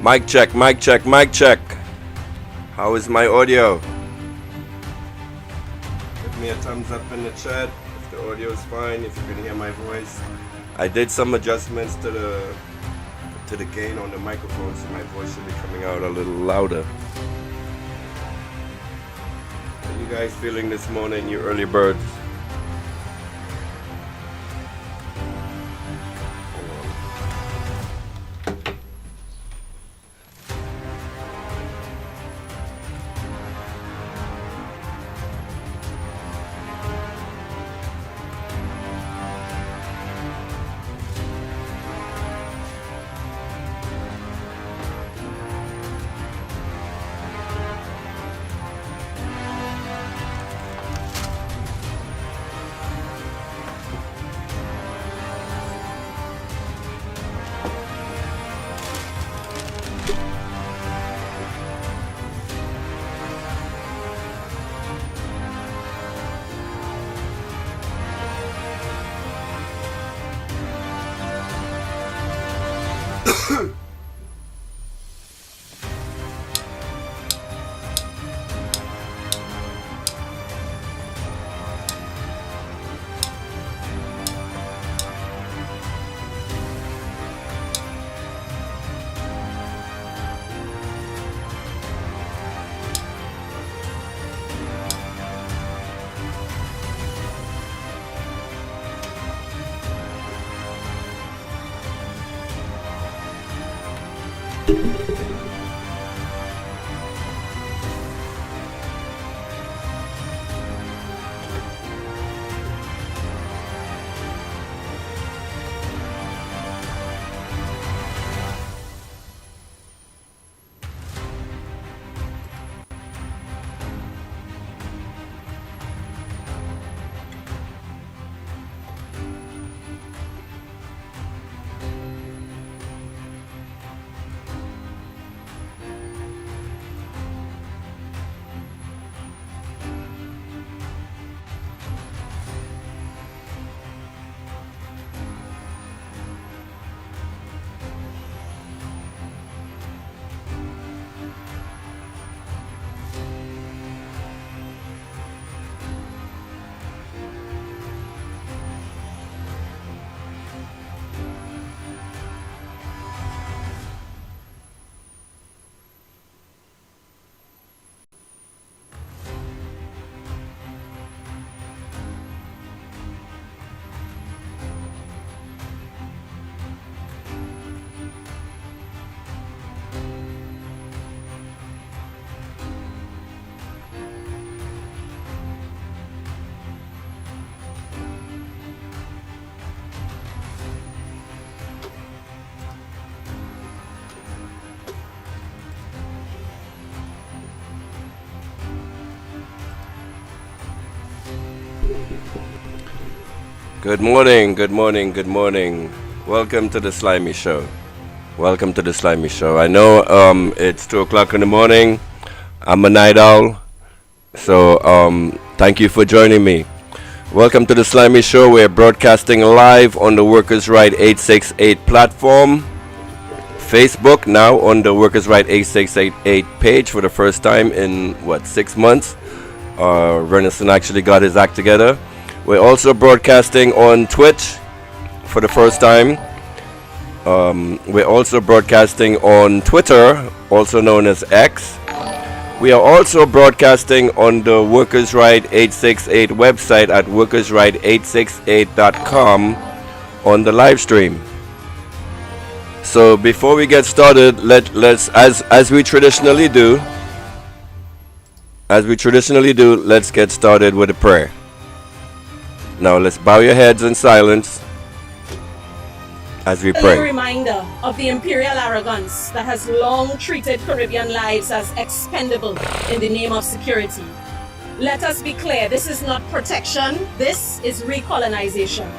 Mic check, mic check, mic check. How is my audio? Give me a thumbs up in the chat if the audio is fine, if you can hear my voice. I did some adjustments to the gain on the microphone, so my voice should be coming out a little louder. How you guys feeling this morning, you early birds? Good morning, good morning, good morning. Welcome to the Slimy Show. Welcome to the Slimy Show. I know it's 2 o'clock in the morning. I'm a night owl. So thank you for joining me. Welcome to the Slimy Show. We're broadcasting live on the Workers' Right 868 platform. Facebook now on the Workers' Right 8688 page for the first time in 6 months. Renison actually got his act together. We're also broadcasting on Twitch for the first time. We're also broadcasting on Twitter, also known as X. We are also broadcasting on the Workers' Right 868 website at workersright868.com on the live stream. So before we get started, let's as we traditionally do, let's get started with a prayer. Now let's bow your heads in silence as we pray. A reminder of the imperial arrogance that has long treated Caribbean lives as expendable in the name of security. Let us be clear, this is not protection, this is recolonization.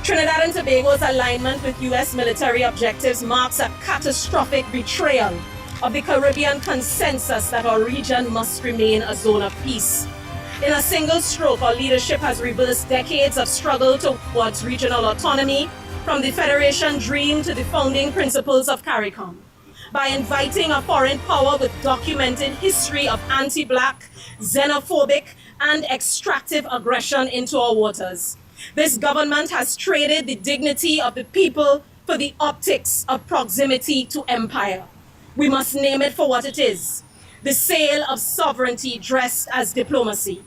Trinidad and Tobago's alignment with US military objectives marks a catastrophic betrayal of the Caribbean consensus that our region must remain a zone of peace. In a single stroke, our leadership has reversed decades of struggle towards regional autonomy, from the Federation dream to the founding principles of CARICOM, by inviting a foreign power with documented history of anti-Black, xenophobic, and extractive aggression into our waters. This government has traded the dignity of the people for the optics of proximity to empire. We must name it for what it is: the sale of sovereignty dressed as diplomacy.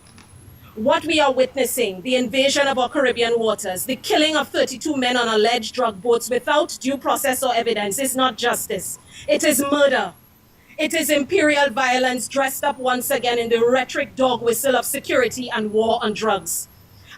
What we are witnessing, the invasion of our Caribbean waters, the killing of 32 men on alleged drug boats without due process or evidence, is not justice. It is murder. It is imperial violence dressed up once again in the rhetoric dog whistle of security and war on drugs.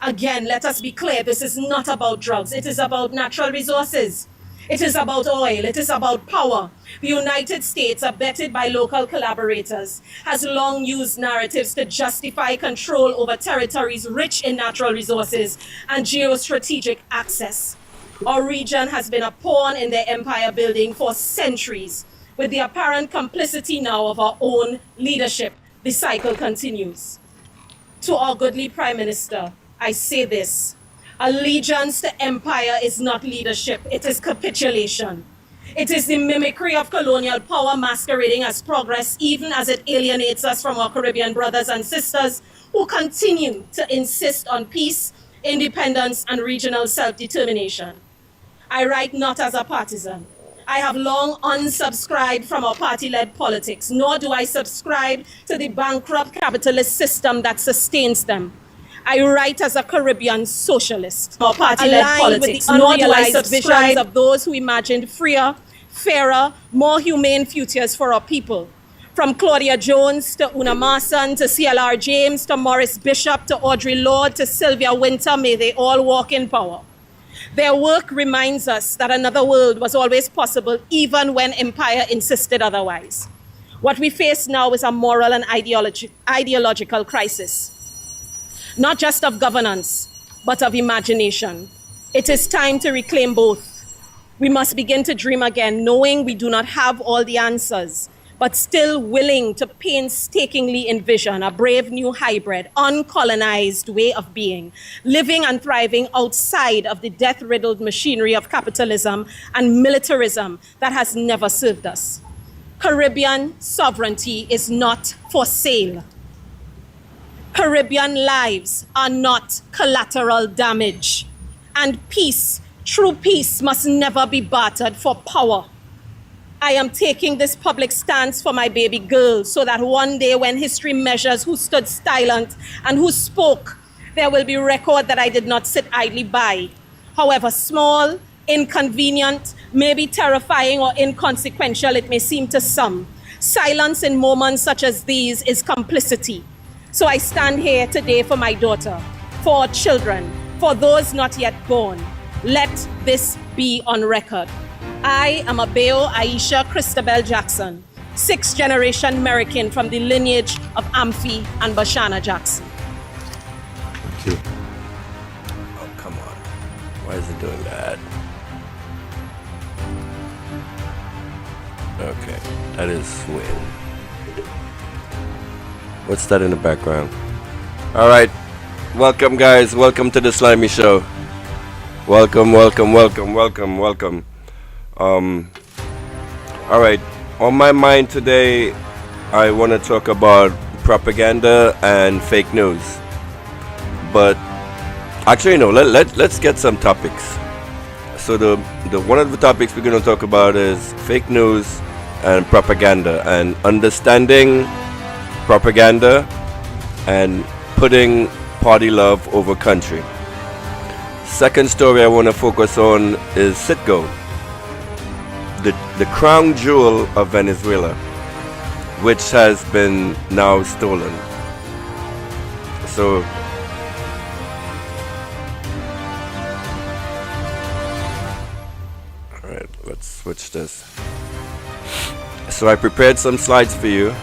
Again, let us be clear, this is not about drugs. It is about natural resources. It is about oil. It is about power. The United States, abetted by local collaborators, has long used narratives to justify control over territories rich in natural resources and geostrategic access. Our region has been a pawn in their empire building for centuries. With the apparent complicity now of our own leadership, the cycle continues. To our goodly Prime Minister, I say this: allegiance to empire is not leadership, it is capitulation. It is the mimicry of colonial power masquerading as progress, even as it alienates us from our Caribbean brothers and sisters who continue to insist on peace, independence, and regional self-determination. I write not as a partisan. I have long unsubscribed from our party-led politics, nor do I subscribe to the bankrupt capitalist system that sustains them. I write as a Caribbean socialist, or party-led politics, nor do I subscribe of those who imagined freer, fairer, more humane futures for our people. From Claudia Jones to Una Marsan to CLR James to Morris Bishop to Audre Lorde to Sylvia Winter, may they all walk in power. Their work reminds us that another world was always possible, even when empire insisted otherwise. What we face now is a moral and ideological crisis, not just of governance, but of imagination. It is time to reclaim both. We must begin to dream again, knowing we do not have all the answers, but still willing to painstakingly envision a brave new hybrid, uncolonized way of being, living and thriving outside of the death-riddled machinery of capitalism and militarism that has never served us. Caribbean sovereignty is not for sale. Caribbean lives are not collateral damage. And peace, true peace, must never be bartered for power. I am taking this public stance for my baby girl so that one day when history measures who stood silent and who spoke, there will be record that I did not sit idly by. However small, inconvenient, maybe terrifying or inconsequential it may seem to some, silence in moments such as these is complicity. So I stand here today for my daughter, for our children, for those not yet born. Let this be on record. I am Abeo Aisha Christabel Jackson, 6th generation American from the lineage of Amphi and Bashana Jackson. Thank you. Oh, come on. Why is it doing that? Okay, that is swing. What's that in the background? All right, welcome guys. Welcome to the Slimy Show. Welcome, welcome, welcome, welcome, welcome. All right, on my mind today, I want to talk about propaganda and fake news. But actually, no. Let's get some topics. So the one of the topics we're going to talk about is fake news and propaganda, and understanding propaganda and putting party love over country. Second story I want to focus on is Citgo, the crown jewel of Venezuela, which has been now stolen. So all right, let's switch this. So I prepared some slides for you.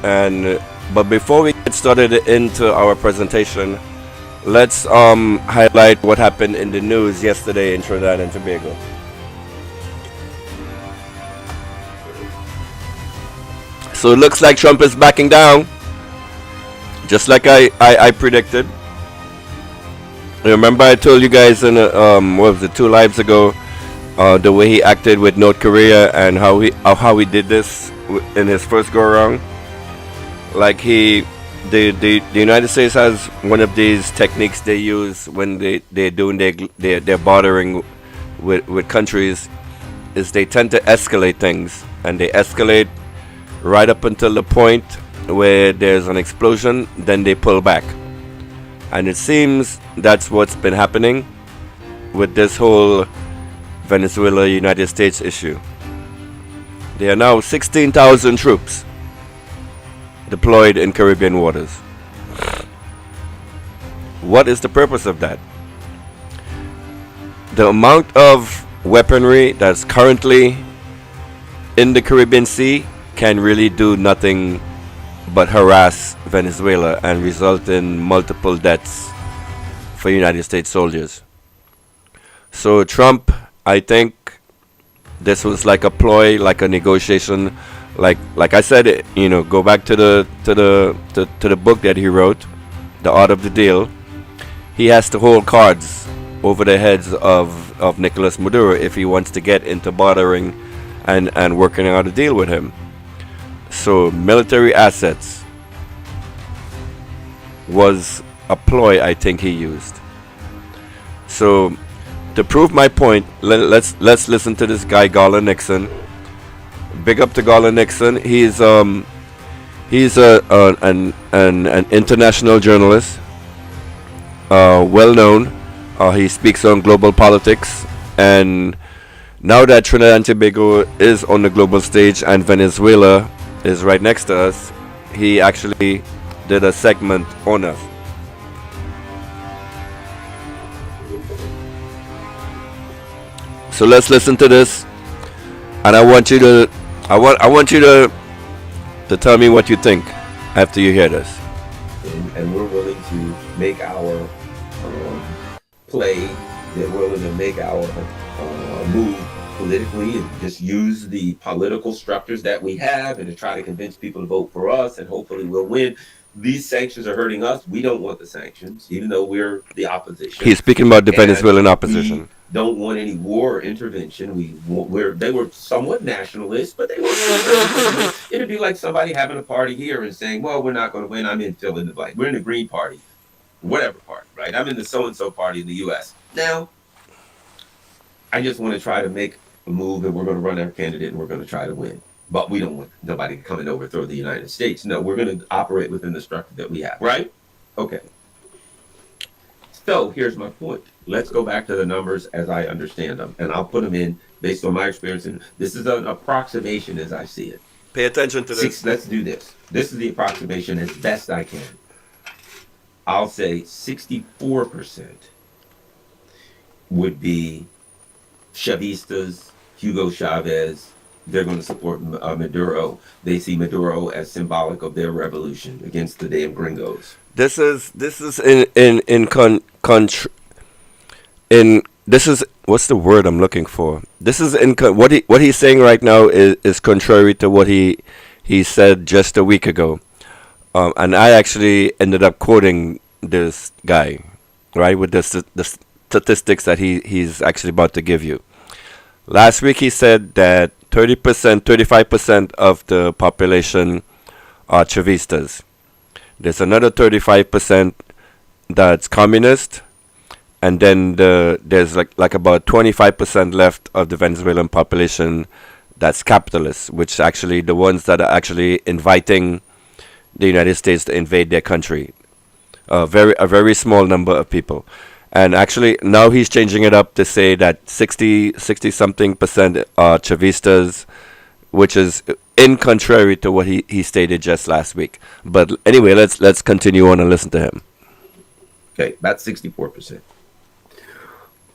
And but before we get started into our presentation, let's highlight what happened in the news yesterday in Trinidad and Tobago. So it looks like Trump is backing down, just like I predicted. Remember I told you guys in what was it, 2 lives ago, the way he acted with North Korea and how he did this in his first go around. Like the United States has one of these techniques they use when they're doing their bartering with countries, is they tend to escalate things, and they escalate right up until the point where there's an explosion, then they pull back. And it seems that's what's been happening with this whole Venezuela United States issue. There are now 16,000 troops deployed in Caribbean waters. What is the purpose of that? The amount of weaponry that's currently in the Caribbean Sea can really do nothing but harass Venezuela and result in multiple deaths for United States soldiers. So Trump, I think this was like a ploy, like a negotiation, like I said, go back to the book that he wrote, The Art of the Deal. He has to hold cards over the heads of Nicolas Maduro if he wants to get into bartering and working out a deal with him. So military assets was a ploy I think he used. So to prove my point, let's listen to this guy Garland Nixon. Big up to Garland Nixon. He's an international journalist, well known. He speaks on global politics, and now that Trinidad and Tobago is on the global stage and Venezuela is right next to us, he actually did a segment on us. So let's listen to this, and I want you to tell me what you think after you hear this. And we're willing to make our play, that we're willing to make our move politically, and just use the political structures that we have and to try to convince people to vote for us, and hopefully we'll win. These sanctions are hurting us. We don't want the sanctions, even though we're the opposition. He's speaking about the Venezuelan opposition. We don't want any war intervention. They were somewhat nationalist, but they were. It'd be like somebody having a party here and saying, "Well, we're not going to win. I'm in fill in the blank. We're in the Green Party, whatever party, right? I'm in the so and so party in the U.S. Now, I just want to try to make a move, and we're going to run our candidate, and we're going to try to win. But we don't want nobody to come and overthrow the United States. No, we're going to operate within the structure that we have, right? Okay. So here's my point. Let's go back to the numbers as I understand them, and I'll put them in based on my experience. And this is an approximation as I see it. Pay attention to this. Let's do this. This is the approximation as best I can. I'll say 64% would be Chavistas, Hugo Chavez. They're going to support Maduro. They see Maduro as symbolic of their revolution against the damn gringos. This is this is what's the word I'm looking for? This is what he's saying right now is contrary to what he said just a week ago, and I actually ended up quoting this guy, right, with the statistics that he's actually about to give you. Last week he said that 35% of the population are Chavistas. There's another 35% that's communist, and then there's like about 25% left of the Venezuelan population that's capitalist, which actually the ones that are actually inviting the United States to invade their country. A very small number of people. And actually now he's changing it up to say that 60 something percent are Chavistas, which is in contrary to what he stated just last week. But anyway, let's continue on and listen to him. Okay, about 64%.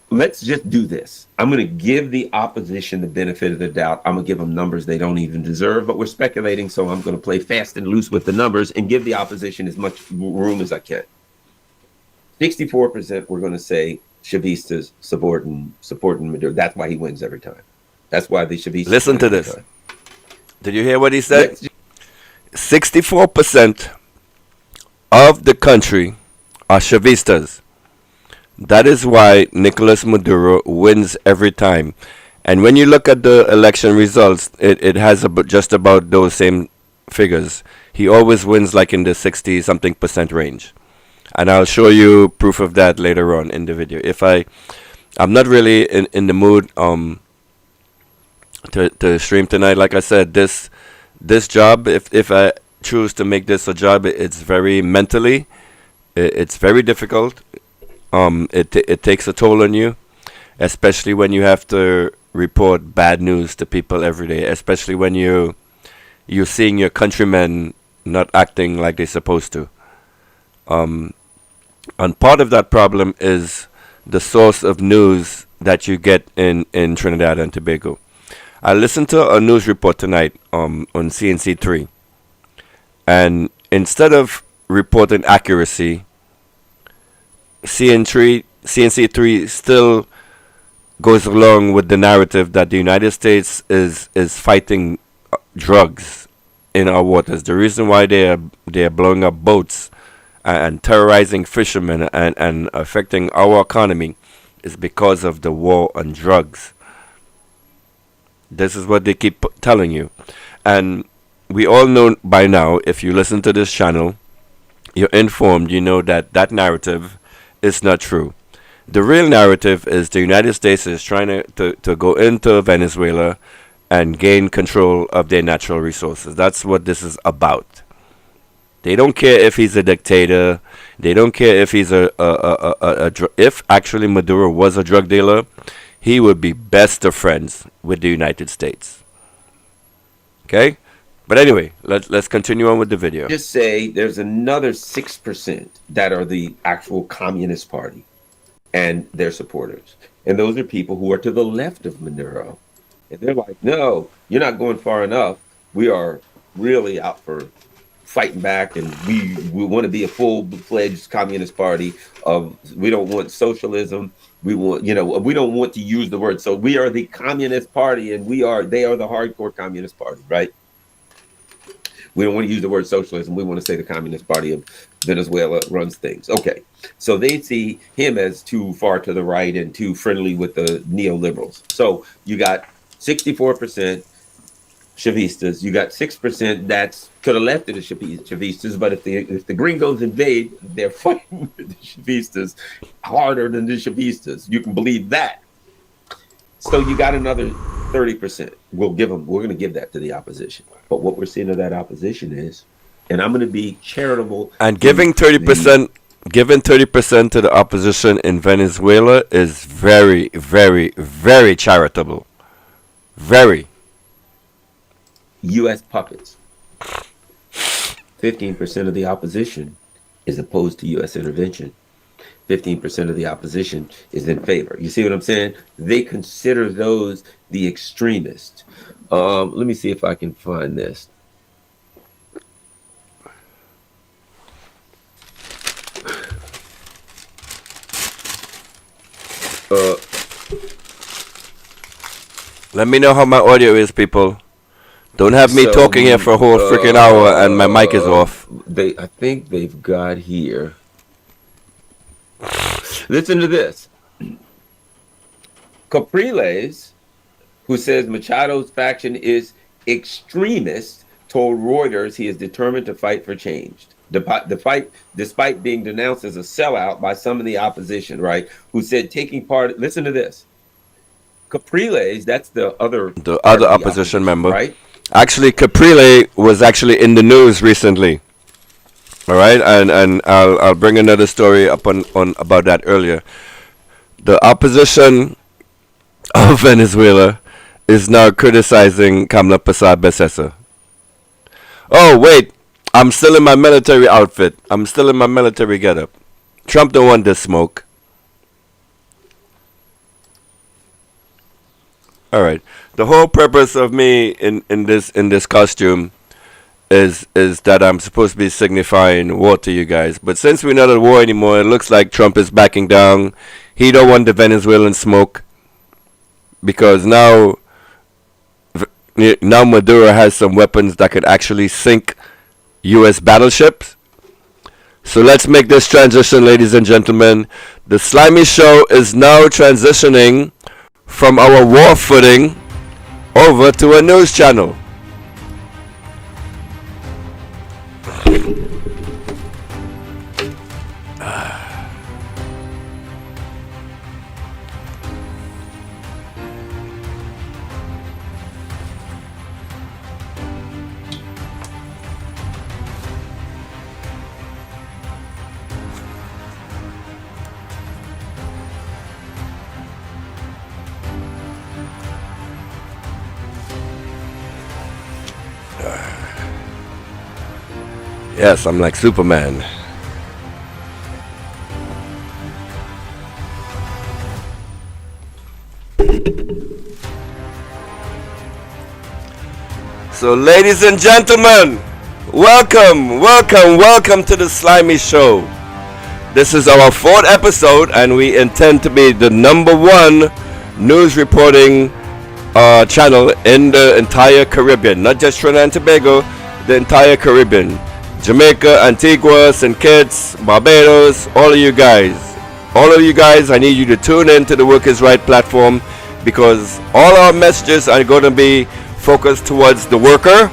let's just do this. I'm going to give the opposition the benefit of the doubt. I'm going to give them numbers they don't even deserve, but we're speculating, so I'm going to play fast and loose with the numbers and give the opposition as much room as I can. 64% we're going to say Chavistas supporting Maduro. That's why he wins every time. That's why the Chavistas. Listen to this. Did you hear what he said? 64% of the country are Chavistas. That is why Nicolas Maduro wins every time. And when you look at the election results, it has just about those same figures. He always wins like in the 60-something percent range. And I'll show you proof of that later on in the video. I'm not really in the mood to stream tonight. Like I said, this job, if I choose to make this a job, it's very mentally, it's very difficult. It takes a toll on you, especially when you have to report bad news to people every day, especially when you're seeing your countrymen not acting like they're supposed to. And part of that problem is the source of news that you get in Trinidad and Tobago. I listened to a news report tonight on CNC3, and instead of reporting accuracy, CNC3 still goes along with the narrative that the United States is fighting drugs in our waters. The reason why they are blowing up boats and terrorizing fishermen and affecting our economy is because of the war on drugs. This is what they keep telling you. And we all know by now, if you listen to this channel, you're informed, you know that that narrative is not true. The real narrative is the United States is trying to go into Venezuela and gain control of their natural resources. That's what this is about. They don't care if he's a dictator. They don't care if he's if actually Maduro was a drug dealer, he would be best of friends with the United States. Okay? But anyway, let's continue on with the video. Just say there's another 6% that are the actual Communist Party and their supporters. And those are people who are to the left of Maduro. And they're like, no, you're not going far enough. We are really out for fighting back, and we want to be a full-fledged Communist Party. We don't want socialism. We don't want to use the word. So we are the Communist Party, and they are the hardcore Communist Party, right? We don't want to use the word socialism. We want to say the Communist Party of Venezuela runs things. Okay. So they see him as too far to the right and too friendly with the neoliberals. So you got 64% Chavistas. You got 6% that's to the left of the Chavistas. But if the gringos invade, they're fighting with the Chavistas harder than the Chavistas. You can believe that. So you got another 30%. We're going to give that to the opposition. But what we're seeing of that opposition is, and I'm going to be charitable. And giving 30% to the opposition in Venezuela is very, very, very charitable. Very. U.S. puppets. 15% of the opposition is opposed to U.S. intervention. 15% of the opposition is in favor. You see what I'm saying? They consider those the extremists. Let me see if I can find this. Let me know how my audio is, people. Don't have me talking here for a whole freaking hour and my mic is off. I think they've got here. Listen to this. Capriles, who says Machado's faction is extremist, told Reuters he is determined to fight for change. Despite being denounced as a sellout by some in the opposition, right? Who said taking part. Listen to this. Capriles, that's the other opposition member, right? Actually, Caprile was actually in the news recently. All right, and I'll bring another story up on about that earlier. The opposition of Venezuela is now criticizing Kamla Persad-Becesa. Oh wait, I'm still in my military outfit. I'm still in my military getup. Trump don't want this smoke. All right. The whole purpose of me in this costume is that I'm supposed to be signifying war to you guys. But since we're not at war anymore, it looks like Trump is backing down. He don't want the Venezuelan smoke because now Maduro has some weapons that could actually sink U.S. battleships. So let's make this transition, ladies and gentlemen. The Slimy Show is now transitioning from our war footing over to a news channel. Yes, I'm like Superman. So, ladies and gentlemen, welcome to the Slimy Show. This is our 4th episode, and we intend to be the #1 news reporting channel in the entire Caribbean, not just Trinidad and Tobago, the entire Caribbean. Jamaica, Antigua, St. Kitts, Barbados, all of you guys, I need you to tune in to the Workers' Right platform because all our messages are going to be focused towards the worker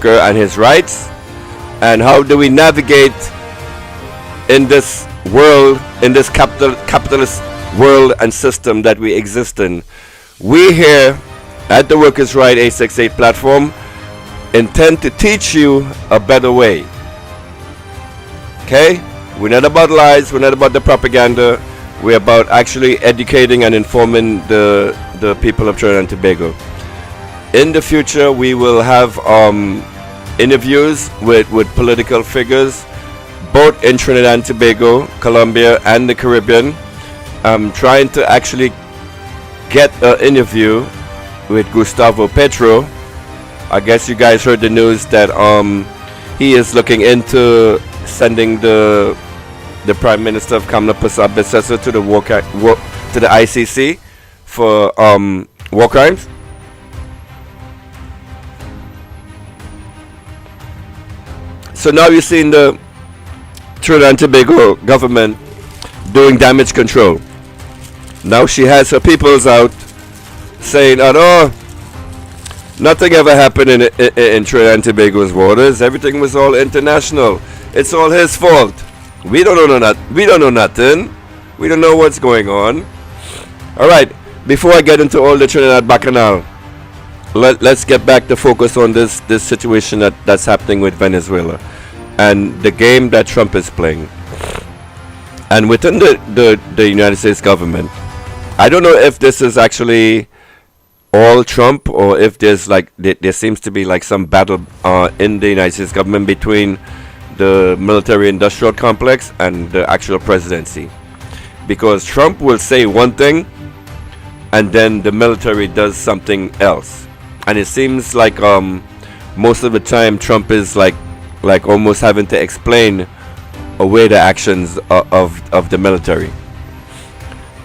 and his rights, and how do we navigate in this world, in this capitalist world and system that we exist in. We here at the Workers' Right 868 platform intend to teach you a better way. Okay? We're not about lies, we're not about the propaganda, we're about actually educating and informing the people of Trinidad and Tobago. In the future, we will have interviews with political figures, both in Trinidad and Tobago, Colombia, and the Caribbean. I'm trying to actually get an interview with Gustavo Petro. I guess you guys heard the news that he is looking into sending the Prime Minister of Kamla Persad to the ICC for war crimes. So now you're seeing the Trinidad and Tobago government doing damage control. Now she has her peoples out saying, "Oh, nothing ever happened in Trinidad and Tobago's waters. Everything was all international. It's all his fault. We don't know nothing. We don't know what's going on." All right. Before I get into all the Trinidad Bacchanal, let's get back to focus on this situation that's happening with Venezuela and the game that Trump is playing. And within the United States government, I don't know if this is actually all Trump or if there's there seems to be like some battle in the United States government between the military industrial complex and the actual presidency, because Trump will say one thing and then the military does something else, and it seems like most of the time Trump is like almost having to explain away the actions of the military.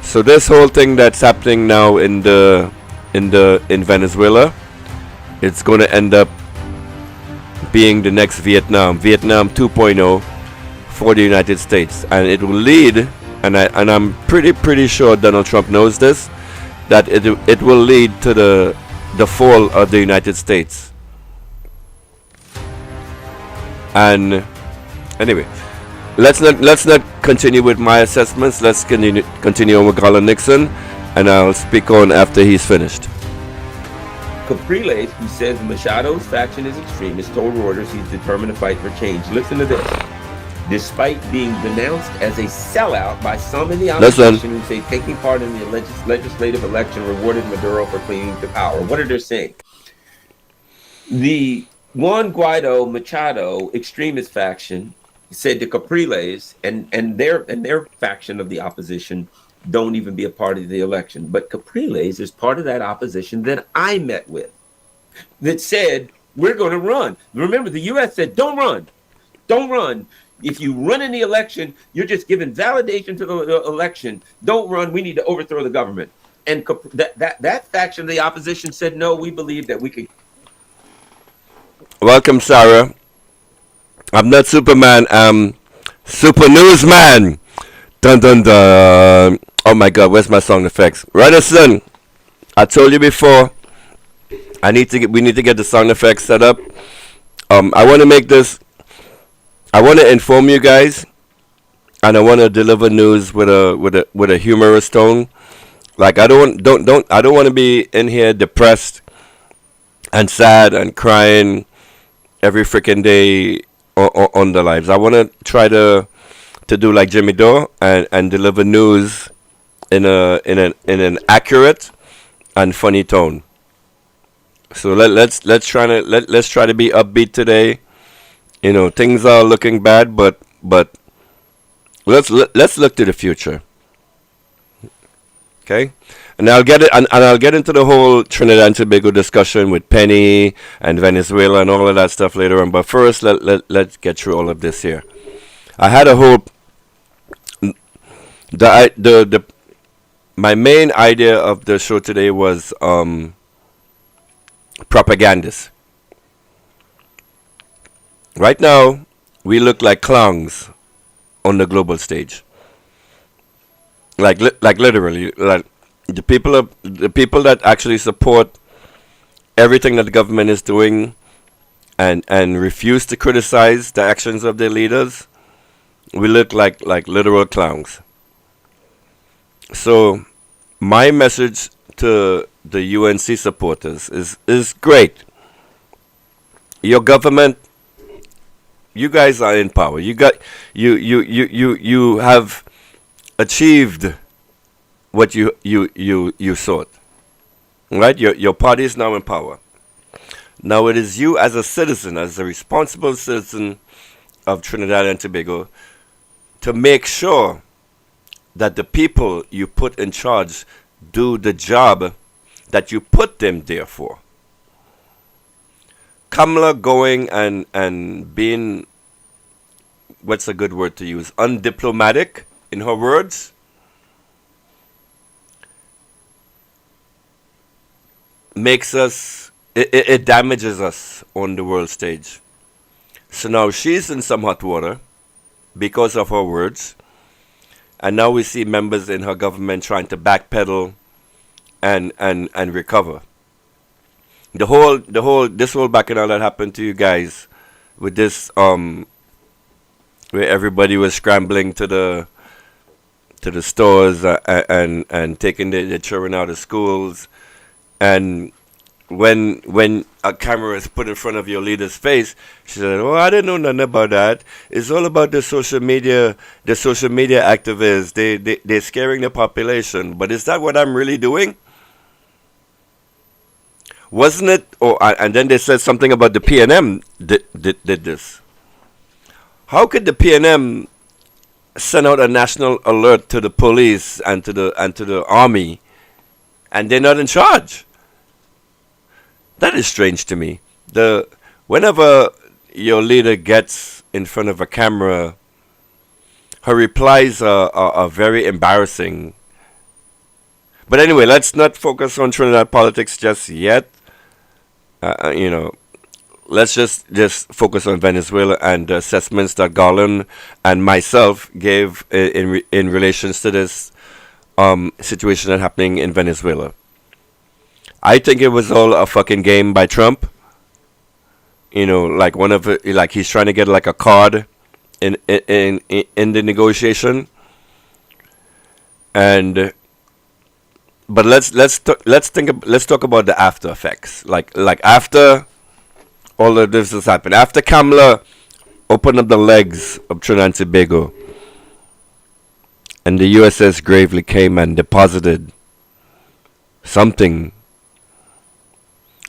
So this whole thing that's happening now in Venezuela, it's going to end up being the next Vietnam 2.0 for the United States, and it will lead, and I'm pretty sure Donald Trump knows this, that it will lead to the fall of the United States. And anyway, let's not continue with my assessments. Let's continue on with Garland Nixon, and I'll speak on after he's finished. Capriles, who says Machado's faction is extremist, told Reuters he's determined to fight for change. Listen to this. Despite being denounced as a sellout by some in the opposition who say taking part in the legislative election rewarded Maduro for clinging to power. What are they saying? The Juan Guaido Machado extremist faction said to Capriles and their faction of the opposition don't even be a part of the election. But Capriles is part of that opposition that I met with that said, we're going to run. Remember, the U.S. said, don't run. Don't run. If you run in the election, you're just giving validation to the election. Don't run. We need to overthrow the government. And that faction of the opposition said, no, we believe that we could. Welcome, Sarah. I'm not Superman. I'm Super Newsman. Dun dun dun. Oh my God, where's my sound effects? Redison, I told you before. We need to get the sound effects set up. I want to make this. I want to inform you guys, and I want to deliver news with a humorous tone. Like I don't want to be in here depressed and sad and crying every freaking day on the lives. I want to try to do like Jimmy Dore and deliver news in an accurate and funny tone. So let's try to be upbeat today. You know, things are looking bad, but let's look to the future. Okay, and I'll get into the whole Trinidad and Tobago discussion with Penny and Venezuela and all of that stuff later on. But first, let's get through all of this here. I had a hope. My main idea of the show today was propagandist. Right now, we look like clowns on the global stage. Like literally, like the people that actually support everything that the government is doing, and refuse to criticize the actions of their leaders. We look like literal clowns. So, my message to the UNC supporters is great. Your government, you guys are in power. You have achieved what you sought. Right? Your party is now in power. Now it is you as a citizen, as a responsible citizen of Trinidad and Tobago, to make sure that the people you put in charge do the job that you put them there for. Kamala going and being, what's a good word to use, undiplomatic in her words, makes us, it damages us on the world stage. So now she's in some hot water because of her words. And now we see members in her government trying to backpedal and recover. This whole bacchanal that happened to you guys with this where everybody was scrambling to the stores and taking the children out of schools, and when a camera is put in front of your leader's face, she said, "Oh, I didn't know nothing about that. It's all about the social media activists. They're scaring the population. But is that what I'm really doing? Wasn't it?" Oh, and then they said something about the PNM did this. How could the PNM send out a national alert to the police and to the army, and they're not in charge? That is strange to me. Whenever your leader gets in front of a camera, her replies are very embarrassing. But anyway, let's not focus on Trinidad politics just yet. Let's just focus on Venezuela and the assessments that Garland and myself gave in relations to this situation that's happening in Venezuela. I think it was all a fucking game by Trump. Like he's trying to get like a card in the negotiation. But let's talk about the after effects. Like after all of this has happened, after Kamala opened up the legs of Trinidad and Tobago, and the USS Gravely came and deposited something.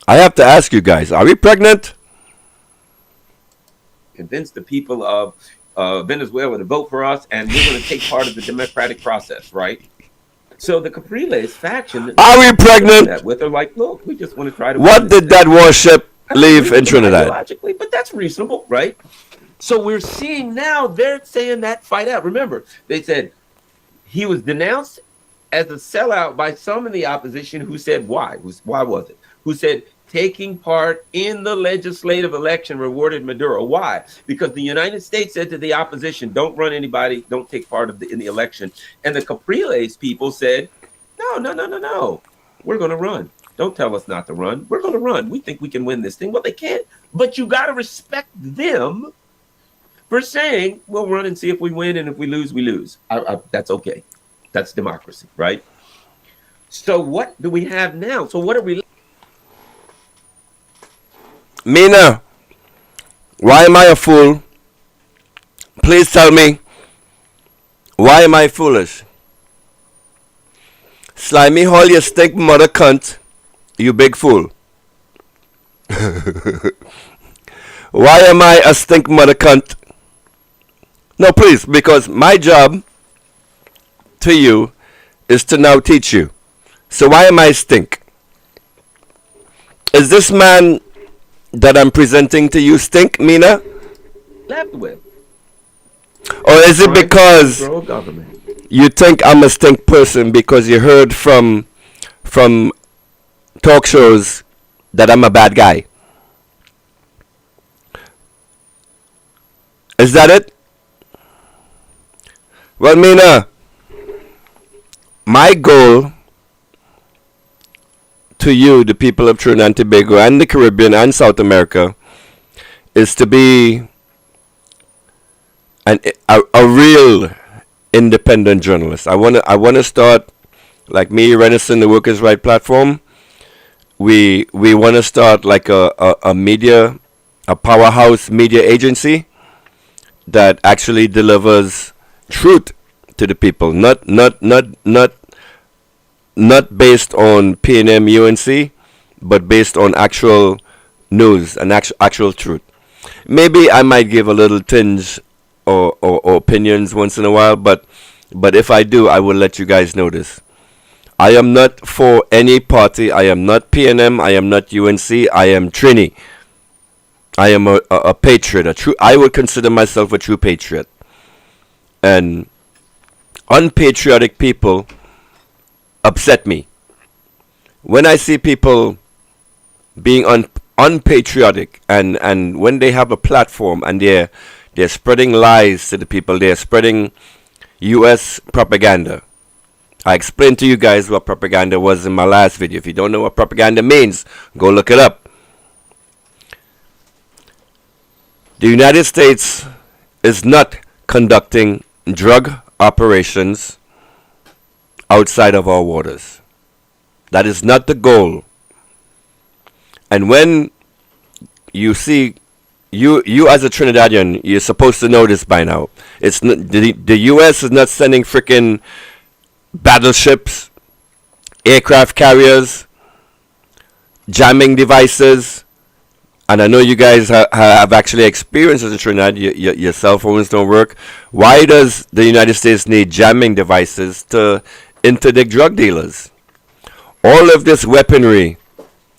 I have to ask you guys, are we pregnant? Convince the people of Venezuela to vote for us, and we're going to take part of the democratic process, right? So the Capriles faction Are we pregnant? that with are like, look, we just want to try to. What did that warship I don't leave agree in with them Trinidad? ideologically, but that's reasonable, right? So we're seeing now they're saying that fight out. Remember, they said he was denounced as a sellout by some in the opposition who said why? Why was it? Who said taking part in the legislative election rewarded Maduro. Why? Because the United States said to the opposition, don't run anybody, don't take part in the election. And the Capriles people said, no. We're going to run. Don't tell us not to run. We're going to run. We think we can win this thing. Well, they can't. But you got to respect them for saying, we'll run and see if we win. And if we lose, we lose. That's okay. That's democracy, right? So what do we have now? So what are we? Mina, why am I a fool? Please tell me, why am I foolish? Slimy Hall, you stink mother cunt, you big fool. Why am I a stink mother cunt? No, please, because my job to you is to now teach you. So why am I stink? Is this man that I'm presenting to you stink, Mina? Left with. Or is it because Control government. you think I'm a stink person because you heard from talk shows that I'm a bad guy? Is that it? Well, Mina, my goal to you, the people of Trinidad and Tobago and the Caribbean and South America, is to be a real independent journalist. I wanna start like me, Renison, the Workers' Right Platform. We wanna start like a media, a powerhouse media agency that actually delivers truth to the people, not based on PNM UNC, but based on actual news and actual truth. Maybe I might give a little tinge or opinions once in a while, but if I do, I will let you guys know this. I am not for any party. I am not PNM. I am not UNC. I am Trini. I am a patriot. I would consider myself a true patriot. And unpatriotic people upset me. When I see people being unpatriotic and when they have a platform and they're spreading lies to the people, they're spreading US propaganda. I explained to you guys what propaganda was in my last video. If you don't know what propaganda means, go look it up. The United States is not conducting drug operations outside of our waters. That is not the goal. And when you see, you as a Trinidadian, you're supposed to know this by now. It's not, the U.S. is not sending freaking battleships, aircraft carriers, jamming devices. And I know you guys have actually experienced this in Trinidad. Your cell phones don't work. Why does the United States need jamming devices to interdict drug dealers? All of this weaponry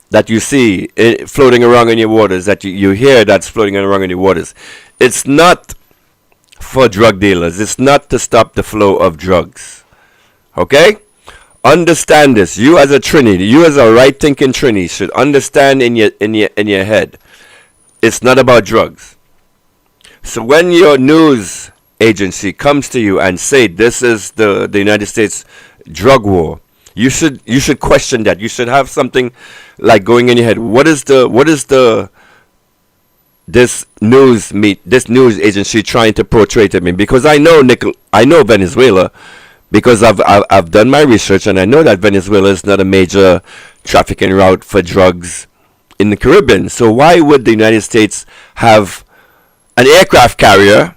that you see floating around in your waters, that you hear that's floating around in your waters, it's not for drug dealers. It's not to stop the flow of drugs. Okay? Understand this. You as a Trini, you as a right thinking Trini should understand in your head. It's not about drugs. So when your news agency comes to you and say this is the United States drug war, you should question that. You should have something like going in your head. What is this news agency trying to portray to me? Because I know Venezuela, because I've done my research and I know that Venezuela is not a major trafficking route for drugs in the Caribbean. So why would the United States have an aircraft carrier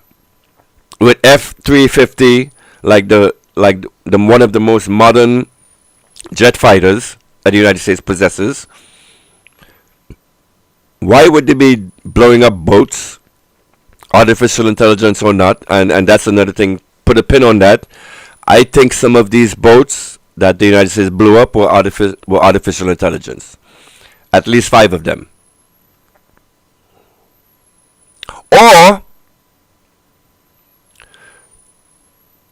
with F-350 like the one of the most modern jet fighters that the United States possesses? Why would they be blowing up boats, artificial intelligence or not? And that's another thing. Put a pin on that. I think some of these boats that the United States blew up were artificial intelligence. At least 5 of them. Or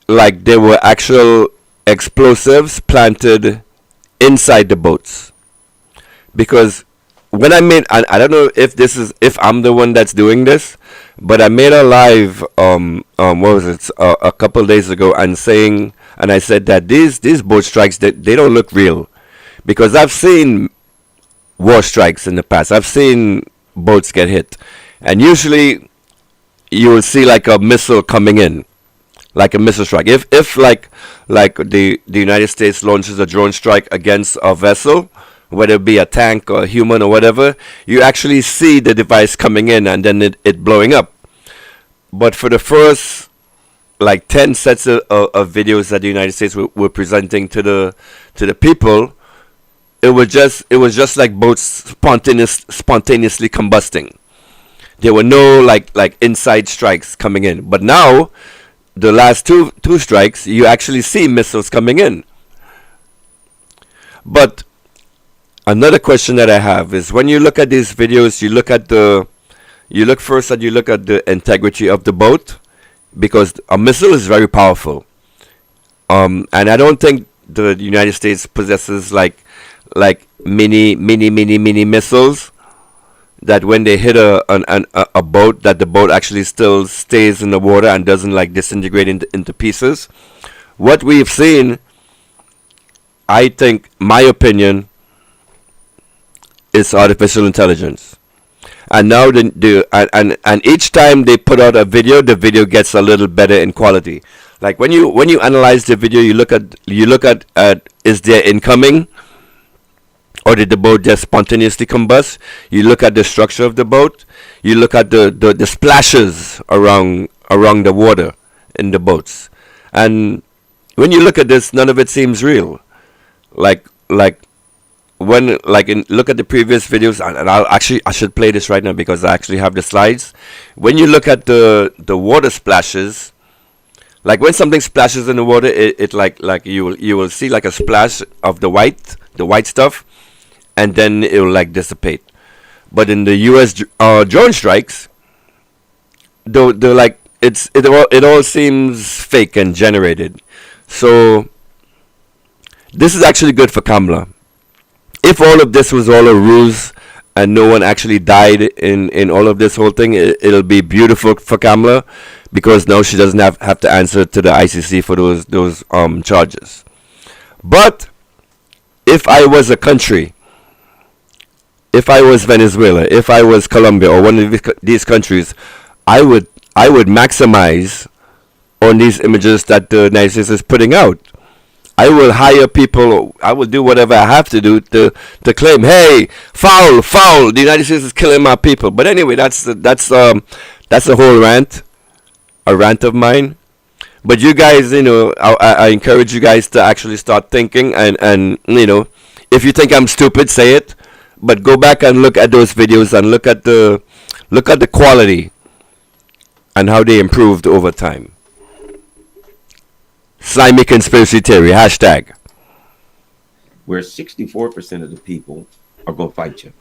like there were actual explosives planted inside the boats. Because when I don't know if I'm the one that's doing this, but I made a live what was it a couple days ago, and I said that these boat strikes, they don't look real, because I've seen war strikes in the past. I've seen boats get hit, and usually you will see like a missile coming in, like a missile strike. If like the United States launches a drone strike against a vessel, whether it be a tank or a human or whatever, you actually see the device coming in and then it blowing up. But for the first like 10 sets of videos that the United States were presenting to the people, it was just like boats spontaneously combusting. There were no like inside strikes coming in. But now, the last two strikes, you actually see missiles coming in. But another question that I have is, when you look at these videos, you look at the integrity of the boat, because a missile is very powerful. And I don't think the United States possesses like mini missiles that when they hit a boat, that the boat actually still stays in the water and doesn't like disintegrate into pieces. What we've seen, I think, my opinion, is artificial intelligence. And now and each time they put out a video, the video gets a little better in quality. Like when you analyze the video, you look at is there incoming, or did the boat just spontaneously combust? You look at the structure of the boat. You look at the splashes around the water in the boats. And when you look at this, none of it seems real. Look at the previous videos, and I should play this right now because I actually have the slides. When you look at the water splashes, like when something splashes in the water, it like you will see like a splash of the white stuff, and then it will like dissipate. But in the U.S. Drone strikes, it all seems fake and generated. So this is actually good for Kamala. If all of this was all a ruse and no one actually died in all of this whole thing, it'll be beautiful for Kamala, because now she doesn't have to answer to the ICC for those charges. But if I was a country, if I was Venezuela, if I was Colombia or one of these countries, I would maximize on these images that the United States is putting out. I will hire people. I will do whatever I have to do to claim, hey, foul, the United States is killing my people. But anyway, that's a whole rant of mine. But you guys, I encourage you guys to actually start thinking, and if you think I'm stupid, say it. But go back and look at those videos and look at the quality and how they improved over time. Slimy conspiracy theory, hashtag. Where 64% of the people are going to fight you.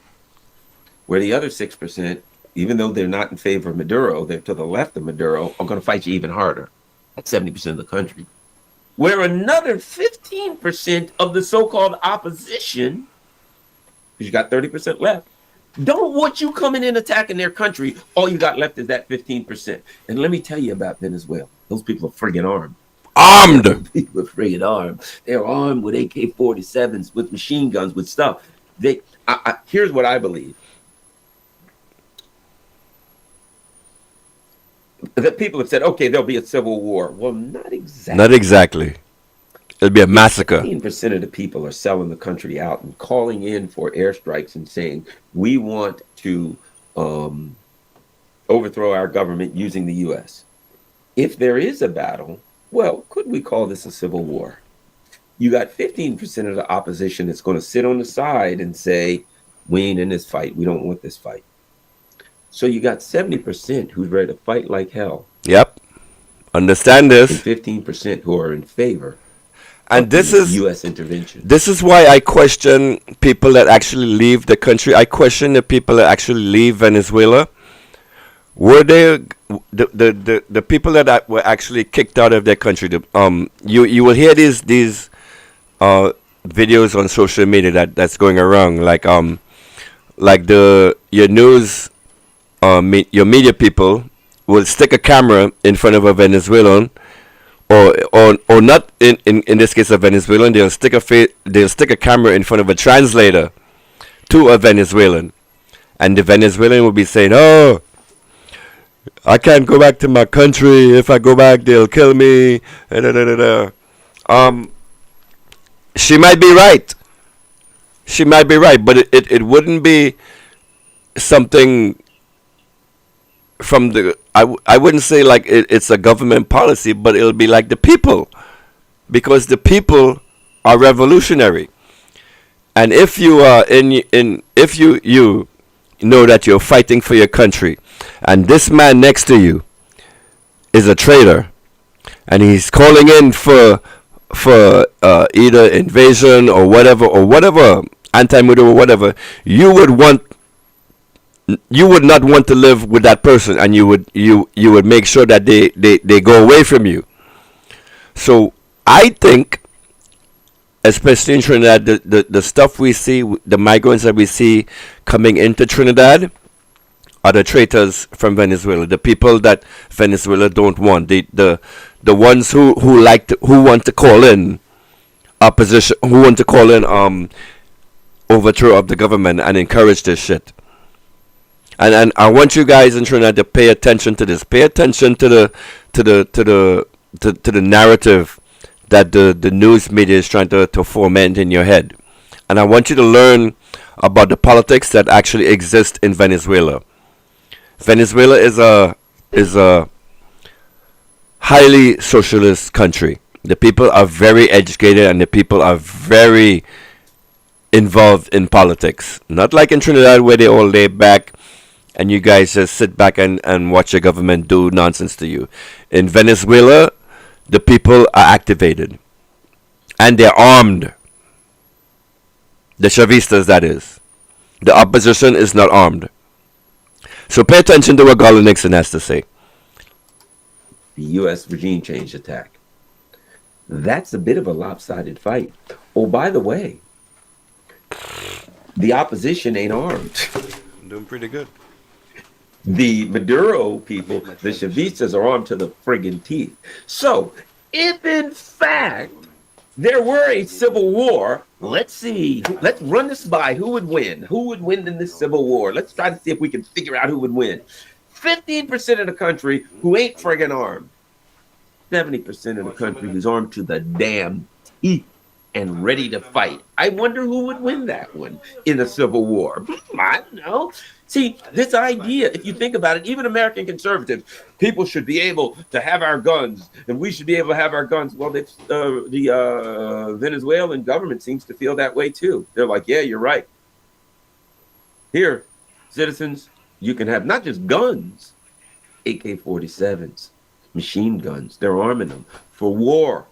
Where the other 6%, even though they're not in favor of Maduro, they're to the left of Maduro, are going to fight you even harder. That's 70% of the country. Where another 15% of the so-called opposition, because you got 30% left, don't want you coming in attacking their country. All you got left is that 15%. And let me tell you about Venezuela. Those people are friggin' armed. People are friggin' armed. They're armed with AK-47s, with machine guns, with stuff. Here's what I believe. The people have said, okay, there'll be a civil war. Well, not exactly. Not exactly. It'll be a massacre. 15% of the people are selling the country out and calling in for airstrikes and saying, we want to overthrow our government using the U.S. If there is a battle, well, could we call this a civil war? You got 15% of the opposition that's going to sit on the side and say, we ain't in this fight. We don't want this fight. So you got 70% who's ready to fight like hell. Yep. Understand this. And 15% who are in favor. And of the U.S. intervention. this is why I question people that actually leave the country. I question the people that actually leave Venezuela. Were they the people that were actually kicked out of their country? You will hear these videos on social media that's going around, like the your news your media people will stick a camera in front of a Venezuelan, or not in this case a Venezuelan. They'll stick a camera in front of a translator to a Venezuelan, and the Venezuelan will be saying, "Oh, I can't go back to my country. If I go back, they'll kill me." Da, da, da, da, da. She might be right. She might be right, but it wouldn't be something from I wouldn't say like it's a government policy, but it'll be like the people, because the people are revolutionary. And if you are if you know that you're fighting for your country, and this man next to you is a traitor, and he's calling in for either invasion or whatever anti-murder or whatever, you would not want to live with that person, and you would make sure that they go away from you. So I think, especially in Trinidad, the stuff we see, the migrants that we see coming into Trinidad, are the traitors from Venezuela, the people that Venezuela don't want, the ones who want to call in opposition, who want to call in overthrow of the government and encourage this shit. And I want you guys in Trinidad to pay attention to this. Pay attention to the narrative that the news media is trying to foment in your head. And I want you to learn about the politics that actually exist in Venezuela. Venezuela is a highly socialist country. The people are very educated, and the people are very involved in politics. Not like in Trinidad, where they all lay back and you guys just sit back and watch the government do nonsense to you. In Venezuela, the people are activated, and they're armed. The Chavistas, that is. The opposition is not armed. So pay attention to what Garland Nixon has to say. The U.S. regime change attack. That's a bit of a lopsided fight. Oh, by the way, the opposition ain't armed. I'm doing pretty good. The Maduro people, the Chavistas, are armed to the friggin' teeth. So, if in fact there were a civil war, let's see, let's run this by. Who would win? Who would win in this civil war? Let's try to see if we can figure out who would win. 15% of the country who ain't friggin' armed. 70% of the country who's armed to the damn teeth and ready to fight. I wonder who would win that one in a civil war. I don't know. See, this idea, if you think about it, even American conservatives, people should be able to have our guns, and we should be able to have our guns. Well, the Venezuelan government seems to feel that way too. They're like, yeah, you're right. Here, citizens, you can have not just guns, AK-47s, machine guns. They're arming them for war.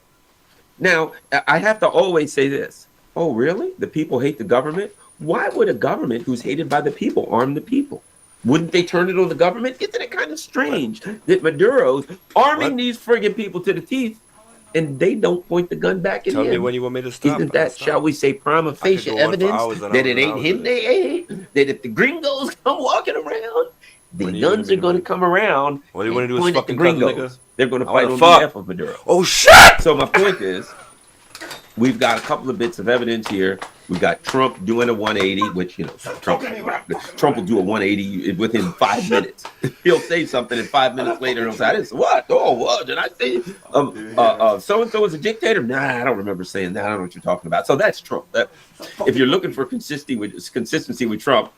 Now, I have to always say this. Oh, really? The people hate the government? Why would a government who's hated by the people arm the people? Wouldn't they turn it on the government? Isn't it kind of strange that Maduro's arming these friggin' people to the teeth, and they don't point the gun back at him? Tell me when you want me to stop. Isn't that, shall we say, prima facie evidence that it ain't him they hate? That if the gringos come walking around, the guns are going to come around. What do you want to do is fucking gringos. They're going to fight on behalf of Maduro. Oh, shit! So my point is, we've got a couple of bits of evidence here. We got Trump doing a 180, which, you know, Trump will do a 180 within 5 minutes. He'll say something, and 5 minutes later, he'll say, I didn't say, what? Oh, what? Did I say so-and-so is a dictator? Nah, I don't remember saying that. I don't know what you're talking about. So that's Trump. If you're looking for consistency with Trump,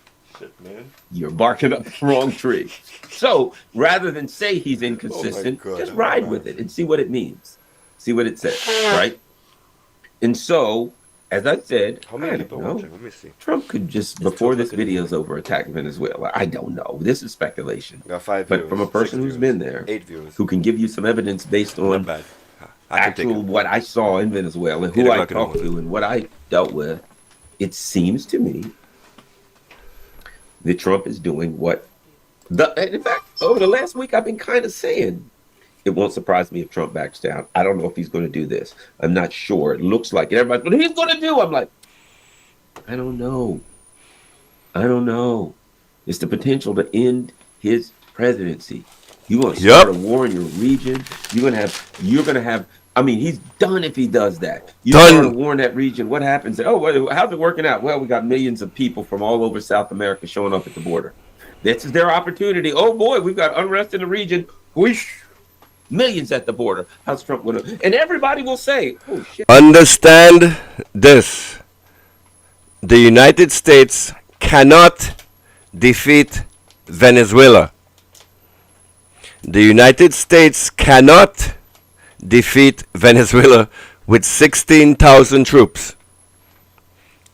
you're barking up the wrong tree. So rather than say he's inconsistent, just ride with it and see what it means. See what it says, right? And so, as I said, how many people watching? Let me see. Trump could just, before this video's over, attack Venezuela. I don't know. This is speculation. Got 5 but viewers, from a person who's been there, 8 viewers, who can give you some evidence based on I can take actual it. what I saw in Venezuela, 8 who I o'clock in the talked morning. to, and what I dealt with, it seems to me that Trump is doing what in fact, over the last week, I've been kind of saying it won't surprise me if Trump backs down. I don't know if he's going to do this. I'm not sure. It looks like it. Everybody's, what he's going to do? I'm like, I don't know. I don't know. It's the potential to end his presidency. You want to start a war in your region? You're gonna have. I mean, he's done if he does that. You start a Done. war in that region. What happens? Oh, how's it working out? Well, we got millions of people from all over South America showing up at the border. This is their opportunity. Oh boy, we've got unrest in the region. Whoosh, millions at the border. How's Trump going to? And everybody will say, "Oh shit." Understand this. The United States cannot defeat Venezuela. The United States cannot defeat Venezuela with 16,000 troops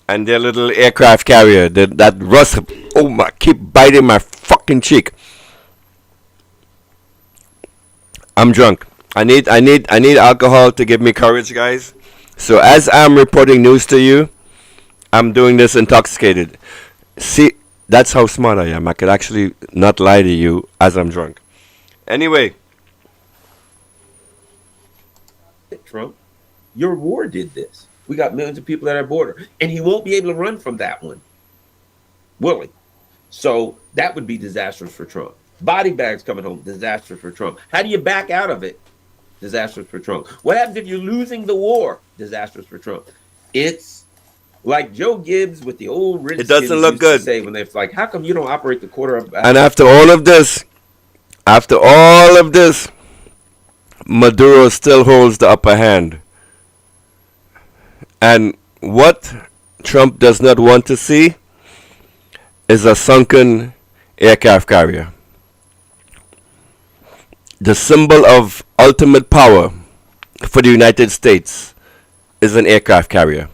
and their little aircraft carrier that rust. Oh my, keep biting my fucking cheek. I'm drunk. I need alcohol to give me courage, guys. So as I'm reporting news to you, I'm doing this intoxicated. See, that's how smart I am. I could actually not lie to you as I'm drunk. Anyway, Trump, your war did this. We got millions of people at our border, and he won't be able to run from that one, will he? So that would be disastrous for Trump. Body bags coming home, disastrous for Trump. How do you back out of it? Disastrous for Trump. What happens if you're losing the war? Disastrous for Trump. It's like Joe Gibbs with the old Redskins it doesn't look used to good. say when they're like, "How come you don't operate the quarter of?" And after all of this, Maduro still holds the upper hand. And what Trump does not want to see is a sunken aircraft carrier. The symbol of ultimate power for the United States is an aircraft carrier.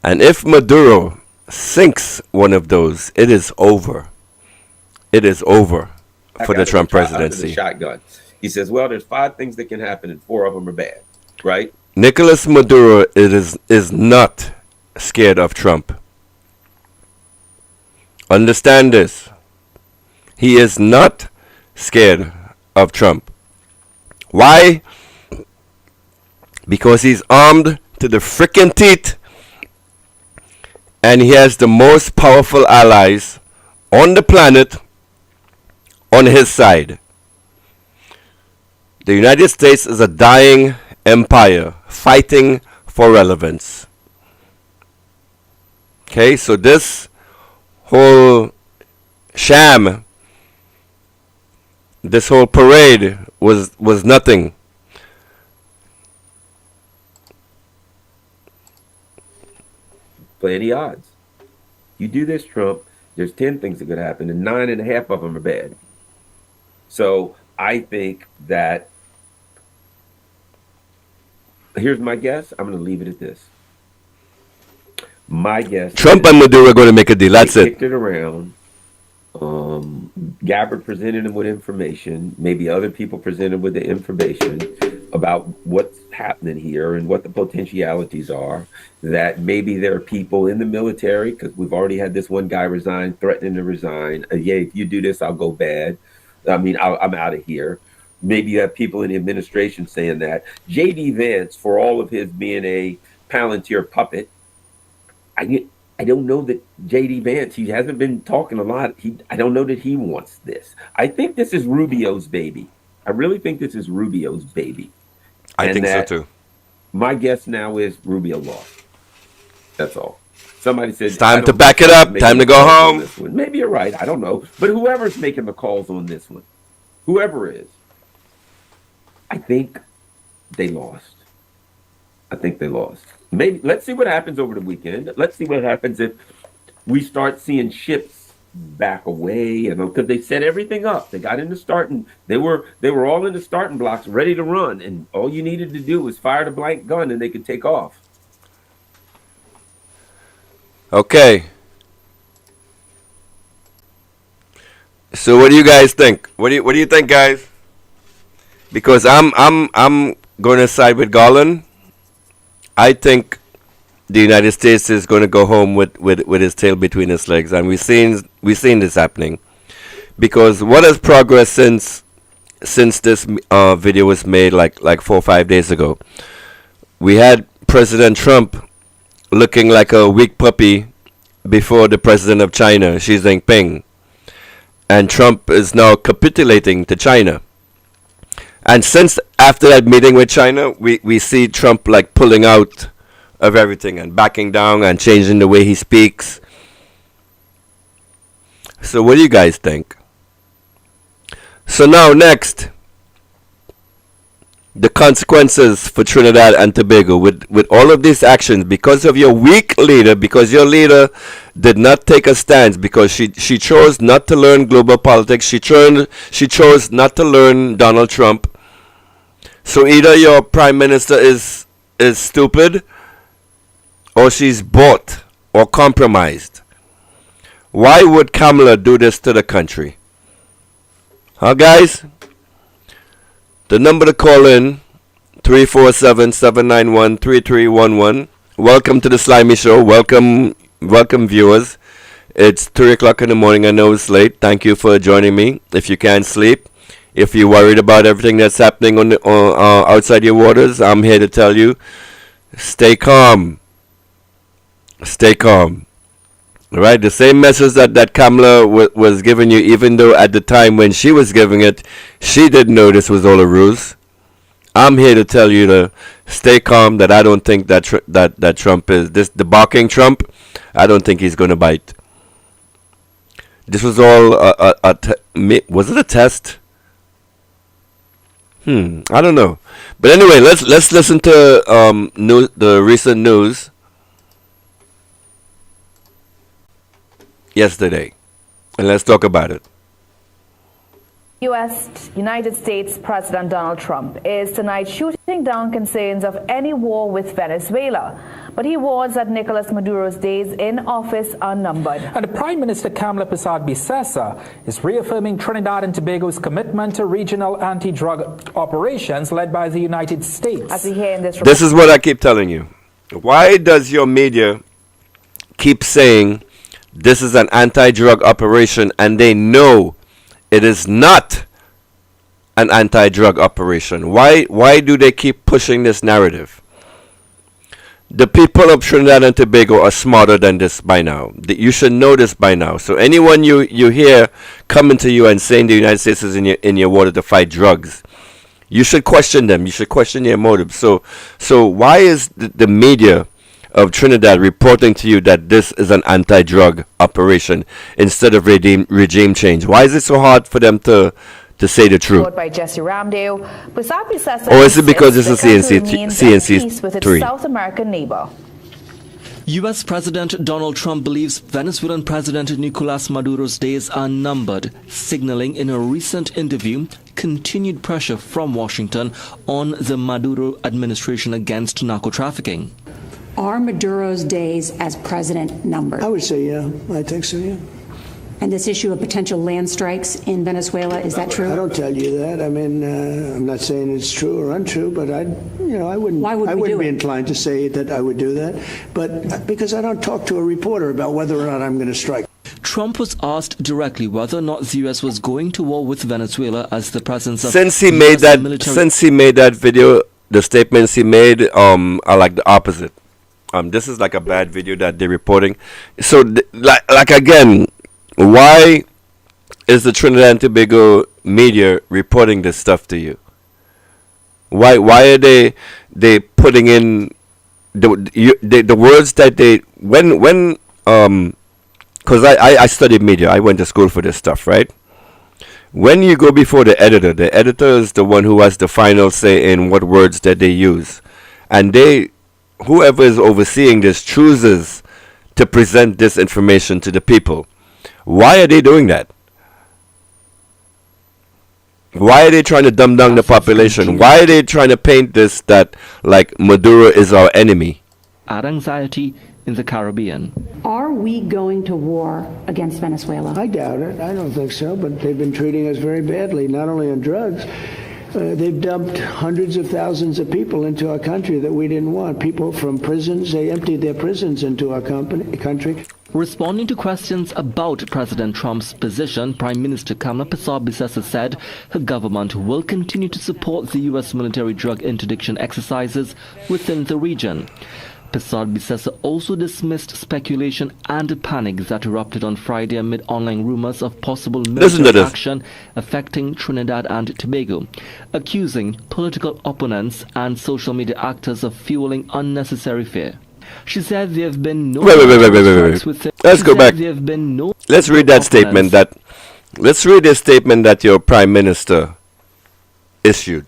And if Maduro sinks one of those, it is over. It is over for the Trump presidency. The shotgun. He says, "Well, there's 5 things that can happen, and 4 of them are bad." Right? Nicolas Maduro is not scared of Trump. Understand this. He is not scared of Trump. Why? Because he's armed to the frickin' teeth, and he has the most powerful allies on the planet on his side. The United States is a dying empire fighting for relevance. Okay, so this whole sham, this whole parade was nothing. Play any odds. You do this, Trump, there's 10 things that could happen, and 9.5 of them are bad. So I think that, here's my guess. I'm going to leave it at this. My guess. Trump and Maduro are going to make a deal. That's they it. kicked it around. Gabbard presented him with information. Maybe other people presented with the information about what's happening here and what the potentialities are. That maybe there are people in the military, because we've already had this one guy resign, threatening to resign. Yeah, if you do this, I'll go bad. I mean, I'm out of here. Maybe you have people in the administration saying that. J.D. Vance, for all of his being a Palantir puppet, I don't know that J.D. Vance, he hasn't been talking a lot. I don't know that he wants this. I think this is Rubio's baby. I really think this is Rubio's baby. I think so too. My guess now is Rubio lost. That's all. Somebody said It's time to back it up. Time to go home. Maybe you're right. I don't know. But whoever's making the calls on this one, whoever is, I think they lost. I think they lost. Maybe let's see what happens over the weekend. Let's see what happens if we start seeing ships back away, and because they set everything up. They got in the starting. They were all in the starting blocks, ready to run, and all you needed to do was fire the blank gun, and they could take off. Okay. So what do you guys think? What do you think, guys? Because I'm going to side with Garland. I think the United States is going to go home with his tail between his legs, and we've seen this happening. Because what has progressed since this video was made like 4 or 5 days ago? We had President Trump looking like a weak puppy before the president of China, Xi Jinping, and Trump is now capitulating to China. And since after that meeting with China, we see Trump like pulling out of everything and backing down and changing the way he speaks. So what do you guys think? So now next, the consequences for Trinidad and Tobago with all of these actions because of your weak leader, because your leader did not take a stance, because she chose not to learn global politics. She chose not to learn Donald Trump. So either your prime minister is stupid, or she's bought or compromised. Why would Kamala do this to the country? Huh, guys? The number to call in, 347-791-3311. Welcome to the Slimy Show. Welcome viewers. It's 3 o'clock in the morning. I know it's late. Thank you for joining me. If you can't sleep, if you're worried about everything that's happening on outside your waters, I'm here to tell you, stay calm. Stay calm. Right, the same message that Kamala was giving you, even though at the time when she was giving it, she didn't know this was all a ruse. I'm here to tell you to stay calm. That I don't think that Trump is the barking Trump. I don't think he's going to bite. This was all was it a test? I don't know. But anyway, let's listen to the recent news yesterday, and let's talk about it. United States President Donald Trump is tonight shooting down concerns of any war with Venezuela, but he warns that Nicolas Maduro's days in office are numbered. And the Prime Minister Kamala Persad-Bissessar is reaffirming Trinidad and Tobago's commitment to regional anti-drug operations led by the United States. As we hear in this is what I keep telling you. Why does your media keep saying this is an anti-drug operation, and they know it is not an anti-drug operation? Why do they keep pushing this narrative? The people of Trinidad and Tobago are smarter than this by now. You should know this by now. So anyone you hear coming to you and saying the United States is in your water to fight drugs, you should question them. You should question their motives. So why is the media of Trinidad reporting to you that this is an anti-drug operation instead of regime change? Why is it so hard for them to say the truth? By Jesse Ramdale, or is it because this is CNC 3? South American neighbor. U.S. President Donald Trump believes Venezuelan President Nicolas Maduro's days are numbered, signaling in a recent interview continued pressure from Washington on the Maduro administration against narco-trafficking. Are Maduro's days as president numbered? I would say, yeah. I think so, yeah. And this issue of potential land strikes in Venezuela, is that true? I don't tell you that. I mean, I'm not saying it's true or untrue, but I wouldn't. Why would I we wouldn't do be it? inclined to say that I would do that, but because I don't talk to a reporter about whether or not I'm going to strike. Trump was asked directly whether or not the U.S. was going to war with Venezuela as the presence of since he made that video, the statements he made are like the opposite. This is like a bad video that they're reporting. So, like again, why is the Trinidad and Tobago media reporting this stuff to you? Why are they putting in the words that they when because I studied media. I went to school for this stuff, right? When you go before the editor is the one who has the final say in what words that they use, and whoever is overseeing this chooses to present this information to the people. Why are they doing that? Why are they trying to dumb down the population? Why are they trying to paint this that like Maduro is our enemy? Add anxiety in the Caribbean. Are we going to war against Venezuela? I doubt it. I don't think so, but they've been treating us very badly, not only on drugs. They've dumped hundreds of thousands of people into our country that we didn't want. People from prisons, they emptied their prisons into our country. Responding to questions about President Trump's position, Prime Minister Kamla Persad-Bissessar said her government will continue to support the U.S. military drug interdiction exercises within the region. Persad-Bissessar also dismissed speculation and panic that erupted on Friday amid online rumors of possible military action affecting Trinidad and Tobago, accusing political opponents and social media actors of fueling unnecessary fear. She said there have been no... Wait. Let's go back. Let's read that statement Let's read the statement that your Prime Minister issued.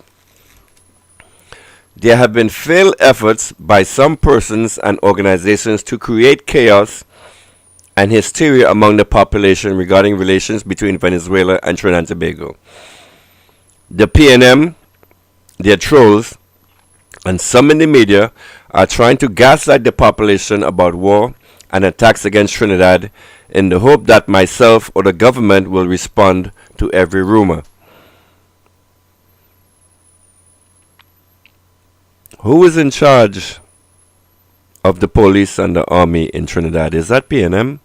There have been failed efforts by some persons and organizations to create chaos and hysteria among the population regarding relations between Venezuela and Trinidad and Tobago. The PNM, their trolls, and some in the media are trying to gaslight the population about war and attacks against Trinidad in the hope that myself or the government will respond to every rumor. Who is in charge of the police and the army in Trinidad? Is that PNM?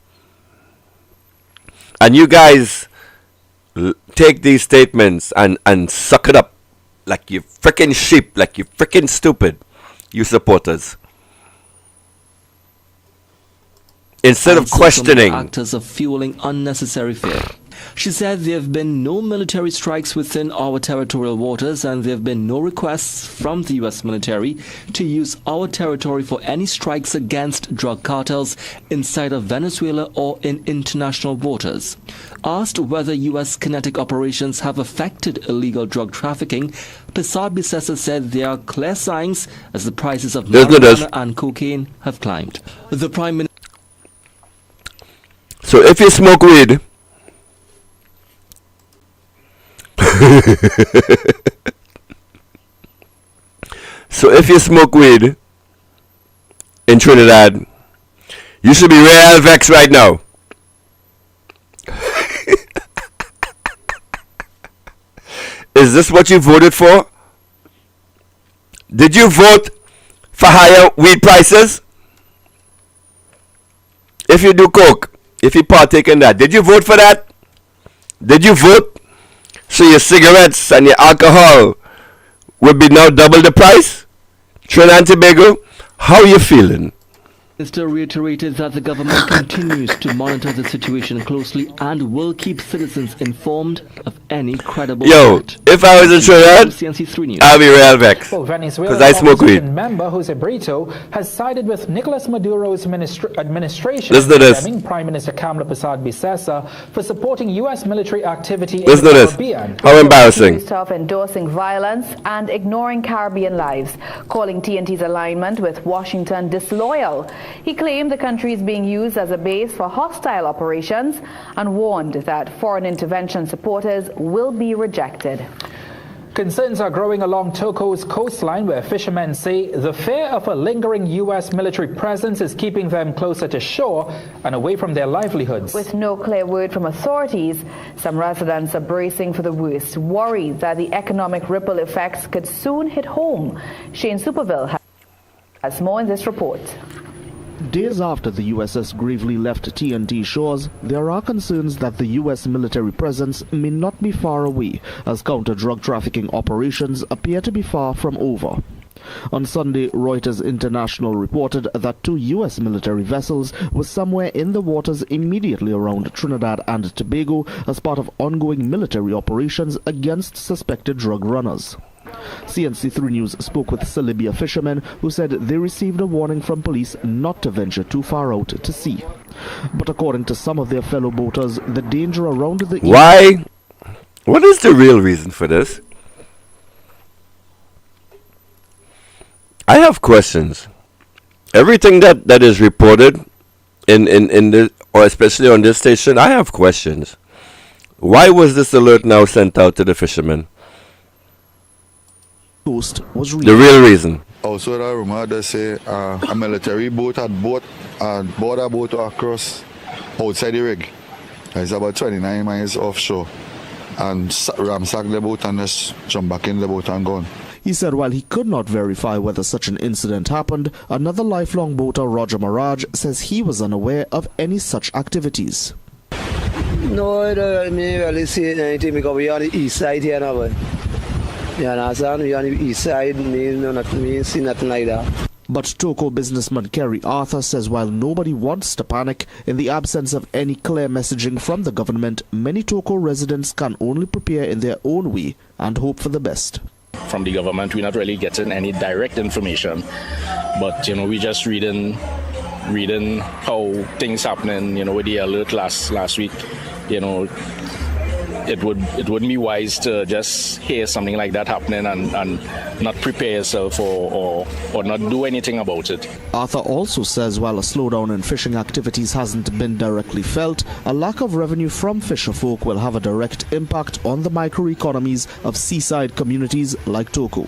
And you guys take these statements and suck it up like you freaking sheep, like you freaking stupid, you supporters. Instead of questioning. Actors of fueling unnecessary fear. She said there have been no military strikes within our territorial waters and there have been no requests from the U.S. military to use our territory for any strikes against drug cartels inside of Venezuela or in international waters. Asked whether U.S. kinetic operations have affected illegal drug trafficking, Persad-Bissessar said there are clear signs as the prices of marijuana and cocaine have climbed. The Prime Minister... So if you smoke weed... So if you smoke weed in Trinidad, you should be real vexed right now. Is this what you voted for? Did you vote for higher weed prices? If you do coke, if you partake in that, did you vote for that? Did you vote? So your cigarettes and your alcohol will be now double the price? Trinidad and Tobago, how are you feeling? The minister reiterated that the government continues to monitor the situation closely and will keep citizens informed of any credible threat. If I was in Trinidad, I'll be real vexed. Well, because I smoke weed. Member Jose Brito has sided with Nicolas Maduro's administration, Listen to this. Prime Minister Kamla Persad-Bissessar for supporting U.S. military activity in Listen the to this. Caribbean. How embarrassing. Accused of endorsing violence and ignoring Caribbean lives, calling TNT's alignment with Washington disloyal. He claimed the country is being used as a base for hostile operations and warned that foreign intervention supporters will be rejected. Concerns are growing along Toco's coastline, where fishermen say the fear of a lingering U.S. military presence is keeping them closer to shore and away from their livelihoods. With no clear word from authorities, some residents are bracing for the worst, worried that the economic ripple effects could soon hit home. Shane Superville has more in this report. Days after the USS Gravely left TNT shores, there are concerns that the U.S. military presence may not be far away, as counter-drug trafficking operations appear to be far from over. On Sunday, Reuters International reported that 2 U.S. military vessels were somewhere in the waters immediately around Trinidad and Tobago as part of ongoing military operations against suspected drug runners. CNC3 News spoke with Celibia fishermen who said they received a warning from police not to venture too far out to sea. But according to some of their fellow boaters, the danger around the... Why? What is the real reason for this? I have questions. Everything that is reported in this, or especially on this station, I have questions. Why was this alert now sent out to the fishermen? Was the real reason. Also, the rumor they say a military boat had bought a border boat across outside the rig. It's about 29 miles offshore. and ransack the boat and just jump back in the boat and gone. He said while he could not verify whether such an incident happened, another lifelong boater, Roger Maraj, says he was unaware of any such activities. No, I don't really see anything because we are on the east side here now. You understand? We are on the east side, me see nothing like that. But Toco businessman Kerry Arthur says while nobody wants to panic, in the absence of any clear messaging from the government, many Toco residents can only prepare in their own way and hope for the best. From the government, we're not really getting any direct information, but we're just reading how things happening. With the alert last week, it wouldn't be wise to just hear something like that happening and not prepare yourself or not do anything about it. Arthur also says while a slowdown in fishing activities hasn't been directly felt, a lack of revenue from fisherfolk will have a direct impact on the microeconomies of seaside communities like Toco.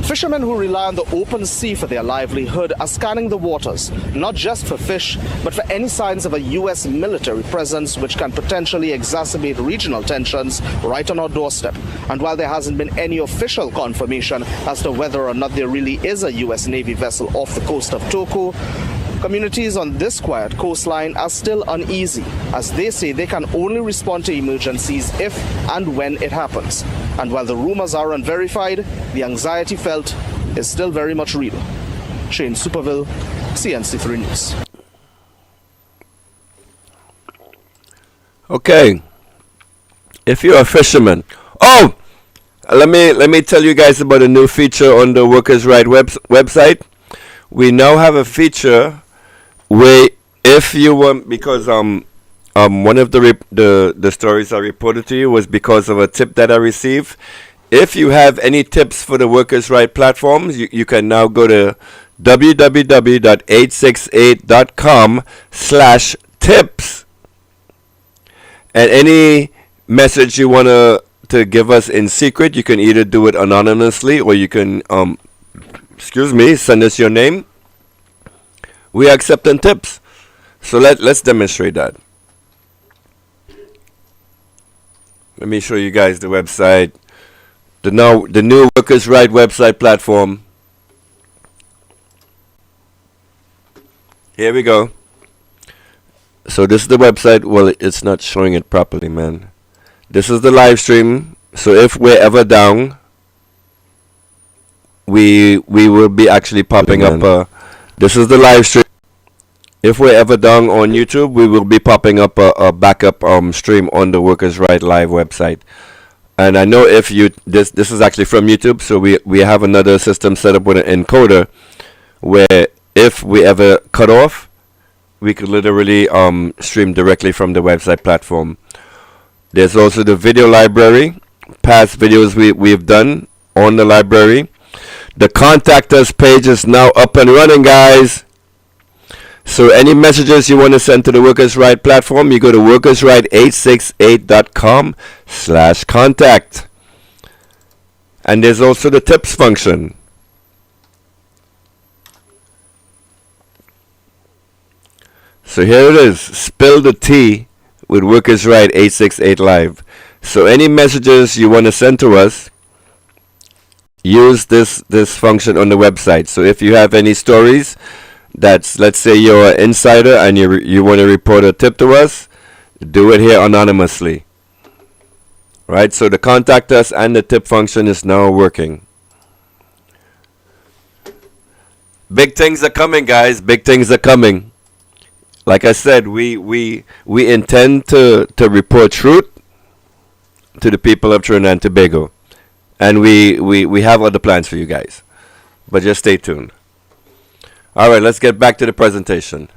Fishermen who rely on the open sea for their livelihood are scanning the waters, not just for fish, but for any signs of a U.S. military presence which can potentially exacerbate regional tensions right on our doorstep. And while there hasn't been any official confirmation as to whether or not there really is a U.S. Navy vessel off the coast of Toco, communities on this quiet coastline are still uneasy, as they say they can only respond to emergencies if and when it happens. And while the rumors are unverified, the anxiety felt is still very much real. Shane Superville, CNC3 News. Okay, if you're a fisherman, let me tell you guys about a new feature on the Workers' Right website. We now have a feature where if you want, because one of the stories I reported to you was because of a tip that I received. If you have any tips for the Workers' Right platforms, you can now go to www.868.com/tips, and any message you want to give us in secret, you can either do it anonymously or you can send us your name. We are accepting tips. So let's demonstrate that. Let me show you guys the website. The new Workers' Right website platform. Here we go. So this is the website. Well, it's not showing it properly, man. This is the live stream. So if we're ever down, we will be actually popping up. This is the live stream. If we're ever down on YouTube, we will be popping up a backup stream on the Workers' Right Live website. And I know if this is actually from YouTube, so we have another system set up with an encoder where if we ever cut off, we could literally stream directly from the website platform. There's also the video library, past videos we've done on the library. The contact us page is now up and running, guys. So any messages you want to send to the Workers' Right platform, you go to workersright868.com/contact. And there's also the tips function. So here it is, spill the tea with Workers' Right 868 Live. So any messages you want to send to us, use this function on the website. So if you have any stories, let's say you're an insider and you want to report a tip to us, do it here anonymously. Right? So the contact us and the tip function is now working. Big things are coming, guys. Big things are coming. Like I said, we intend to report truth to the people of Trinidad and Tobago. And we have other plans for you guys. But just stay tuned. All right, let's get back to the presentation.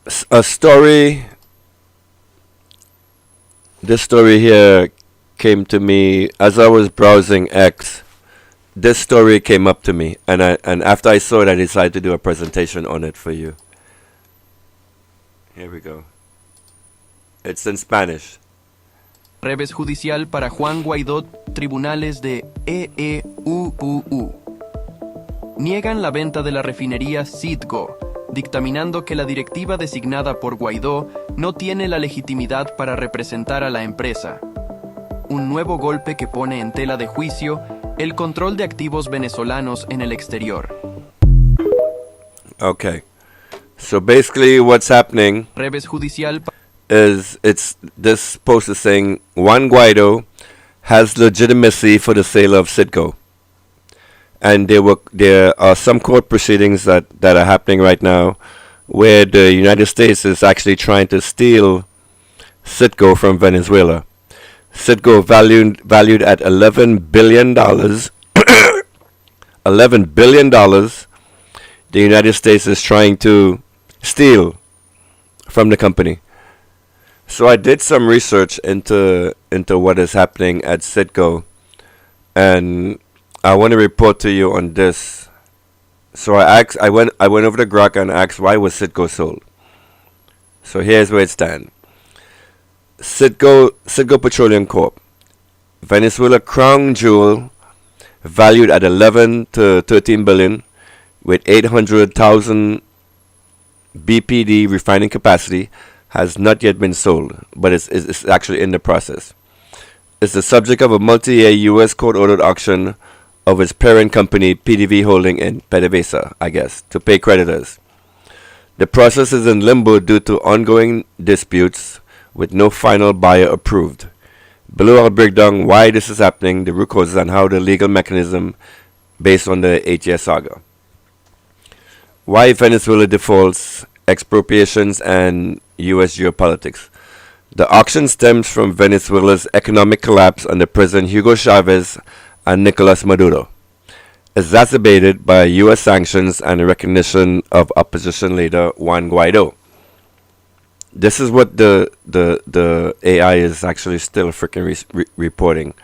This story here came to me as I was browsing X. This story came up to me, and after I saw it, I decided to do a presentation on it for you. Here we go. It's in Spanish. Revés judicial para Juan Guaidó, tribunales de EEUUU. Niegan la venta de la refinería Citgo. dictaminando que la directiva designada por Guaidó no tiene la legitimidad para representar a la empresa. Un nuevo golpe que pone en tela de juicio el control de activos venezolanos en el exterior. Okay. So basically what's happening Reves judicial is this post is saying Juan Guaido has legitimacy for the sale of Citgo. And there are some court proceedings that are happening right now where the United States is actually trying to steal Citgo from Venezuela. Citgo valued at $11 billion. $11 billion. The United States is trying to steal from the company. So I did some research into what is happening at Citgo, and I want to report to you on this. So I went over to Grok and asked why was Citgo sold. So here's where it stands. Citgo Petroleum Corp. Venezuela crown jewel valued at 11 to 13 billion with 800,000 BPD refining capacity has not yet been sold, but it's actually in the process. It's the subject of a multi-year U.S. court-ordered auction of its parent company PDV Holding in PDVSA, I guess, to pay creditors. The process is in limbo due to ongoing disputes with no final buyer approved. Below I'll break down why this is happening, the root causes, and how the legal mechanism based on the 8-year saga. Why Venezuela defaults, expropriations, and U.S. geopolitics. The auction stems from Venezuela's economic collapse under President Hugo Chavez and Nicolas Maduro, exacerbated by U.S. sanctions and the recognition of opposition leader Juan Guaido. This is what the AI is actually still freaking reporting.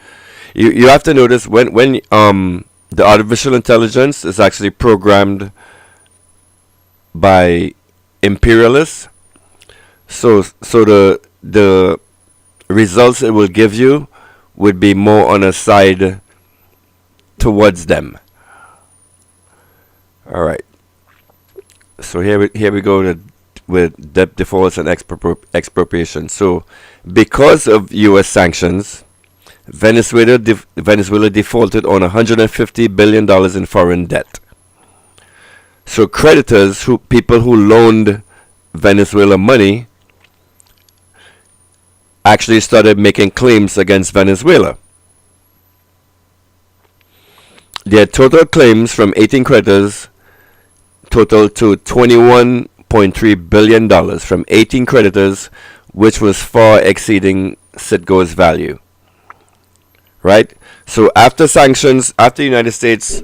You have to notice when the artificial intelligence is actually programmed by imperialists, so the results it will give you would be more on a side towards them. All right. So here we go with debt defaults and expropriation. So because of U.S. sanctions, Venezuela defaulted on $150 billion in foreign debt. So creditors, people who loaned Venezuela money, actually started making claims against Venezuela. Their total claims from 18 creditors totaled to $21.3 billion from 18 creditors, which was far exceeding Citgo's value. Right? So after the United States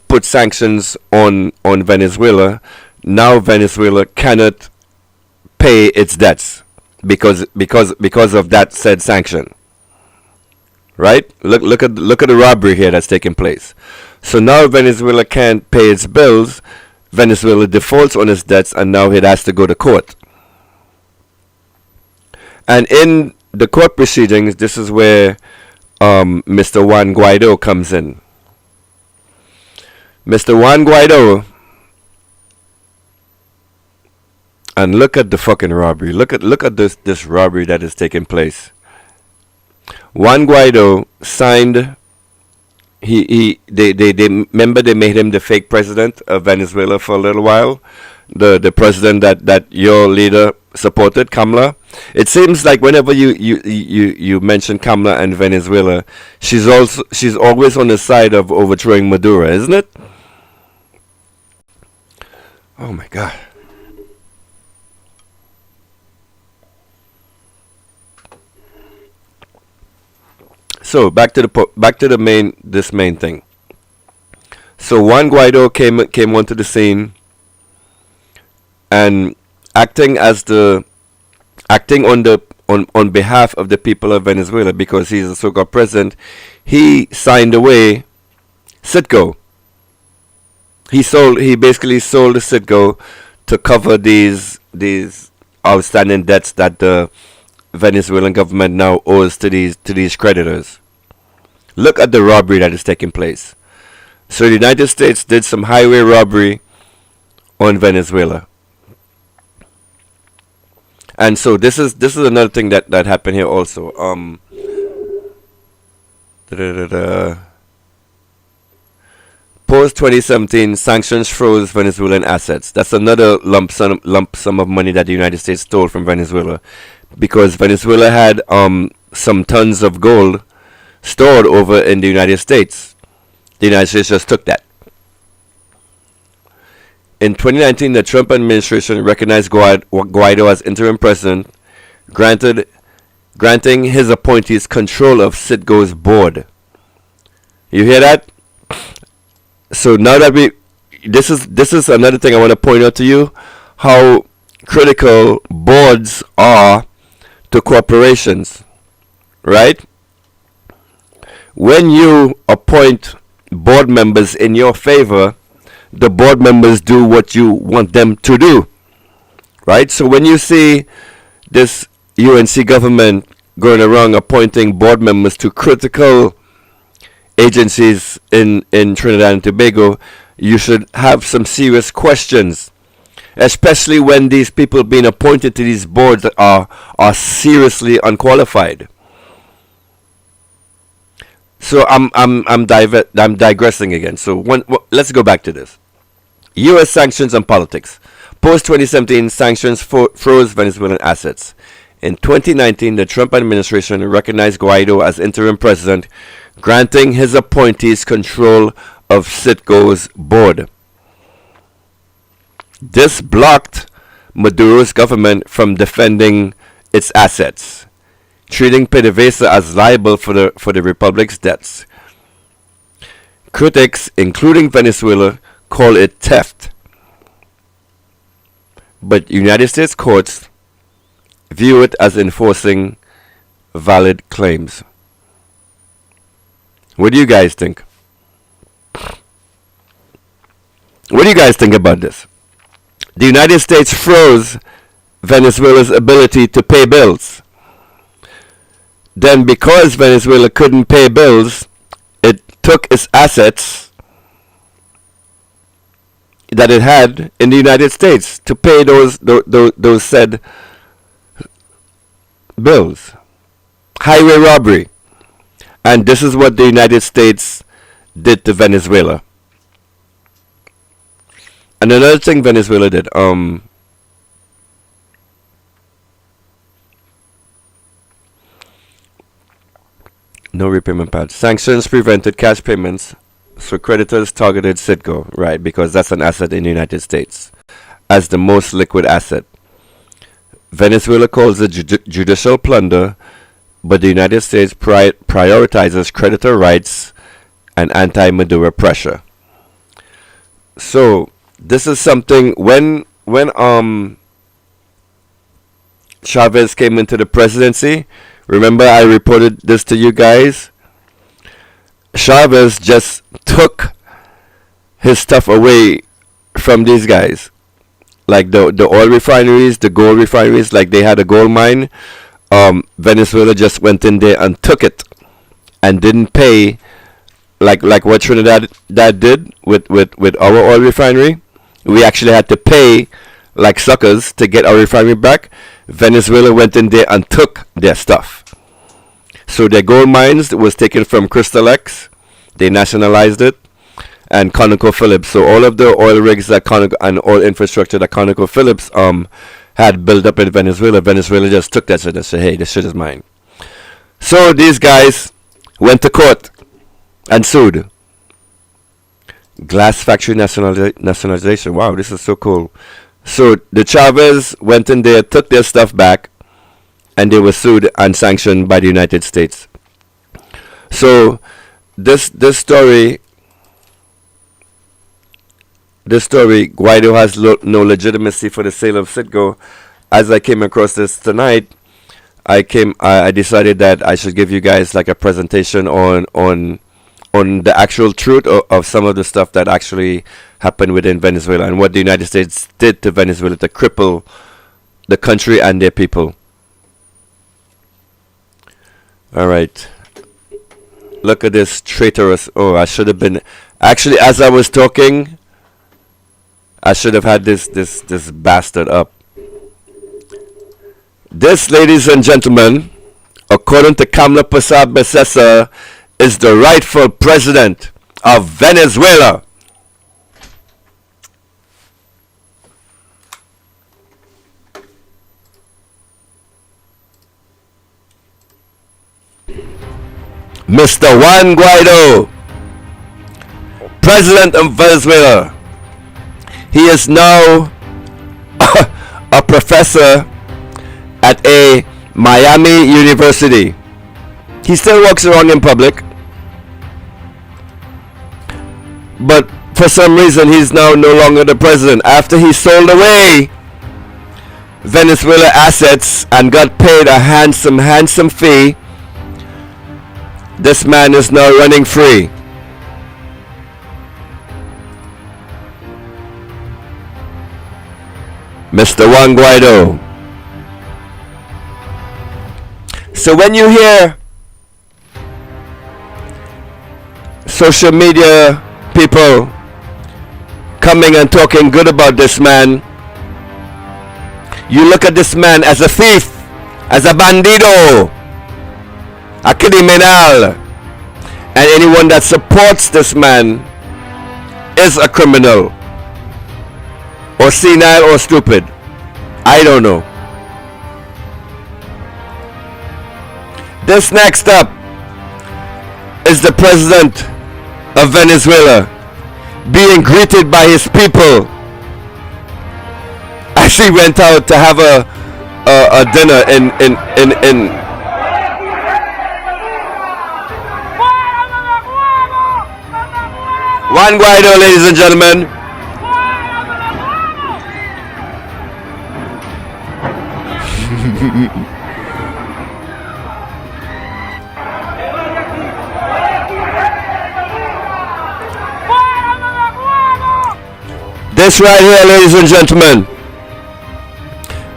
put sanctions on Venezuela, now Venezuela cannot pay its debts because of that said sanction. Right? Look at the robbery here that's taking place. So now Venezuela can't pay its bills. Venezuela defaults on its debts, and now it has to go to court. And in the court proceedings, this is where Mr. Juan Guaido comes in. Mr. Juan Guaido, and look at the fucking robbery. Look at this robbery that is taking place. Juan Guaido signed. They remember they made him the fake president of Venezuela for a little while, the president that your leader supported, Kamala. It seems like whenever you mention Kamala and Venezuela, she's always on the side of overthrowing Maduro, isn't it? Oh my God. So back to the main thing. So Juan Guaido came onto the scene, and acting on behalf of the people of Venezuela, because he's a so-called president, he signed away Citgo. He basically sold Citgo to cover these outstanding debts that the Venezuelan government now owes to these creditors. Look at the robbery that is taking place. So the United States did some highway robbery on Venezuela. And so this is another thing that happened here also. Post 2017, sanctions froze Venezuelan assets. That's another lump sum of money that the United States stole from Venezuela, because Venezuela had some tons of gold stored over in the United States. The United States just took that. In 2019, the Trump administration recognized Guaido as interim president, granting his appointees control of Citgo's board. You hear that? So now that this is another thing I want to point out to you, how critical boards are to corporations, right? When you appoint board members in your favor, the board members do what you want them to do, right? So when you see this UNC government going around appointing board members to critical agencies in Trinidad and Tobago, you should have some serious questions, especially when these people being appointed to these boards are seriously unqualified. So I'm digressing again. So let's go back to this. U.S. sanctions on politics. Post 2017, sanctions froze Venezuelan assets. In 2019, the Trump administration recognized Guaido as interim president, granting his appointees control of Citgo's board. This blocked Maduro's government from defending its assets, treating PDVSA as liable for the republic's debts. Critics, including Venezuela, call it theft. But United States courts view it as enforcing valid claims. What do you guys think? What do you guys think about this? The United States froze Venezuela's ability to pay bills. Then because Venezuela couldn't pay bills, it took its assets that it had in the United States to pay those said bills. Highway robbery. And this is what the United States did to Venezuela. And another thing Venezuela did, no repayment path. Sanctions prevented cash payments, so creditors targeted Citgo, right, because that's an asset in the United States, as the most liquid asset. Venezuela calls it judicial plunder, but the United States prioritizes creditor rights and anti-Maduro pressure. So this is something when Chavez came into the presidency. Remember, I reported this to you guys. Chavez just took his stuff away from these guys, like the oil refineries, the gold refineries. Like they had a gold mine. Venezuela just went in there and took it, and didn't pay, like what Trinidad did with our oil refinery. We actually had to pay like suckers to get our refinery back. Venezuela went in there and took their stuff. So their gold mines was taken from Crystalex. They nationalized it, and ConocoPhillips. So all of the oil rigs that and oil infrastructure that ConocoPhillips had built up in Venezuela, Venezuela just took that shit and said, hey, this shit is mine. So these guys went to court and sued. Glass factory nationalization. Wow, this is so cool. So the Chavez went in there, took their stuff back, and they were sued and sanctioned by the United States. So this story, Guaido has no legitimacy for the sale of Citgo. As I came across this tonight, I decided that I should give you guys like a presentation on the actual truth of some of the stuff that actually happened within Venezuela and what the United States did to Venezuela to cripple the country and their people. All right. Look at this traitorous. Oh, I should have been. Actually, as I was talking, I should have had this bastard up. This, ladies and gentlemen, according to Kamla Persad-Bessesa, is the rightful president of Venezuela. Mr. Juan Guaido, president of Venezuela. He is now a professor at a Miami University. He still walks around in public, but for some reason he's now no longer the president. After he sold away Venezuela assets and got paid a handsome fee, this man is now running free. Mr. Juan Guaido. So when you hear social media people coming and talking good about this man, you look at this man as a thief, as a bandido, a criminal, and anyone that supports this man is a criminal, or senile, or stupid. I don't know. This next up is the president of Venezuela being greeted by his people as he went out to have a dinner in Juan Guaido, ladies and gentlemen. This right here, ladies and gentlemen,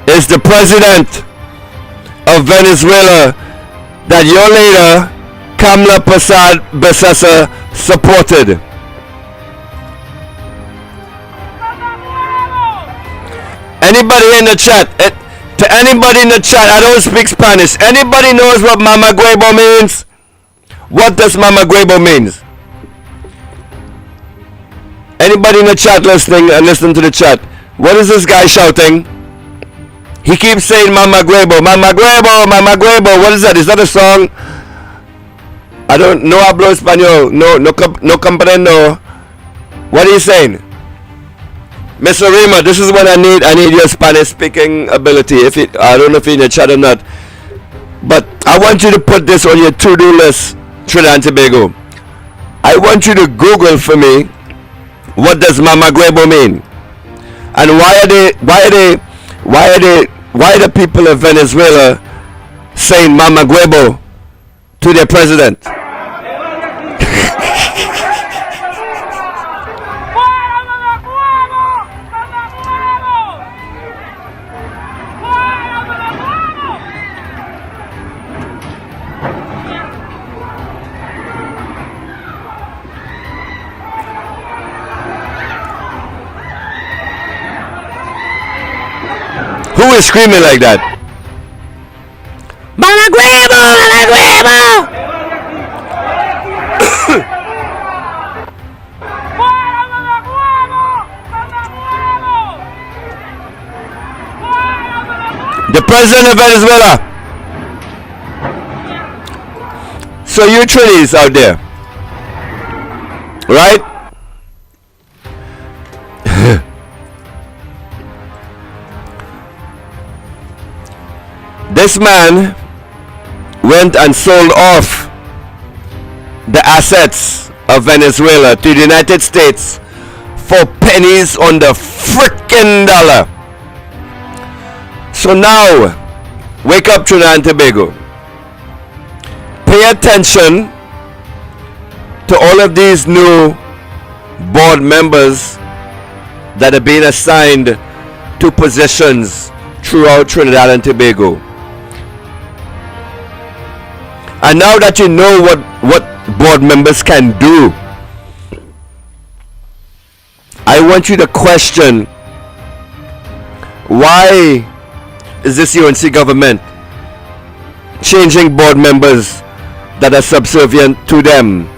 is the president of Venezuela that your leader, Kamla Persad-Bessesa, supported. Anybody in the chat, to anybody in the chat, I don't speak Spanish. Anybody knows what Mama Guaibo means? What does Mama Guaibo means? Anybody in the chat listening to the chat, what is this guy shouting? He keeps saying Mama Guaibo, Mama Guaibo, Mama Guaibo. What is that? Is that a song? I don't know. Hablo español. No comprendo. What are you saying? Miss Arima, this is what I need. I need your Spanish speaking ability. I don't know if you're in the chat or not, but I want you to put this on your to-do list, Trinidad and Tobago. I want you to Google for me, what does Mama Guaibo mean? And why are the people of Venezuela saying Mama Guaibo to their president? Who is screaming like that? Mama Guaibo! Mama Guaibo! The president of Venezuela. So you Trinis out there, right? This man went and sold off the assets of Venezuela to the United States for pennies on the frickin' dollar. So now, wake up, Trinidad and Tobago. Pay attention to all of these new board members that are being assigned to positions throughout Trinidad and Tobago. And now that you know what board members can do, I want you to question, why is this UNC government changing board members that are subservient to them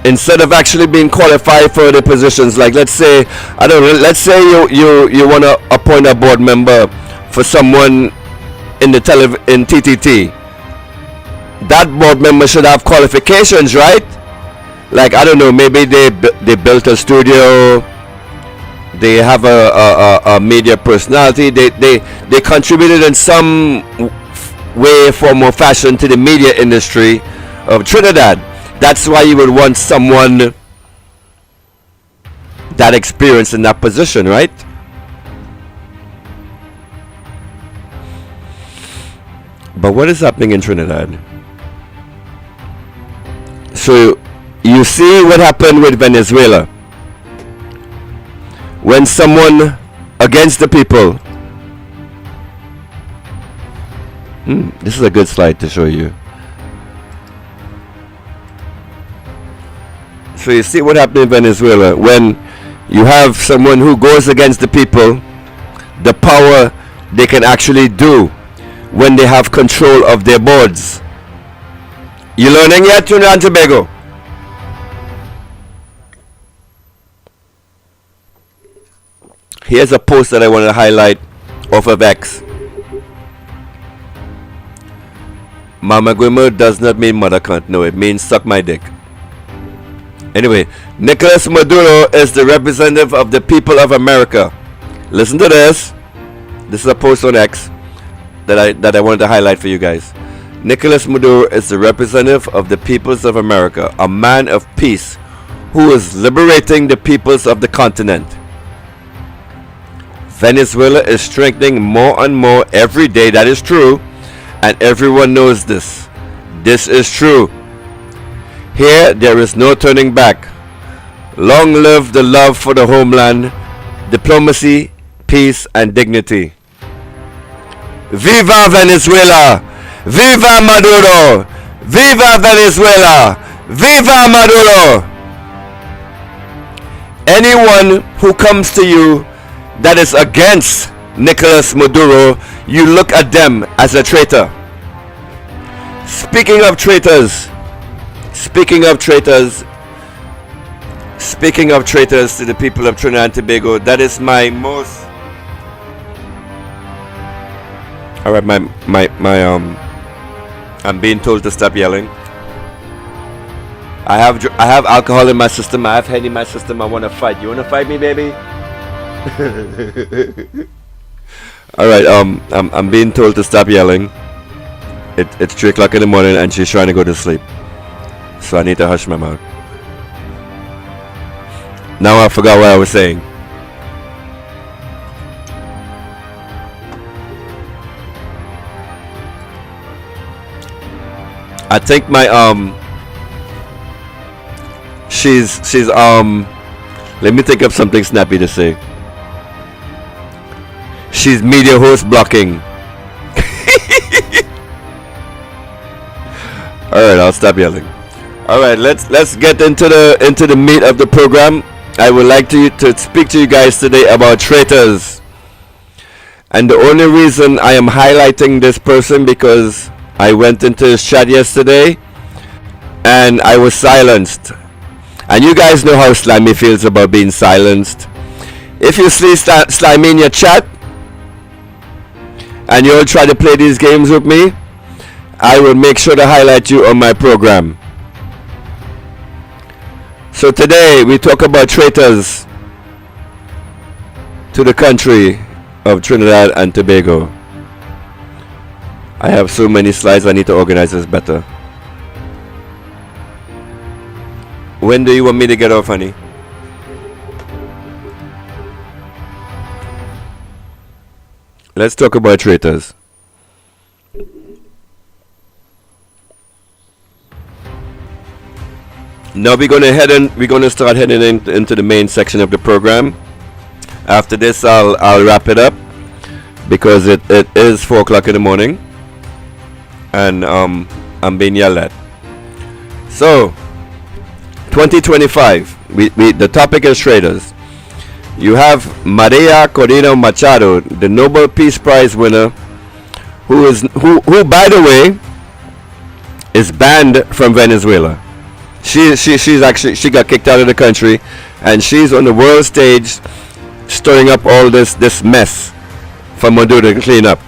instead of actually being qualified for the positions? Like, let's say, I don't know, let's say you want to appoint a board member for someone in the in TTT. That board member should have qualifications, right? Like, I don't know, maybe they built a studio, they have a media personality, they contributed in some way, form or fashion to the media industry of Trinidad. That's why you would want someone that experienced in that position, right? But what is happening in Trinidad? So you see what happened with Venezuela. When someone against the people. This is a good slide to show you. So you see what happened in Venezuela. When you have someone who goes against the people, the power they can actually do when they have control of their boards. You learning yet, Trinidad and Tobago? Here's a post that I want to highlight off of X. Mama Guimo does not mean mother cunt. No, it means suck my dick. Anyway, Nicolas Maduro is the representative of the people of America. Listen to this. This is a post on X that I wanted to highlight for you guys. Nicolas Maduro is the representative of the peoples of America, a man of peace who is liberating the peoples of the continent. Venezuela is strengthening more and more every day. That is true. And everyone knows this. This is true. Here there is no turning back. Long live the love for the homeland, diplomacy, peace and dignity. Viva Venezuela! Viva Maduro! Viva Venezuela! Viva Maduro! Anyone who comes to you that is against Nicolas Maduro, you look at them as a traitor. Speaking of traitors to the people of Trinidad and Tobago, that is my most. All right, I'm being told to stop yelling. I have alcohol in my system. I have Henny in my system. I want to fight. You want to fight me, baby? All right. I'm being told to stop yelling. It's 3 o'clock in the morning, and she's trying to go to sleep. So I need to hush my mouth. Now I forgot what I was saying. I think my she's let me think of something snappy to say. She's media host blocking. Alright, I'll stop yelling. Alright, let's get into the meat of the program. I would like to speak to you guys today about traitors. And the only reason I am highlighting this person because I went into his chat yesterday and I was silenced. And you guys know how Slimy feels about being silenced. If you see Slimy in your chat and you'll try to play these games with me, I will make sure to highlight you on my program. So today we talk about traitors to the country of Trinidad and Tobago. I have so many slides, I need to organize this better. When do you want me to get off, honey? Let's talk about traitors. Now we're gonna start heading into the main section of the program. After this, I'll wrap it up because it is 4 o'clock in the morning, and I'm being yelled at. So, 2025, The topic is traders. You have Maria Corina Machado, the Nobel Peace Prize winner, who by the way is banned from Venezuela. She got kicked out of the country, and she's on the world stage stirring up all this mess for Maduro to clean up.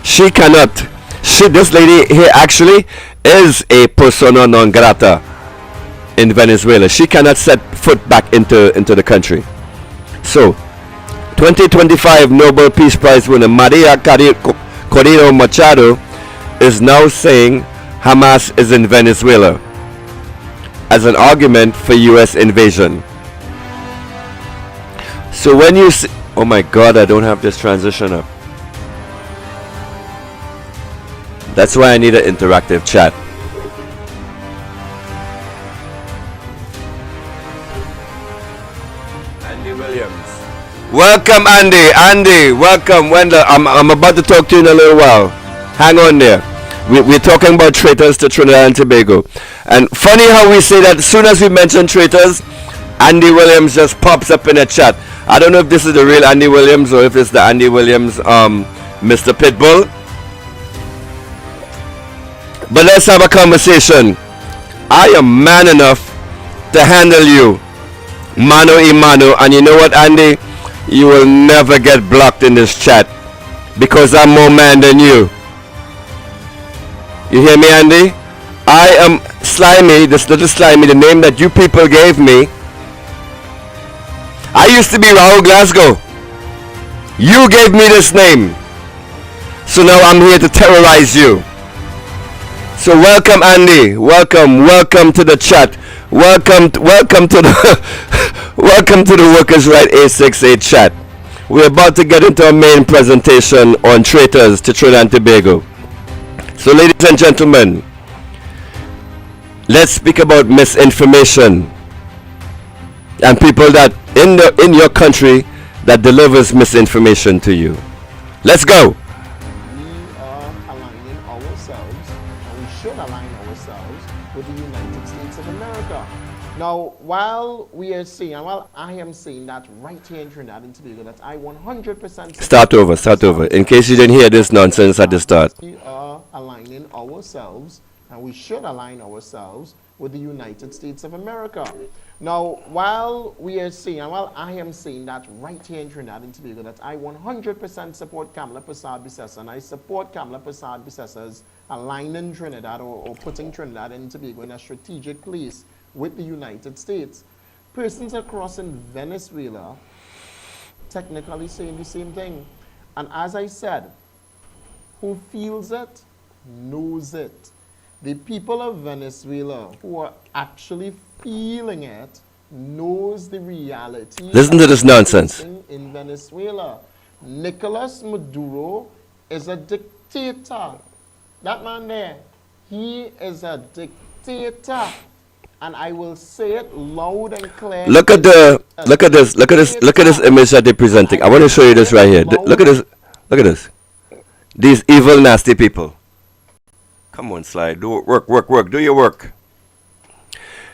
She cannot. This lady here actually is a persona non grata in Venezuela. She cannot set foot back into the country. So, 2025 Nobel Peace Prize winner Maria Corina Machado is now saying Hamas is in Venezuela as an argument for U.S. invasion. So when you see, oh my God, I don't have this transition up. That's why I need an interactive chat. Andy Williams. Welcome, Andy. Andy, welcome. Wendell, I'm about to talk to you in a little while. Hang on there. We're talking about traitors to Trinidad and Tobago. And funny how we say that as soon as we mention traitors, Andy Williams just pops up in the chat. I don't know if this is the real Andy Williams or if it's the Andy Williams Mr. Pitbull. But let's have a conversation. I am man enough to handle you mano y mano, and you know what, Andy? You will never get blocked in this chat because I'm more man than you. You hear me, Andy? I am Slimy, this little Slimy, the name that you people gave me. I used to be Raul Glasgow. You gave me this name. So now I'm here to terrorize you. So welcome, Andy. Welcome to the chat. Welcome to the welcome to the Workers' Right 868 chat. We're about to get into our main presentation on traitors to Trinidad and Tobago. So, ladies and gentlemen, let's speak about misinformation and people that in your country that delivers misinformation to you. Let's go. Now, while we are seeing, and while I am saying that right here in Trinidad and Tobago, that I 100% Start over. In case you didn't hear this nonsense at the start. We are aligning ourselves, and we should align ourselves with the United States of America. Now, while we are seeing, and while I am saying that right here in Trinidad and Tobago, that I 100% support Kamala Persad-Bissessar, and I support Kamala Persad-Bissessar's aligning Trinidad or putting Trinidad and Tobago in a strategic place with the United States. Persons across in Venezuela technically saying the same thing. And as I said, who feels it, knows it. The people of Venezuela who are actually feeling it knows the reality. Listen to this nonsense. In Venezuela, Nicolas Maduro is a dictator. That man there, he is a dictator. And I will say it loud and clear. Look at this image that they're presenting. I want to show you this right here. Look at this. These evil, nasty people. Come on, Slide. Do work. Do your work.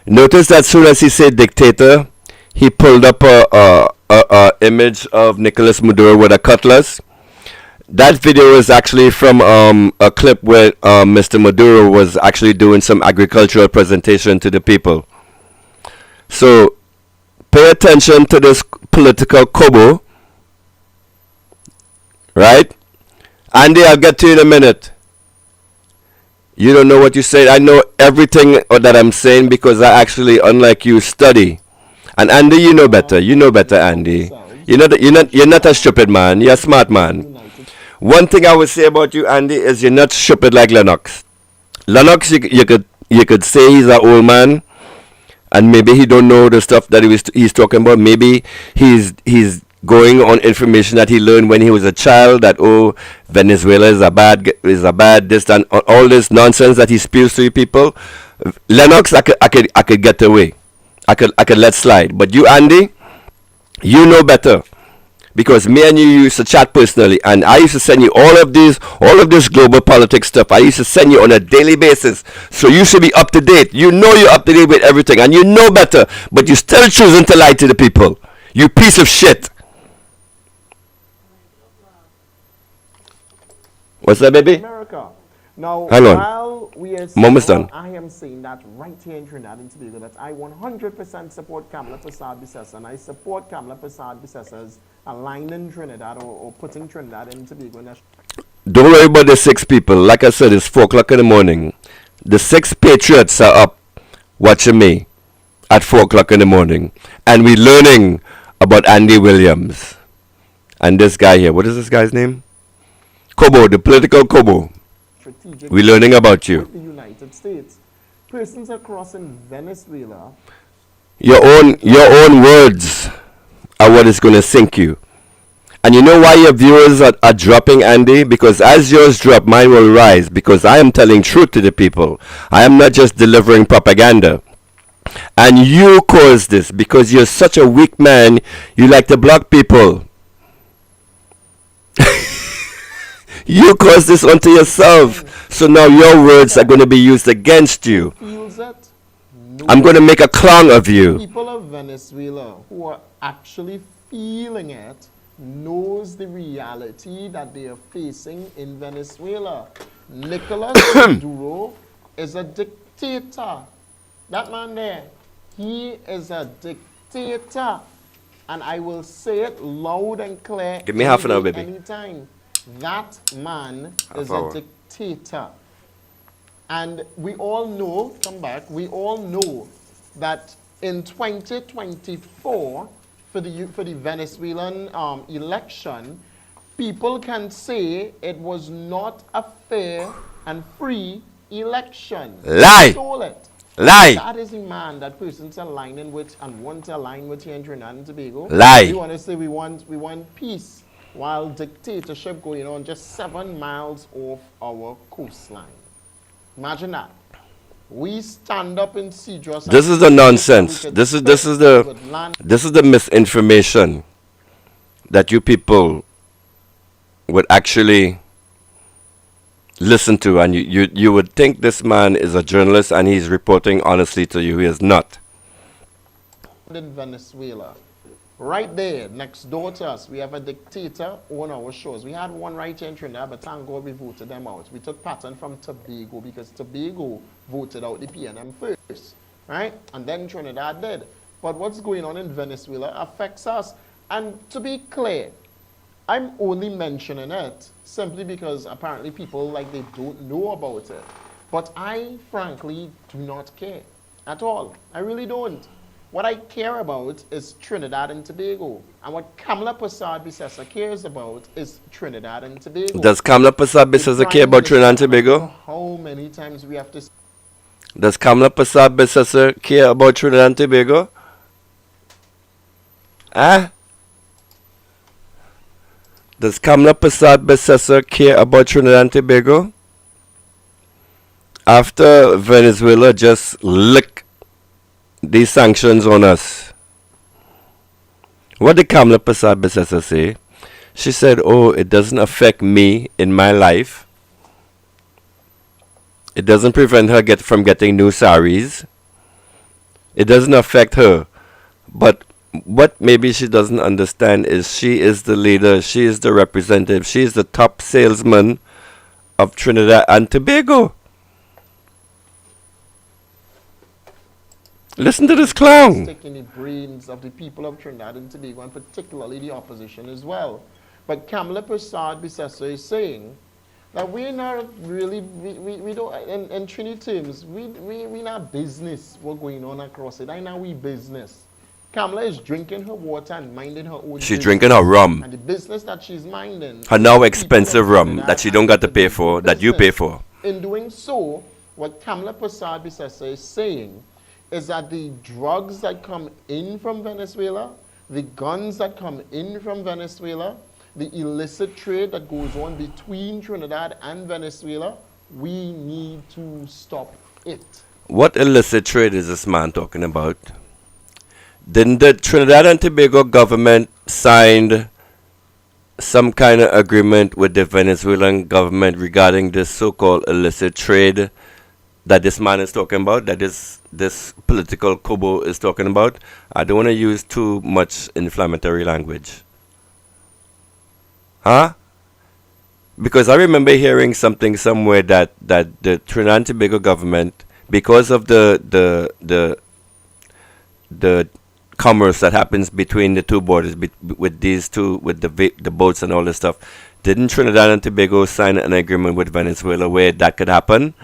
Notice that as soon as he said dictator, he pulled up a image of Nicolas Maduro with a cutlass. That video is actually from a clip where Mr. Maduro was actually doing some agricultural presentation to the people. So pay attention to this political kobo, right? Andy, I'll get to you in a minute. You don't know what you said. I know everything that I'm saying because I actually, unlike you, study. And Andy, you know better. You know better, Andy. You're not a stupid man. You're a smart man. One thing I would say about you, Andy, is you're not stupid like Lennox. Lennox, you could say he's an old man, and maybe he don't know the stuff that he's talking about. Maybe he's going on information that he learned when he was a child. That Venezuela is a bad this and all this nonsense that he spews to you people. Lennox, I could get away. I could let slide. But you, Andy, you know better. because me and you used to chat personally, and I used to send you all of this global politics stuff. I used to send you on a daily basis, so you should be up to date. You know you're up to date with everything, and you know better, but you're still choosing to lie to the people. You piece of shit. What's that, baby? America. Now, Hang on. while we are Almost done. I am saying that right here in Trinidad and Tobago that I 100% support Kamala Persad-Bissessar, and I support Kamala Persad-Bissessar's aligning Trinidad or putting Trinidad and Tobago in a... Don't worry about the 6 people. Like I said, it's 4 o'clock in the morning. The 6 patriots are up watching me at 4 o'clock in the morning, and we're learning about Andy Williams and this guy here. What is this guy's name? Kobo, the political Kobo. We're learning about you. The United States. Persons are crossing Venezuela. Your own words are what is going to sink you. And you know why your viewers are dropping, Andy? Because as yours drop, mine will rise. Because I am telling truth to the people. I am not just delivering propaganda. And you caused this because you're such a weak man. You like to block people. You caused this onto yourself. So now your words are going to be used against you. I'm going to make a clown of you. People of Venezuela who are actually feeling it knows the reality that they are facing in Venezuela. Nicolas Maduro is a dictator. That man there, he is a dictator. And I will say it loud and clear. Give me half an hour, baby. Anytime. That man is a dictator. And we all know, come back, we all know that in 2024, for the Venezuelan election, people can say it was not a fair and free election. Lie! They stole it. Lie! That is the man that persons are aligning with and want to align with here in Trinidad and Tobago. Lie! We want to say we want peace, while dictatorship going on just 7 miles off our coastline. Imagine that. We stand up in Cedros. This is the nonsense. This is the misinformation that you people would actually listen to, and you would think this man is a journalist and he's reporting honestly to you. He is not. In Venezuela, right there next door to us, we have a dictator on our shores. We had one right here in Trinidad, but thank God we voted them out. We took pattern from Tobago because Tobago voted out the PNM first, right? And then Trinidad did. But what's going on in Venezuela affects us. And to be clear, I'm only mentioning it simply because apparently people they don't know about it. But I frankly do not care at all. I really don't. What I care about is Trinidad and Tobago. And what Kamala Persad-Bissessar cares about is Trinidad and Tobago. Does Kamala Persad-Bissessar care about Trinidad and Tobago? How many times we have to... Does Kamala Persad-Bissessar care about Trinidad and Tobago? Ah? Does Kamala Persad-Bissessar care about Trinidad and Tobago? After Venezuela just licked these sanctions on us, what did Kamala Persad-Bissessar say? She said, oh, it doesn't affect me in my life. It doesn't prevent her from getting new saris. It doesn't affect her. But what maybe she doesn't understand is she is the leader, she is the representative, she is the top salesman of Trinidad and Tobago. Listen to this clown. Stick in the brains of the people of Trinidad and Tobago, and particularly the opposition as well. But Kamala Persad-Bissessar is saying that we're not really, we don't, in Trinity terms, we not business what's going on across it. I know we business. Kamala is drinking her water and minding her own She's business. drinking her rum. And the business that she's minding. Her now expensive rum that she don't got to pay for, that you pay for. In doing so, what Kamala Persad-Bissessar is saying is that the drugs that come in from Venezuela, the guns that come in from Venezuela, the illicit trade that goes on between Trinidad and Venezuela, we need to stop it. What illicit trade is this man talking about? Didn't the Trinidad and Tobago government signed some kind of agreement with the Venezuelan government regarding this so-called illicit trade that this man is talking about, that this political kobo is talking about? I don't want to use too much inflammatory language. Huh? Because I remember hearing something somewhere that the Trinidad and Tobago government, because of the commerce that happens between the two borders, with these two, with the boats and all this stuff, didn't Trinidad and Tobago sign an agreement with Venezuela where that could happen?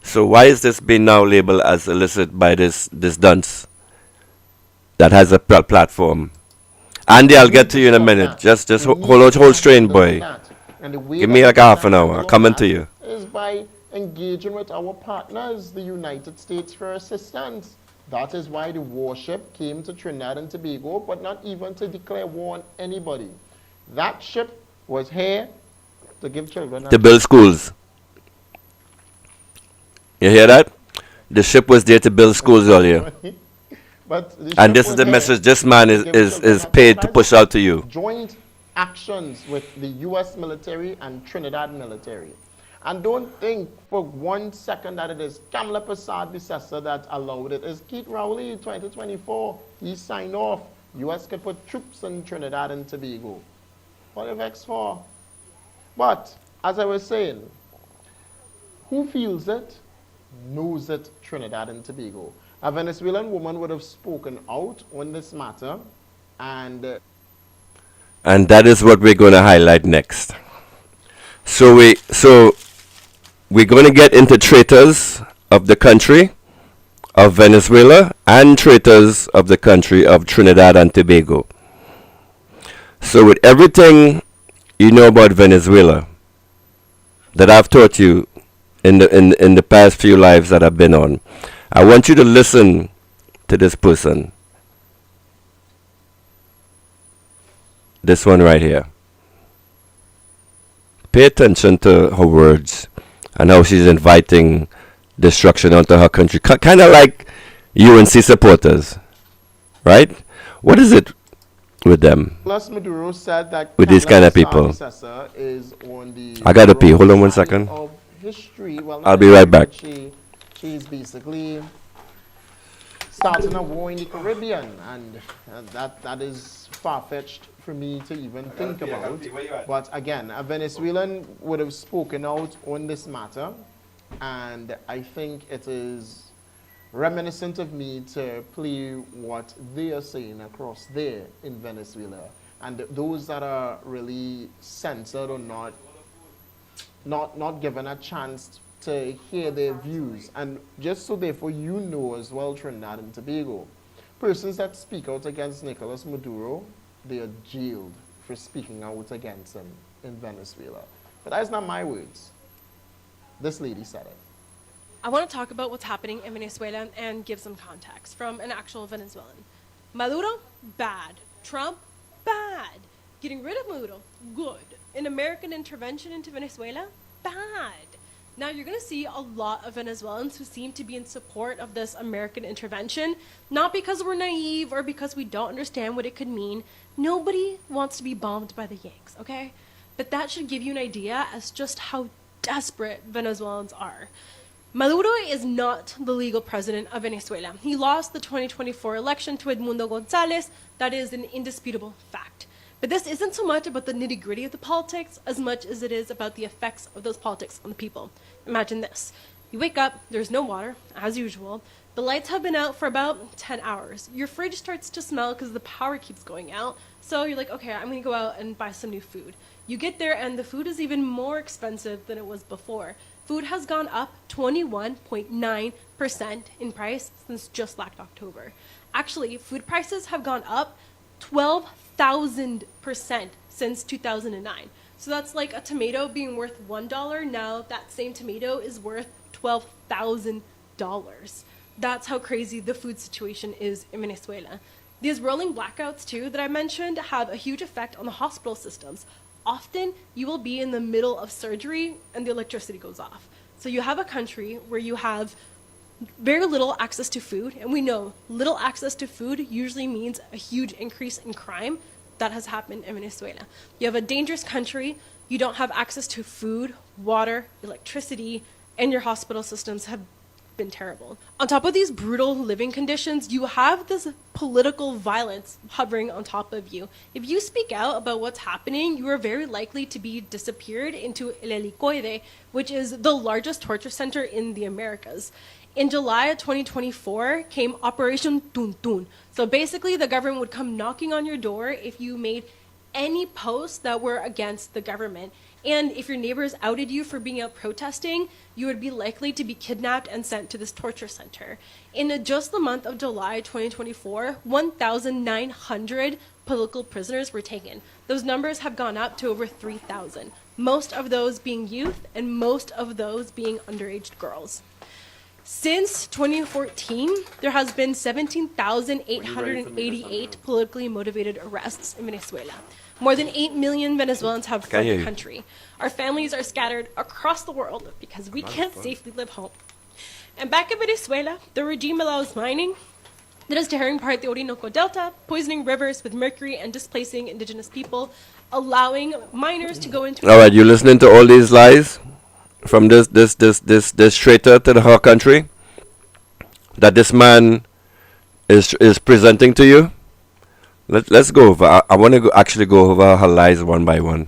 So why is this being now labeled as illicit by this dunce that has a platform? Andy, I'll get to you in a minute. Just hold strain, boy. Give me like half an hour. Coming to you. Is by engaging with our partners, the United States, for assistance. That is why the warship came to Trinidad and Tobago, but not even to declare war on anybody. That ship was here to give children... To build schools. You hear that? The ship was there to build schools earlier. And this is the message this man is paid to push out to you. Joint actions with the U.S. military and Trinidad military. And don't think for 1 second that it is Kamala Persad-Bissessar that allowed it. It's Keith Rowley, 2024. He signed off. U.S. could put troops in Trinidad and Tobago. What if X4? But, as I was saying, who feels it, knows it, Trinidad and Tobago. A Venezuelan woman would have spoken out on this matter, and that is what we're going to highlight next. So we're going to get into traitors of the country of Venezuela and traitors of the country of Trinidad and Tobago. So with everything you know about Venezuela that I've taught you in the past few lives that I've been on, I want you to listen to this person. This one right here. Pay attention to her words and how she's inviting destruction onto her country. Kind of like UNC supporters, right? What is it with them? Plus Maduro said that with these kind of people. Is on the I gotta pee. Hold on 1 second. History. Well, I'll be right back. She's basically starting a war in the Caribbean, and that is far-fetched for me to even think about. But again, a Venezuelan would have spoken out on this matter, and I think it is reminiscent of me to play what they are saying across there in Venezuela. And those that are really censored or not given a chance to hear their views. And just so therefore you know as well, Trinidad and Tobago, persons that speak out against Nicolas Maduro, they are jailed for speaking out against him in Venezuela. But that's not my words. This lady said it. I want to talk about what's happening in Venezuela and give some context from an actual Venezuelan. Maduro, bad. Trump, bad. Getting rid of Maduro, good. An American intervention into Venezuela, bad. Now you're going to see a lot of Venezuelans who seem to be in support of this American intervention, not because we're naive or because we don't understand what it could mean. Nobody wants to be bombed by the Yanks, okay? But that should give you an idea as just how desperate Venezuelans are. Maduro is not the legal president of Venezuela. He lost the 2024 election to Edmundo Gonzalez. That is an indisputable fact. But this isn't so much about the nitty-gritty of the politics as much as it is about the effects of those politics on the people. Imagine this. You wake up, there's no water, as usual. The lights have been out for about 10 hours. Your fridge starts to smell because the power keeps going out. So you're like, okay, I'm going to go out and buy some new food. You get there and the food is even more expensive than it was before. Food has gone up 21.9% in price since just last October. Actually, food prices have gone up 12,000% since 2009. So that's like a tomato being worth $1. Now that same tomato is worth $12,000. That's how crazy the food situation is in Venezuela. These rolling blackouts too that I mentioned have a huge effect on the hospital systems. Often you will be in the middle of surgery and the electricity goes off. So you have a country where you have very little access to food, and we know little access to food usually means a huge increase in crime. that has happened in Venezuela. You have a dangerous country. You don't have access to food, water, electricity, and your hospital systems have been terrible. On top of these brutal living conditions, you have this political violence hovering on top of you. If you speak out about what's happening, you are very likely to be disappeared into El Helicoide, which is the largest torture center in the Americas. In July of 2024 came Operation Tuntun. So basically the government would come knocking on your door if you made any posts that were against the government. And if your neighbors outed you for being out protesting, you would be likely to be kidnapped and sent to this torture center. In just the month of July 2024, 1,900 political prisoners were taken. Those numbers have gone up to over 3,000, most of those being youth and most of those being underage girls. Since 2014, there has been 17,888 politically motivated arrests in Venezuela. More than 8 million Venezuelans have fled the country. Our families are scattered across the world because we can't safely live home. And back in Venezuela, the regime allows mining that is tearing apart the Orinoco Delta, poisoning rivers with mercury and displacing indigenous people, allowing miners to go into... All right, you listening to all these lies from this traitor to the whole country that this man is presenting to you? Let's go over. I want to actually go over her lies one by one.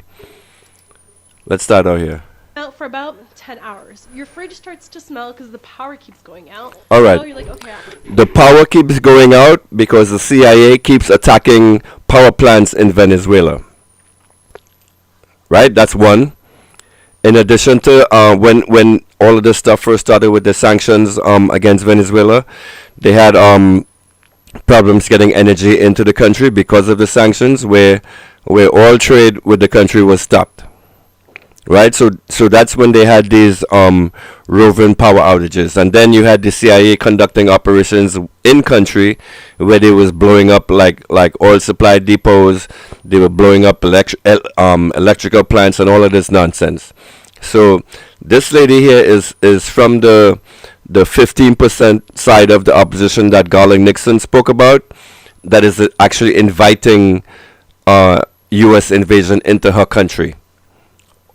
Let's start out here. Out for about 10 hours. Your fridge starts to smell because the power keeps going out. All right. So you're like, okay, the power keeps going out because the CIA keeps attacking power plants in Venezuela. Right? That's one. In addition to when all of this stuff first started with the sanctions against Venezuela, they had problems getting energy into the country because of the sanctions, where all trade with the country was stopped. Right, so that's when they had these roving power outages, and then you had the CIA conducting operations in country where they was blowing up like oil supply depots. They were blowing up electrical plants and all of this nonsense. So this lady here is from the 15% side of the opposition that Garland Nixon spoke about, that is actually inviting U.S. invasion into her country,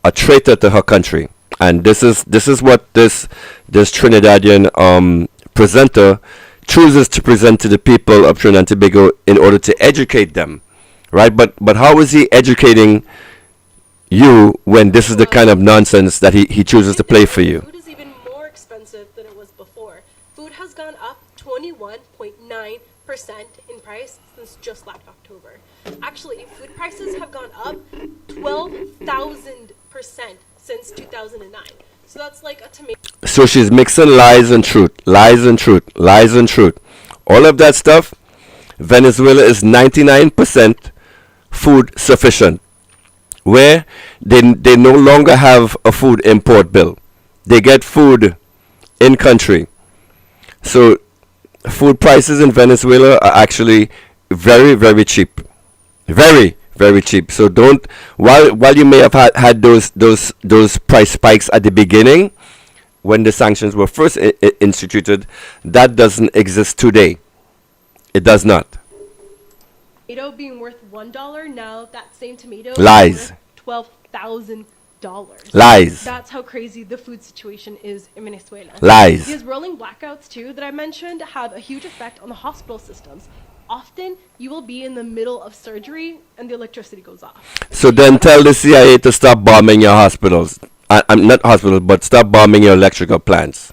a traitor to her country. And this is what this Trinidadian presenter chooses to present to the people of Trinidad and Tobago in order to educate them, right? But how is he educating you when this is the kind of nonsense that he chooses to play for you? Food is even more expensive than it was before. Food has gone up 21.9% in price since just last October. Actually, food prices have gone up 12,000% since 2009. So that's like a tomato. So she's mixing lies and truth, lies and truth, lies and truth. All of that stuff. Venezuela is 99% food sufficient, where they no longer have a food import bill. They get food in country. So food prices in Venezuela are actually very, very cheap. Very, very cheap. So don't, while you may have had those price spikes at the beginning when the sanctions were first instituted, that doesn't exist today. It does not. Tomato being worth $1, now that same tomato Lies. is worth $12,000. Lies. That's how crazy the food situation is in Venezuela. Lies. These rolling blackouts too that I mentioned have a huge effect on the hospital systems. Often you will be in the middle of surgery and the electricity goes off. So then tell the CIA to stop bombing your hospitals. I'm not hospitals, but stop bombing your electrical plants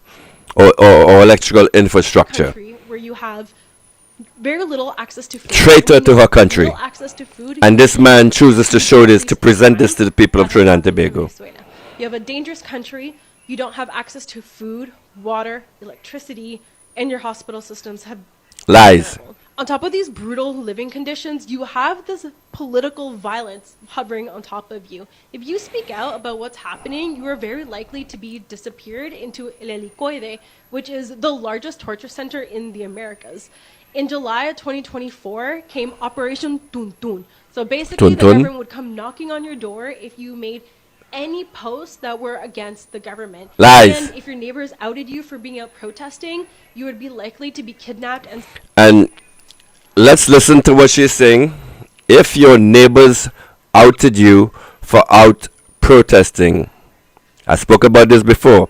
or electrical infrastructure. Where you have very little access to food. Traitor to her country. Little access to food. And this man chooses to show this, to present this to the people of Trinidad and Tobago. You have a dangerous country. You don't have access to food, water, electricity, and your hospital systems have... Lies. On top of these brutal living conditions, you have this political violence hovering on top of you. If you speak out about what's happening, you are very likely to be disappeared into El Helicoide, which is the largest torture center in the Americas. In July of 2024 came Operation Tuntun. So basically the government would come knocking on your door if you made any posts that were against the government. Lies. And if your neighbors outed you for being out protesting, you would be likely to be kidnapped and... Let's listen to what she's saying if your neighbors outed you for out protesting, I spoke about this before.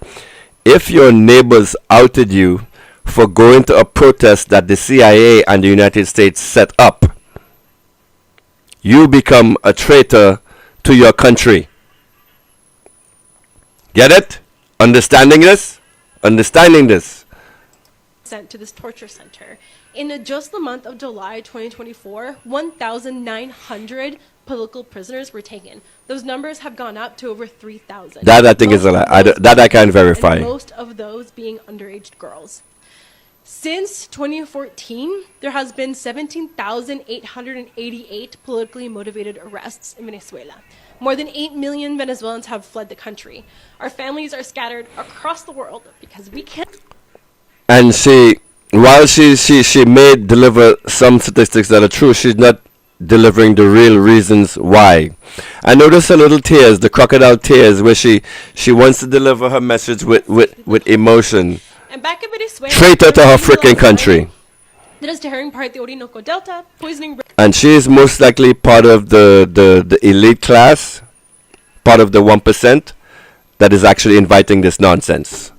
If your neighbors outed you for going to a protest that the CIA and the United States set up, you become a traitor to your country. Get it? Understanding this? Understanding this. Sent to this torture center. In just the month of July 2024, 1,900 political prisoners were taken. Those numbers have gone up to over 3,000. That I think is a lie. That I can verify. And most of those being underage girls. Since 2014, there has been 17,888 politically motivated arrests in Venezuela. More than 8 million Venezuelans have fled the country. Our families are scattered across the world because we can't. And while she may deliver some statistics that are true, she's not delivering the real reasons why. I noticed her little tears, the crocodile tears, where she wants to deliver her message with emotion. And back in Venezuela, Traitor to her freaking country. That is tearing apart the Orinoco Delta, poisoning. And she is most likely part of the elite class, part of the 1% that is actually inviting this nonsense.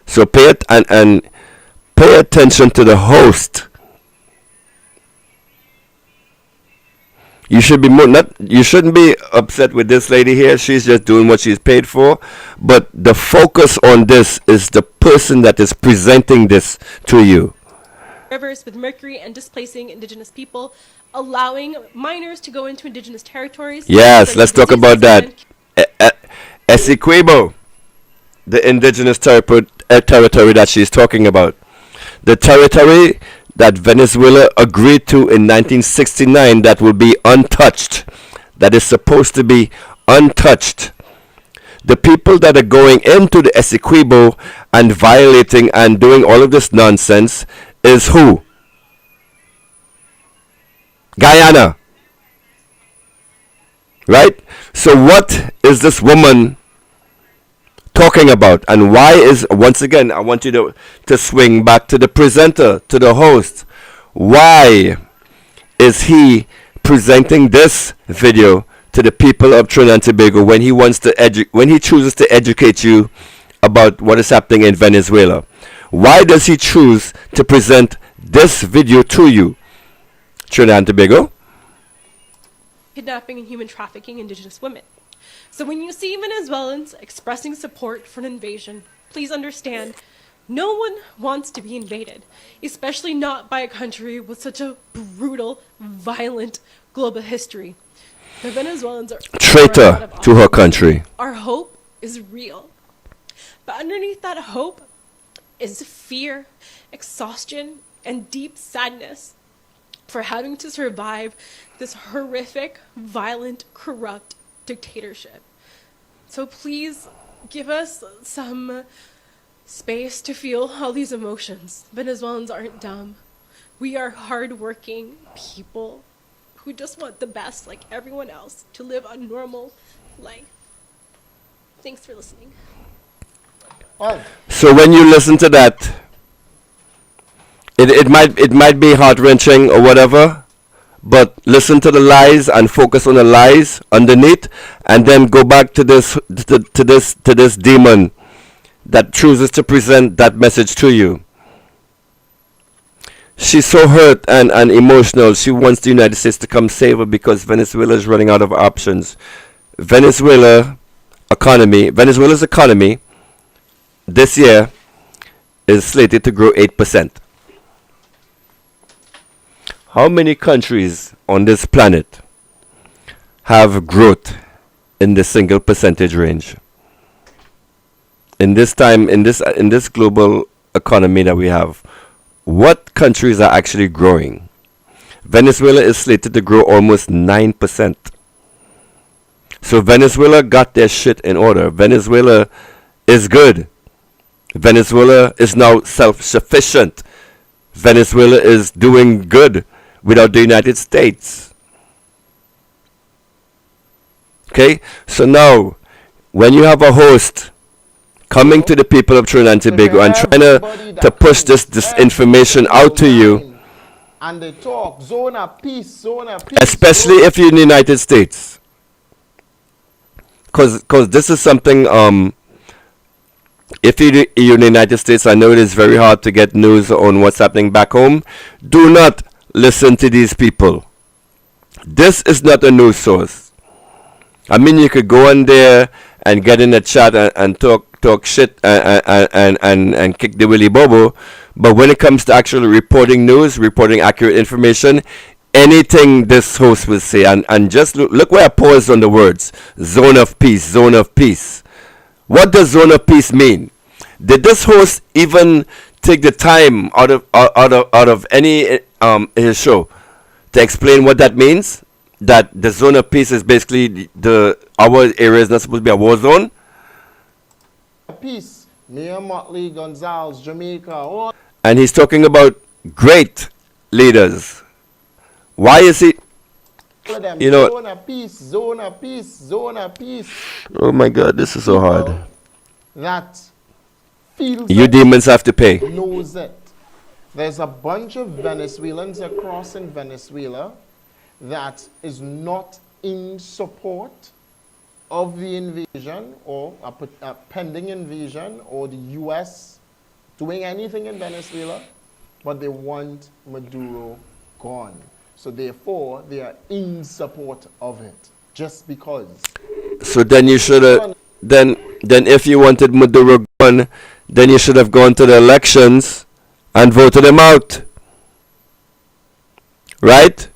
So pay attention to the host. You should be you shouldn't be upset with this lady here. She's just doing what she's paid for. But the focus on this is the person that is presenting this to you. Rivers with mercury and displacing indigenous people, allowing miners to go into indigenous territories. Yes, let's talk about that. Essequibo, the indigenous territory that she's talking about. The territory that Venezuela agreed to in 1969 that will be untouched, that is supposed to be untouched. The people that are going into the Essequibo and violating and doing all of this nonsense is who? Guyana. Right? So what is this woman talking about, and why is, once again, I want you to swing back to the presenter, to the host. Why is he presenting this video to the people of Trinidad and Tobago when he wants to when he chooses to educate you about what is happening in Venezuela? Why does he choose to present this video to you, Trinidad and Tobago? Kidnapping and human trafficking indigenous women. So when you see Venezuelans expressing support for an invasion, please understand, no one wants to be invaded, especially not by a country with such a brutal, violent global history. The Venezuelans are traitor to her country. Our hope is real. But underneath that hope is fear, exhaustion, and deep sadness for having to survive this horrific, violent, corrupt dictatorship. So please give us some space to feel all these emotions. Venezuelans aren't dumb. We are hardworking people who just want the best, like everyone else, to live a normal life. Thanks for listening. So when you listen to that, it might be heart-wrenching or whatever, but listen to the lies and focus on the lies underneath, and then go back to this demon that chooses to present that message to you. She's so hurt and emotional. She wants the United States to come save her because Venezuela is running out of options. Venezuela's economy this year is slated to grow 8%. How many countries on this planet have growth in the single percentage range? In this time, in this global economy that we have, what countries are actually growing? Venezuela is slated to grow almost 9%. So Venezuela got their shit in order. Venezuela is good. Venezuela is now self-sufficient. Venezuela is doing good without the United States. Okay? So now, when you have a host coming to the people of Trinidad and Tobago and trying to push this information out to you, and they talk zone of peace, especially if you're in the United States. Because this is something, if you're in the United States, I know it is very hard to get news on what's happening back home. Do not listen to these people. This is not a news source. I mean, you could go on there and get in a chat and talk shit and kick the willy bobo, but when it comes to actually reporting news, reporting accurate information, anything this host will say, and just look where I paused on the words, zone of peace, zone of peace. What does zone of peace mean? Did this host even take the time out of any his show to explain what that means? That the zone of peace is basically our area is not supposed to be a war zone? Peace. Mayor Motley, Gonzales, Jamaica, all. And he's talking about great leaders. Why is he? You know, zone of peace, zone of peace, zone of peace. Oh my God, this is so hard. That feels you demons have to pay. Knows it. There's a bunch of Venezuelans across in Venezuela that is not in support of the invasion or a pending invasion or the U.S. doing anything in Venezuela, but they want Maduro gone. So therefore, they are in support of it, just because. So then you should have, then if you wanted Maduro gone, then you should have gone to the elections and voted him out. Right?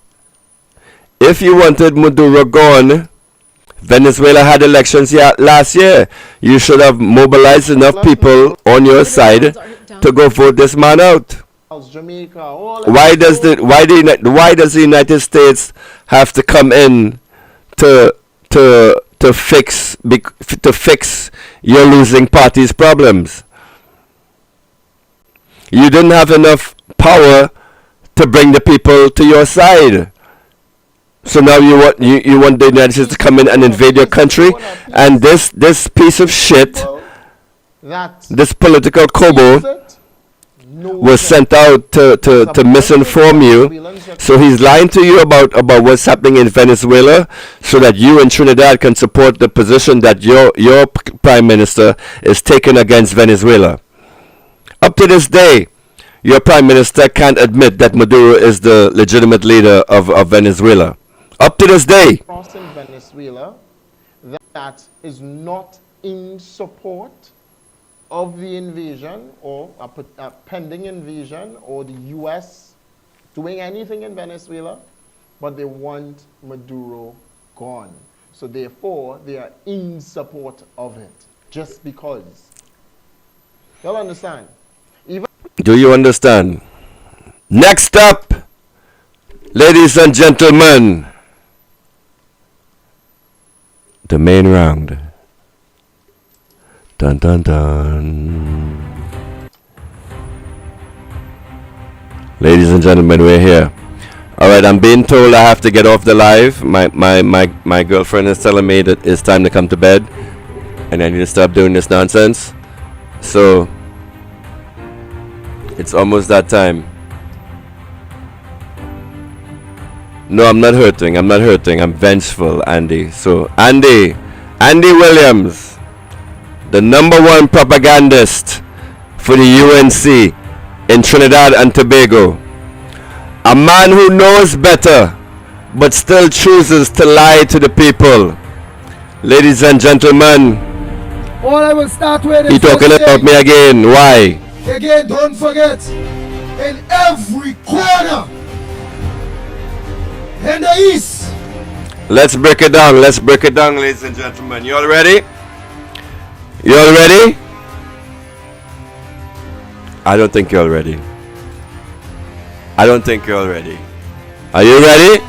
If you wanted Maduro gone, Venezuela had elections last year. You should have mobilized enough people on your side to go vote this man out. Why does the United States have to come in to fix your losing party's problems? You didn't have enough power to bring the people to your side. So now you want the United States to come in and invade your country, and this piece of shit, this political kobo, was sent out to misinform you. So he's lying to you about what's happening in Venezuela, so that you in Trinidad can support the position that your prime minister is taking against Venezuela. Up to this day, your prime minister can't admit that Maduro is the legitimate leader of Venezuela. Up to this day. Across in Venezuela that is not in support of the invasion or a pending invasion or the U.S. doing anything in Venezuela, but they want Maduro gone. So therefore, they are in support of it, just because. Y'all understand? Do you understand? Next up, ladies and gentlemen, the main round. Dun dun dun. Ladies and gentlemen, we're here. Alright, I'm being told I have to get off the live. My girlfriend is telling me that it's time to come to bed, and I need to stop doing this nonsense. So it's almost that time. No, I'm not hurting. I'm vengeful, Andy. So, Andy Williams, the #1 propagandist for the UNC in Trinidad and Tobago. A man who knows better, but still chooses to lie to the people. Ladies and gentlemen, all I will start with is he talking about me again. Why? Again, don't forget, in every corner in the east. Let's break it down, ladies and gentlemen. You all ready? I don't think you're all ready. Are you ready?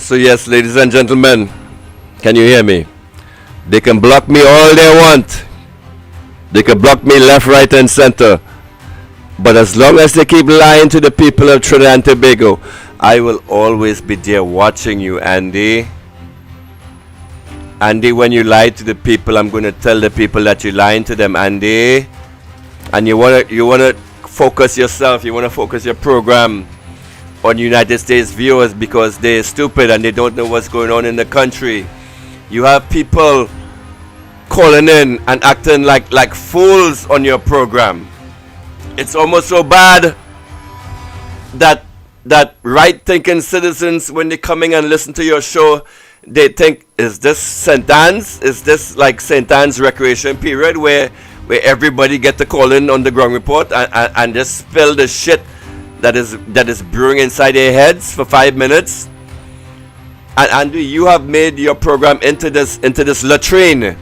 So yes, ladies and gentlemen, can you hear me? They can block me all they want. They can block me left, right, and center. But as long as they keep lying to the people of Trinidad and Tobago, I will always be there watching you, Andy. Andy, when you lie to the people, I'm going to tell the people that you're lying to them, Andy. And you wanna focus yourself, you wanna focus your program on United States viewers because they're stupid and they don't know what's going on in the country. You have people calling in and acting like fools on your program. It's almost so bad that right-thinking citizens, when they come in and listen to your show, they think, is this St. Anne's? Is this like St. Anne's recreation period where everybody get to call in on the ground report and just spill the shit that is brewing inside their heads for 5 minutes? And Andy, you have made your program into this latrine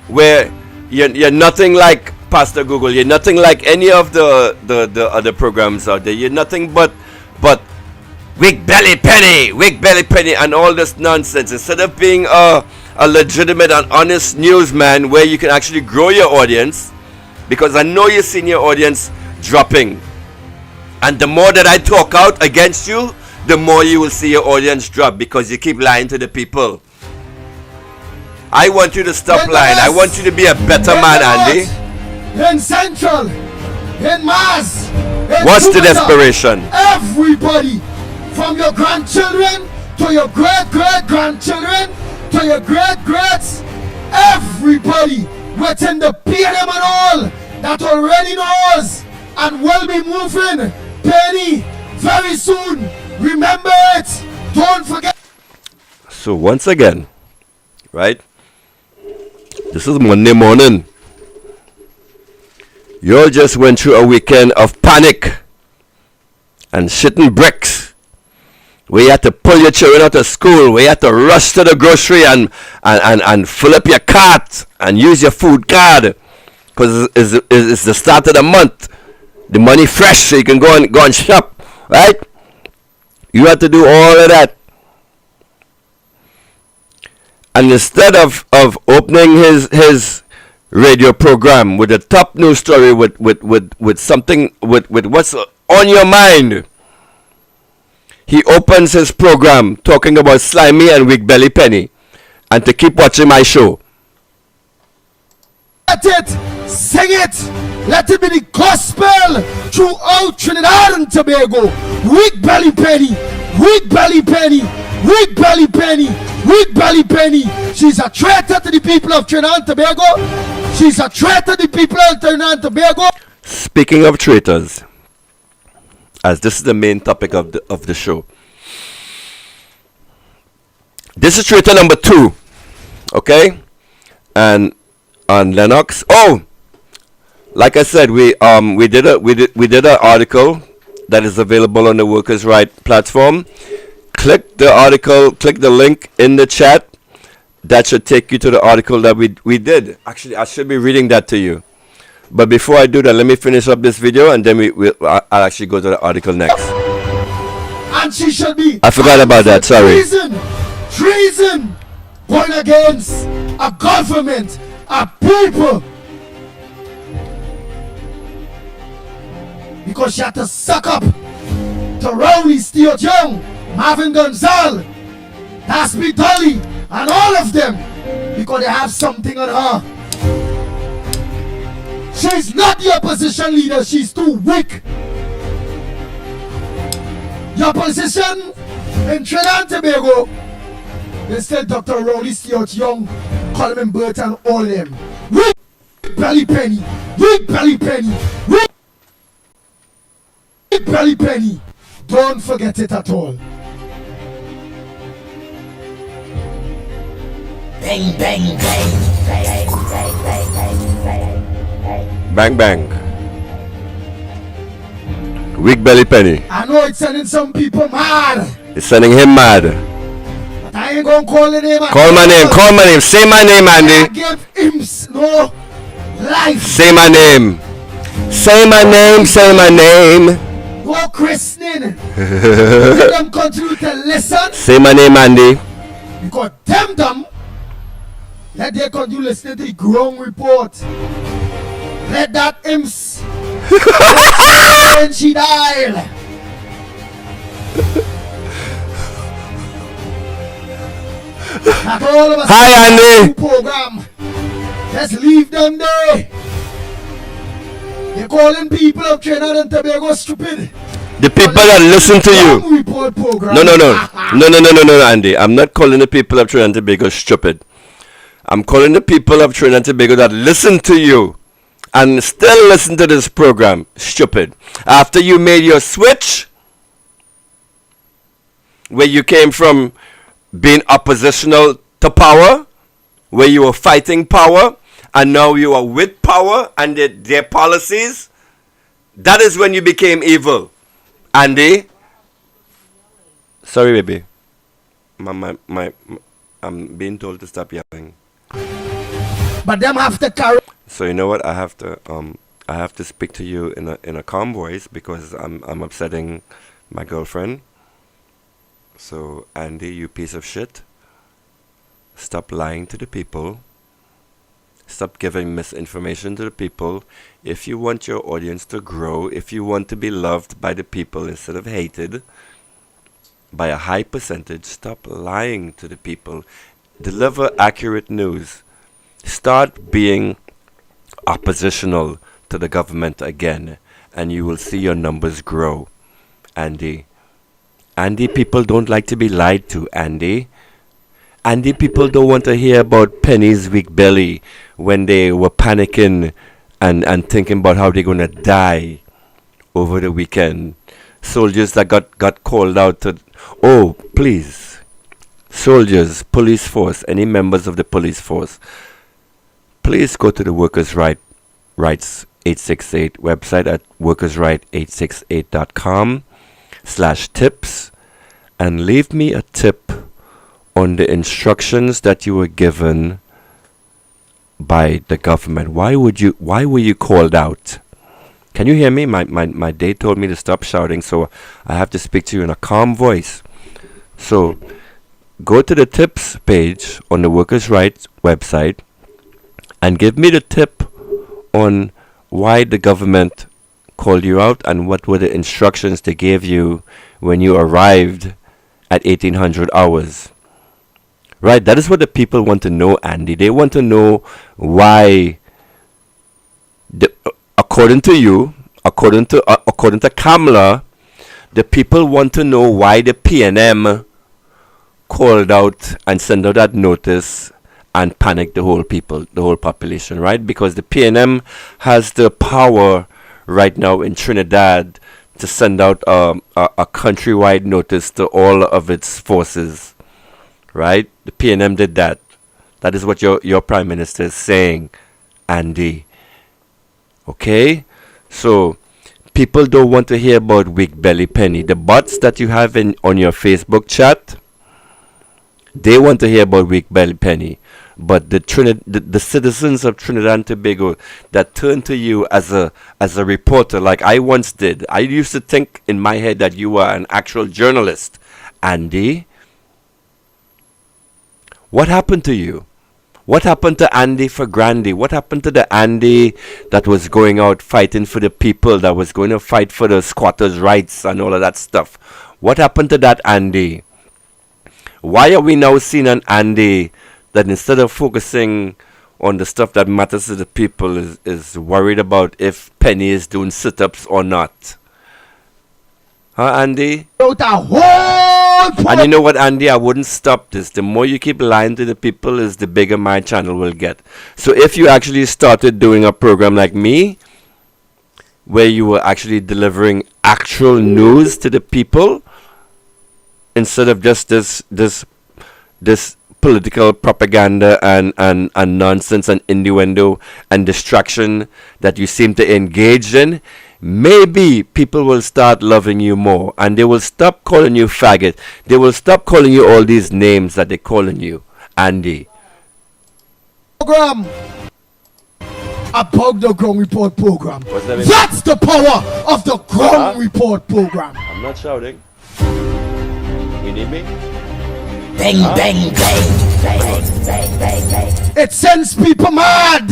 where you're nothing like Pastor Google. You're nothing like any of the other programs out there. You're nothing but Wig Belly Penny and all this nonsense. Instead of being a legitimate and honest newsman where you can actually grow your audience, because I know you've seen your audience dropping, and the more that I talk out against you, the more you will see your audience drop because you keep lying to the people. I want you to stop lying. I want you to be a better man, Andy. In Central, in Mars, in What's the Jupiter, desperation? Everybody, from your grandchildren to your great-great-grandchildren to your great-greats, everybody within the PM and all that already knows and will be moving penny very soon. Remember it. Don't forget. So once again, right? This is Monday morning. You all just went through a weekend of panic and shitting bricks. Where you had to pull your children out of school, where you had to rush to the grocery and fill up your cart and use your food card. Because it's the start of the month. The money fresh so you can go and shop, right? You had to do all of that. And instead of opening his radio program with a top news story with something with what's on your mind, he opens his program talking about Slimy and Wig Belly Penny, and to keep watching my show. Let it, sing it, let it be the gospel throughout Trinidad and Tobago. Wig Belly Penny, Wig Belly Penny, Wig Belly Penny, Wig Belly Penny. She's a traitor to the people of Trinidad and Tobago. She's a traitor to the people of Trinidad and Tobago. Speaking of traitors, as this is the main topic of the show, this is traitor number 2, okay? And on Lennox, like I said, we did an article that is available on the Workers' Right platform. Click the article, click the link in the chat. That should take you to the article that we did. Actually, I should be reading that to you. But before I do that, let me finish up this video and then I'll actually go to the article next. And she should be. I forgot about that, sorry. Treason going against a government, a people. Because she had to suck up to Rowley, Stuart Young, Marvin Gonzalez, Dasby Dolly, and all of them because they have something on her. She's not the opposition leader, she's too weak. The opposition in Trinidad and Tobago, they said Dr. Rowley, Stuart Young, Coleman Burt, and all them. Wig Belly Penny, Wig Belly Penny, Wig Belly Penny. Don't forget it at all. Bang, bang, bang, bang, bang, bang, bang, bang, bang. Wig Belly Penny. I know it's sending some people mad. It's sending him mad. But I ain't gonna call the name. Call my name, say my name, Andy. I give him no life. Say my name. Say my name, say my name. before christening. Let them continue to listen. Say my name, Andy. Because them, let them continue listening to the ground report. Let that imps when she died. Not all of us. Hi, Andy. Program. Let's leave them there. They're calling people of Trinidad and Tobago stupid. The people that listen to you. Report program. No, Andy. I'm not calling the people of Trinidad and Tobago stupid. I'm calling the people of Trinidad and Tobago that listen to you and still listen to this program stupid. After you made your switch, where you came from being oppositional to power, where you were fighting power, and now you are with power and their policies, that is when you became evil. Andy? Sorry, baby. I'm being told to stop yelling. But them have to carry. So you know what? I have to speak to you in a calm voice because I'm upsetting my girlfriend. So Andy, you piece of shit. Stop lying to the people. Stop giving misinformation to the people. If you want your audience to grow, if you want to be loved by the people instead of hated by a high percentage, stop lying to the people. Deliver accurate news. Start being oppositional to the government again, and you will see your numbers grow. Andy, people don't like to be lied to, Andy. Andy, people don't want to hear about Penny's weak belly when they were panicking and thinking about how they're going to die over the weekend. Soldiers that got called out to... Oh, please. Soldiers, police force, any members of the police force, please go to the Workers' Rights 868 website at workersright868.com/tips and leave me a tip on the instructions that you were given by the government. Why were you called out? Can you hear me? My date told me to stop shouting, so I have to speak to you in a calm voice. So go to the tips page on the Workers' Rights website and give me the tip on why the government called you out and what were the instructions they gave you when you arrived at 1800 hours. Right, that is what the people want to know, Andy. They want to know why, according to you, according to Kamala, the people want to know why the PNM called out and sent out that notice and panicked the whole population, right? Because the PNM has the power right now in Trinidad to send out a countrywide notice to all of its forces. Right? The PNM did that. That is what your Prime Minister is saying, Andy. Okay? So, people don't want to hear about weak belly Penny. The bots that you have on your Facebook chat, they want to hear about weak belly Penny. But the citizens of Trinidad and Tobago that turn to you as a reporter, like I once did. I used to think in my head that you were an actual journalist, Andy. What happened to you? What happened to Andy for Grandy? What happened to the Andy that was going out fighting for the people, that was going to fight for the squatters' rights and all of that stuff? What happened to that Andy? Why are we now seeing an Andy that instead of focusing on the stuff that matters to the people is worried about if Penny is doing sit-ups or not? Huh, Andy? And you know what, Andy? I wouldn't stop this. The more you keep lying to the people, is the bigger my channel will get. So if you actually started doing a program like me, where you were actually delivering actual news to the people, instead of just this political propaganda and nonsense and innuendo and distraction that you seem to engage in, maybe people will start loving you more and they will stop calling you faggot. They will stop calling you all these names that they're calling you, Andy. Program. about the Ground Report program. What's that mean? That's the power of the Ground Report program. I'm not shouting. You need me? Bang, bang, bang, bang, bang, bang, bang. It sends people mad.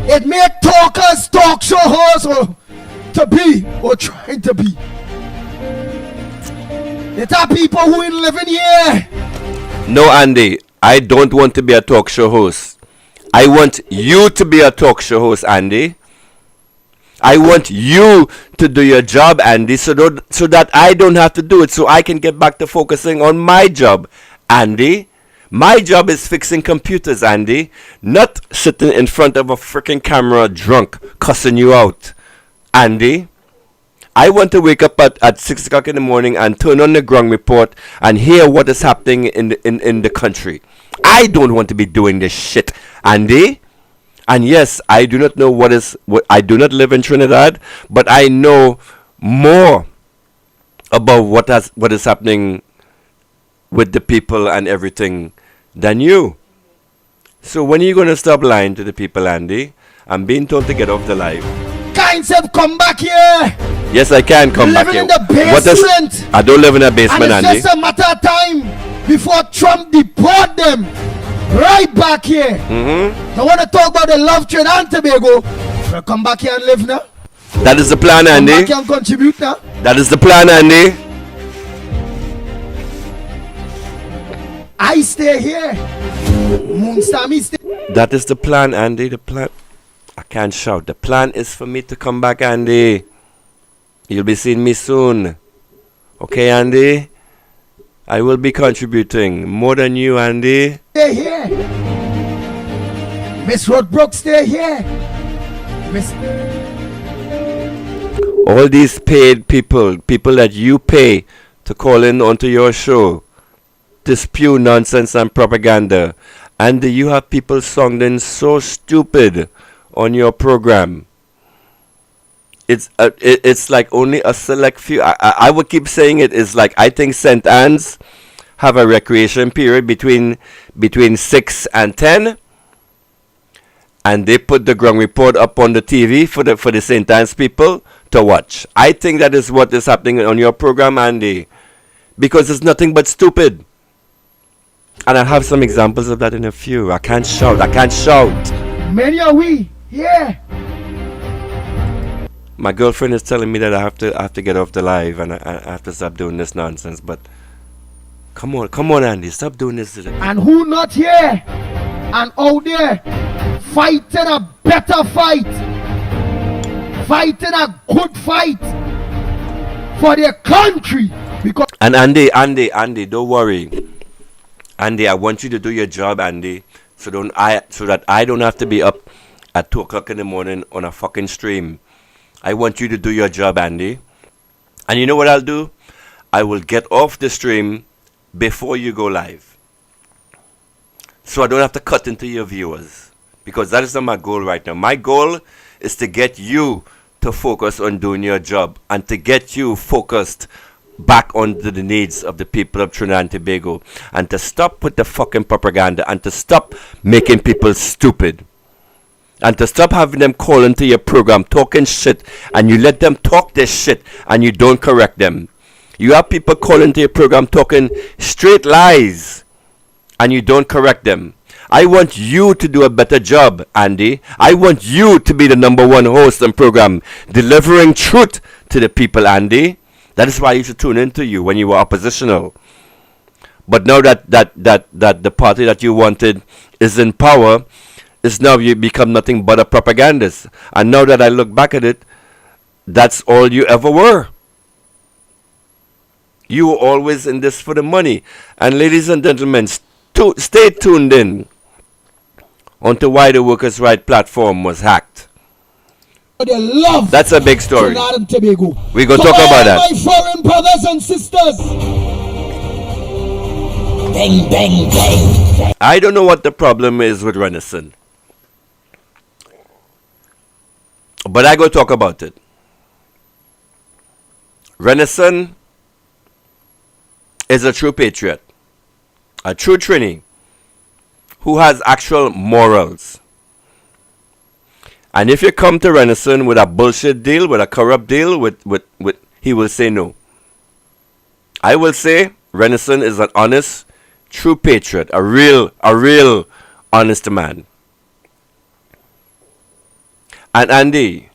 It make talkers, talk show hosts, or to be, or trying to be. It are people who ain't living here. No, Andy, I don't want to be a talk show host. I want you to be a talk show host, Andy. I want you to do your job, Andy, so that I don't have to do it, so I can get back to focusing on my job, Andy. My job is fixing computers, Andy, not sitting in front of a freaking camera drunk, cussing you out, Andy. I want to wake up at 6 o'clock in the morning and turn on the Ground Report and hear what is happening in the country. I don't want to be doing this shit, Andy. And yes, I do not know what I do not live in Trinidad, but I know more about what is happening with the people and everything than you. So when are you going to stop lying to the people, Andy? I'm being told to get off the live. Kinds have come back here. Yes, I can come back here. Living in the basement. I don't live in a basement, and Andy. it's just a matter of time before Trump deport them right back here. I want to talk about the love Trinidad and Tobago. We'll come back here and live now. That is the plan, Andy. Come back here and contribute now. That is the plan, Andy. I stay here. Moonstar me stay. That is the plan, Andy. The plan. I can't shout. The plan is for me to come back, Andy. You'll be seeing me soon. Okay, Andy? I will be contributing more than you, Andy. Stay here. Miss Roadbrook, stay here. Miss. All these paid people that you pay to call in onto your show, to spew nonsense and propaganda, and you have people sounding so stupid on your program. It's like only a select few. I would keep saying it is like, I think St. Anne's have a recreation period between 6 and 10, and they put the Ground Report up on the TV for the St. Anne's people to watch. I think that is what is happening on your program, Andy, because it's nothing but stupid. And I'll have some examples of that in a few. I can't shout. Many are we here. My girlfriend is telling me that I have to get off the live and I have to stop doing this nonsense. But come on, Andy, stop doing this. And who not here and out there fighting a better fight, fighting a good fight for their country. Because and Andy, don't worry. Andy, I want you to do your job, Andy, so that I don't have to be up at 2 o'clock in the morning on a fucking stream. I want you to do your job, Andy. And you know what I'll do? I will get off the stream before you go live, so I don't have to cut into your viewers, because that is not my goal right now. My goal is to get you to focus on doing your job and to get you focused back onto the needs of the people of Trinidad and Tobago, and to stop with the fucking propaganda, and to stop making people stupid, and to stop having them call into your program talking shit, and you let them talk this shit and you don't correct them. You have people calling into your program talking straight lies and you don't correct them. I want you to do a better job, Andy. I want you to be the _1 host and program, delivering truth to the people, Andy. That is why I used to tune into you when you were oppositional. But now that the party that you wanted is in power, is now you become nothing but a propagandist. And now that I look back at it, that's all you ever were. You were always in this for the money. And ladies and gentlemen, stay tuned in onto why the Workers' Right platform was hacked. They love That's a big story. Trinidad and Tobago. We're going to talk about that. My foreign brothers and sisters. Bang, bang, bang, bang. I don't know what the problem is with Renaissance, but I go talk about it. Renaissance is a true patriot, a true Trini, who has actual morals. And if you come to Renison with a bullshit deal, with a corrupt deal, with he will say no. I will say Renison is an honest, true patriot, a real honest man. And Andy,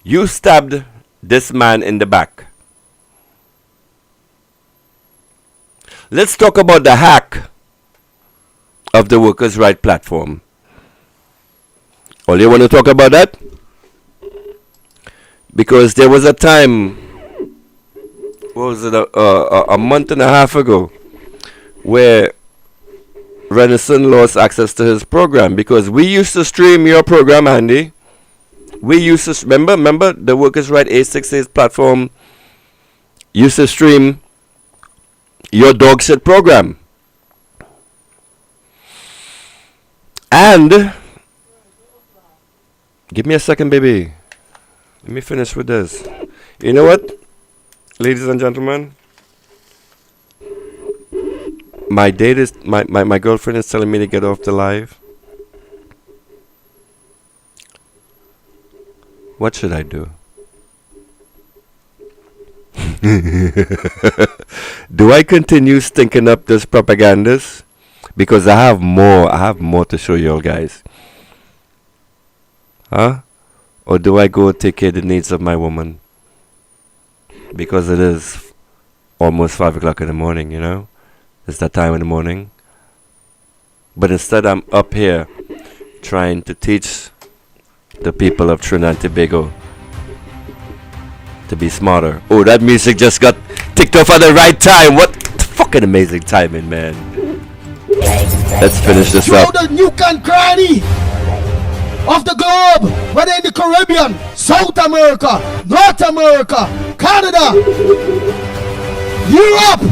you stabbed this man in the back. Let's talk about the hack of the Workers' Right platform. All you want to talk about that? Because there was a time, what was it, a month and a half ago, where Renison lost access to his program because we used to stream your program, Andy. We used to remember the Workers' Right 868 platform used to stream your dog shit program. And give me a second, baby. Let me finish with this. You know what, ladies and gentlemen? My date is my girlfriend is telling me to get off the live. What should I do? Do I continue stinking up this propagandas? Because I have more to show you all guys. Huh? Or do I go take care of the needs of my woman? Because it is almost 5 o'clock in the morning, you know? It's that time in the morning. But instead I'm up here trying to teach the people of Trinidad and Tobago to be smarter. Oh, that music just got ticked off at the right time. What fucking amazing timing, man. Let's finish this up. Through the nook and cranny of the globe, whether in the Caribbean, South America, North America, Canada, Europe,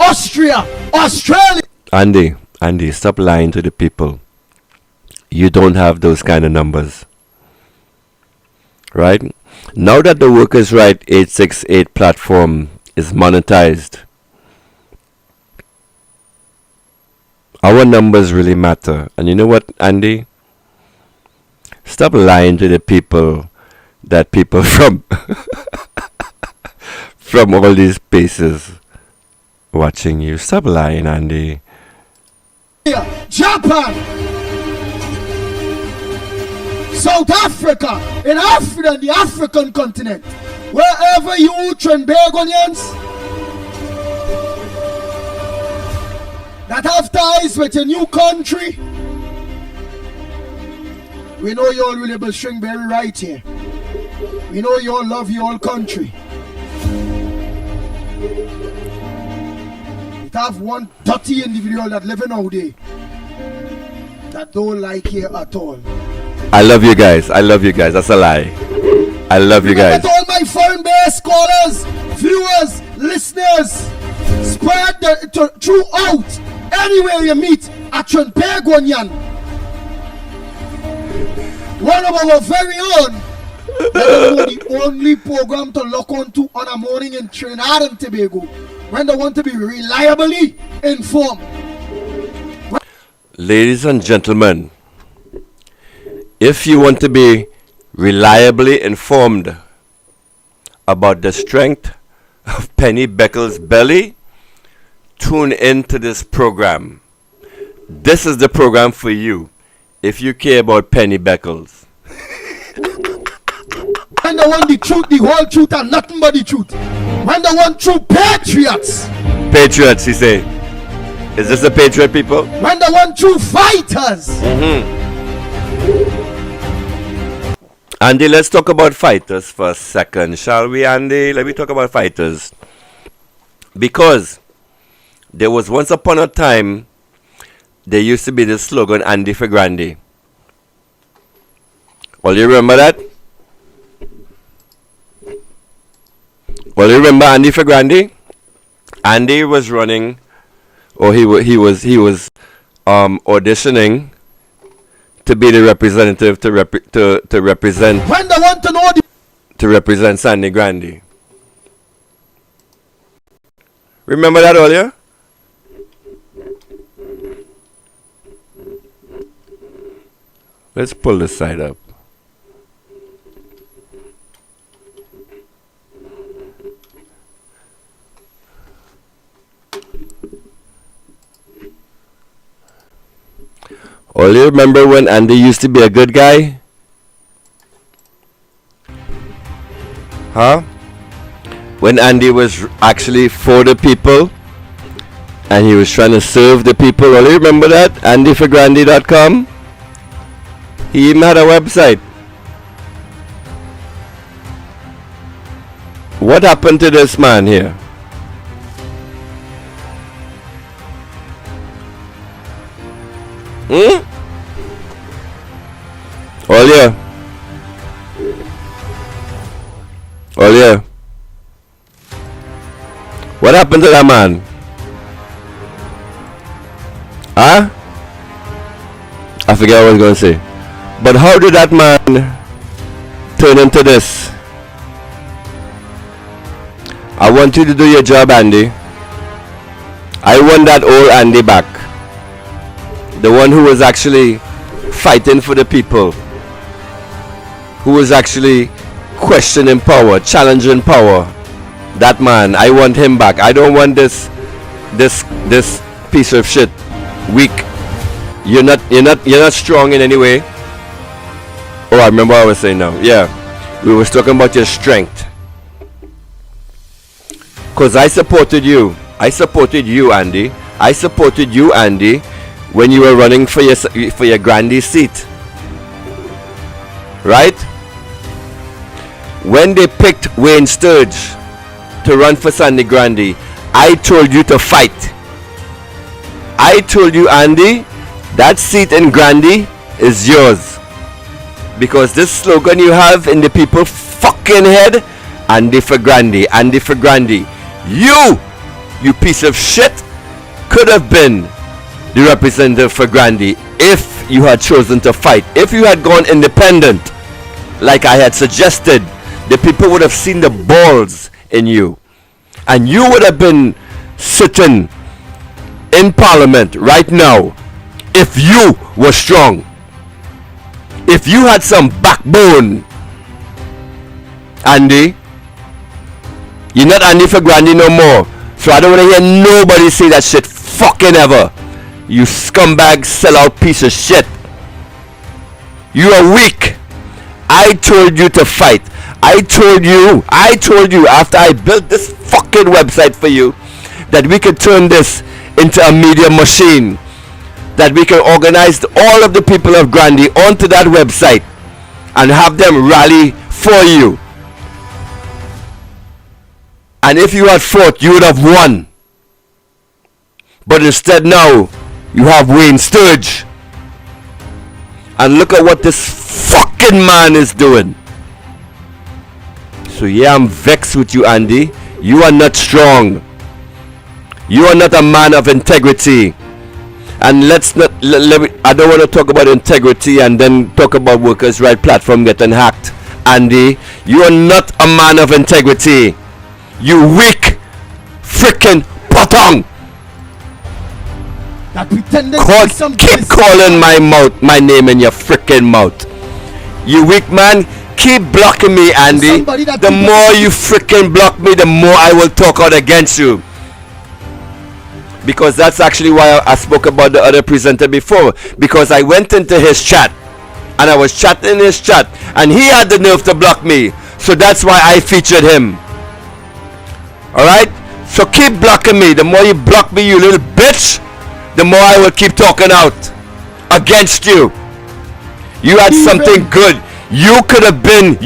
Austria, Australia. Andy, stop lying to the people. You don't have those kind of numbers. Right? Now that the Workers' Right 868 platform is monetized, our numbers really matter. And you know what, Andy? Stop lying to the people that people from from all these places watching you. Stop lying, Andy. Japan, South Africa, in Africa, the African continent, wherever you Trinbagonians that have ties with a new country, we know you all really be string very right here. We know you all love your old country. It have one dirty individual that living out there that don't like here at all. I love you guys. That's a lie. I love you guys. All my foreign-based callers, viewers, listeners, spread throughout anywhere you meet at Trinbagonian. One of our very own. The only program to look onto on a morning in Trinidad and Tobago when they want to be reliably informed. Ladies and gentlemen, if you want to be reliably informed about the strength of Penny Beckles' belly, tune into this program. This is the program for you if you care about Penny Beckles. When they want the truth, the whole truth, and nothing but the truth. When they want true patriots. Patriots, he say. Is this the patriot people? When they want true fighters. Andy, let's talk about fighters for a second, shall we, Andy? Let me talk about fighters. Because there was once upon a time, there used to be the slogan, Andy for Grandy. Well, you remember that? Well, you remember Andy for Grandy? Andy was running, or he was auditioning to be the representative to represent. When they want to know to represent Sandy Grandy. Remember that earlier? Let's pull this side up. All you remember when Andy used to be a good guy? Huh? When Andy was actually for the people and he was trying to serve the people. All you remember that? AndyForGrandy.com. He even had a website. What happened to this man here? Olia. What happened to that man? Huh? I forget what I was going to say. But how did that man turn into this? I want you to do your job, Andy. I want that old Andy back. The one who was actually fighting for the people. Who was actually questioning power, challenging power. That man, I want him back. I don't want this piece of shit. Weak. You're not strong in any way. Oh, I remember what I was saying now. Yeah. We was talking about your strength. Cause I supported you. I supported you, Andy. I supported you, Andy, when you were running for your Grandy seat. Right? When they picked Wayne Sturge to run for Sandy Grandy, I told you to fight. I told you, Andy, that seat in Grandy is yours. Because this slogan you have in the people fucking head, Andy for Grandy, Andy for Grandy. You piece of shit, could have been the representative for Grandy if you had chosen to fight. If you had gone independent, like I had suggested, the people would have seen the balls in you. And you would have been sitting in Parliament right now if you were strong. If you had some backbone. Andy, you're not Andy for Grandy no more. So I don't want to hear nobody say that shit fucking ever. You scumbag sellout piece of shit. You are weak. I told you to fight. I told you after I built this fucking website for you that we could turn this into a media machine, that we can organize all of the people of Grandy onto that website and have them rally for you. And if you had fought, you would have won. But instead now, you have Wayne Sturge. And look at what this fucking man is doing. So yeah, I'm vexed with you, Andy. You are not strong. You are not a man of integrity. And let's not, I don't want to talk about integrity and then talk about Workers' Right Platform getting hacked. Andy, you are not a man of integrity. You weak freaking potong. That pretended keep calling my name in your freaking mouth. You weak man, keep blocking me, Andy. The more you freaking block me, the more I will talk out against you. Because that's actually why I spoke about the other presenter before. Because I went into his chat and I was chatting in his chat and he had the nerve to block me. So that's why I featured him. Alright? So keep blocking me. The more you block me, you little bitch, the more I will keep talking out against you. You had something good. You could have been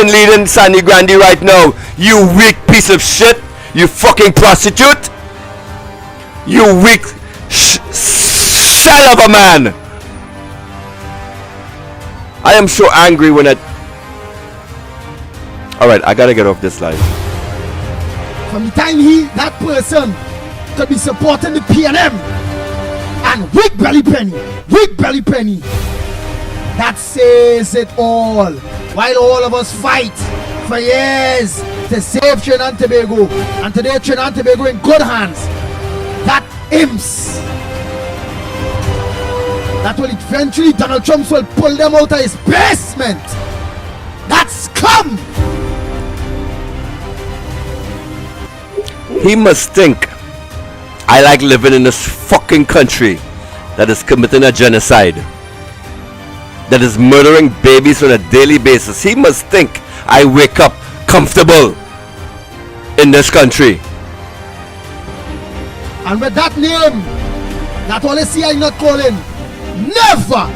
leading Sandy Grandy right now. You weak piece of shit. You fucking prostitute. You weak shell of a man. I am so angry when Alright, I gotta get off this live. From the time that person could be supporting the PNM and weak belly penny, that says it all. While all of us fight for years to save Trinidad and Tobago, and today Trinidad and Tobago in good hands. That imps that will eventually Donald Trump will pull them out of his basement. That's come. He must think I like living in this fucking country that is committing a genocide, that is murdering babies on a daily basis. He must think I wake up comfortable in this country. And with that name, that all I see I'm not calling, never,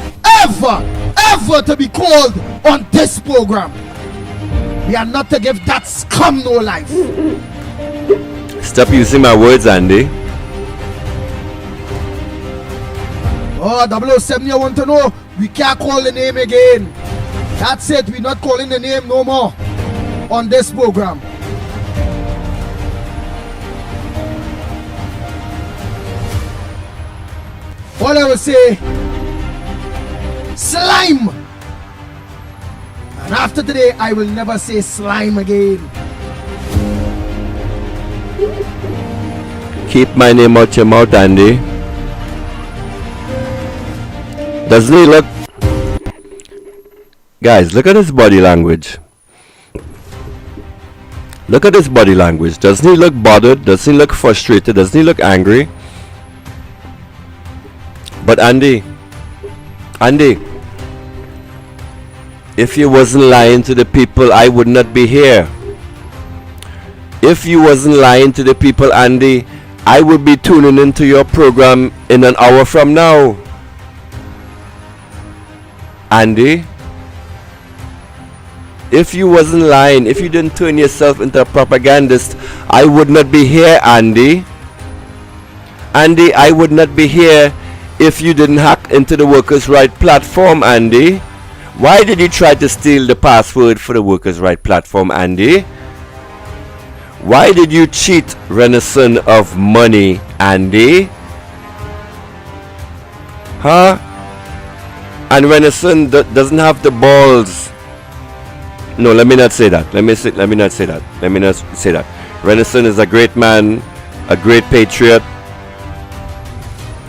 ever, ever to be called on this program. We are not to give that scum no life. Stop using my words, Andy. Oh, 007, you want to know? We can't call the name again. That's it. We're not calling the name no more on this program. All I will say, slime. And after today, I will never say slime again. Keep my name out your mouth, Andy. Doesn't he look... Guys, look at his body language. Look at his body language. Doesn't he look bothered? Doesn't he look frustrated? Doesn't he look angry? But Andy, if you wasn't lying to the people, I would not be here. If you wasn't lying to the people, Andy, I would be tuning into your program in an hour from now. Andy, if you wasn't lying, if you didn't turn yourself into a propagandist, I would not be here, Andy. Andy, I would not be here if you didn't hack into the Workers' Right platform, Andy. Why did you try to steal the password for the Workers' Right platform, Andy? Why did you cheat Renaissance of money, Andy? Huh? And Renaissance doesn't have the balls. No, let me not say that. Let me not say that. Renaissance is a great man, a great patriot,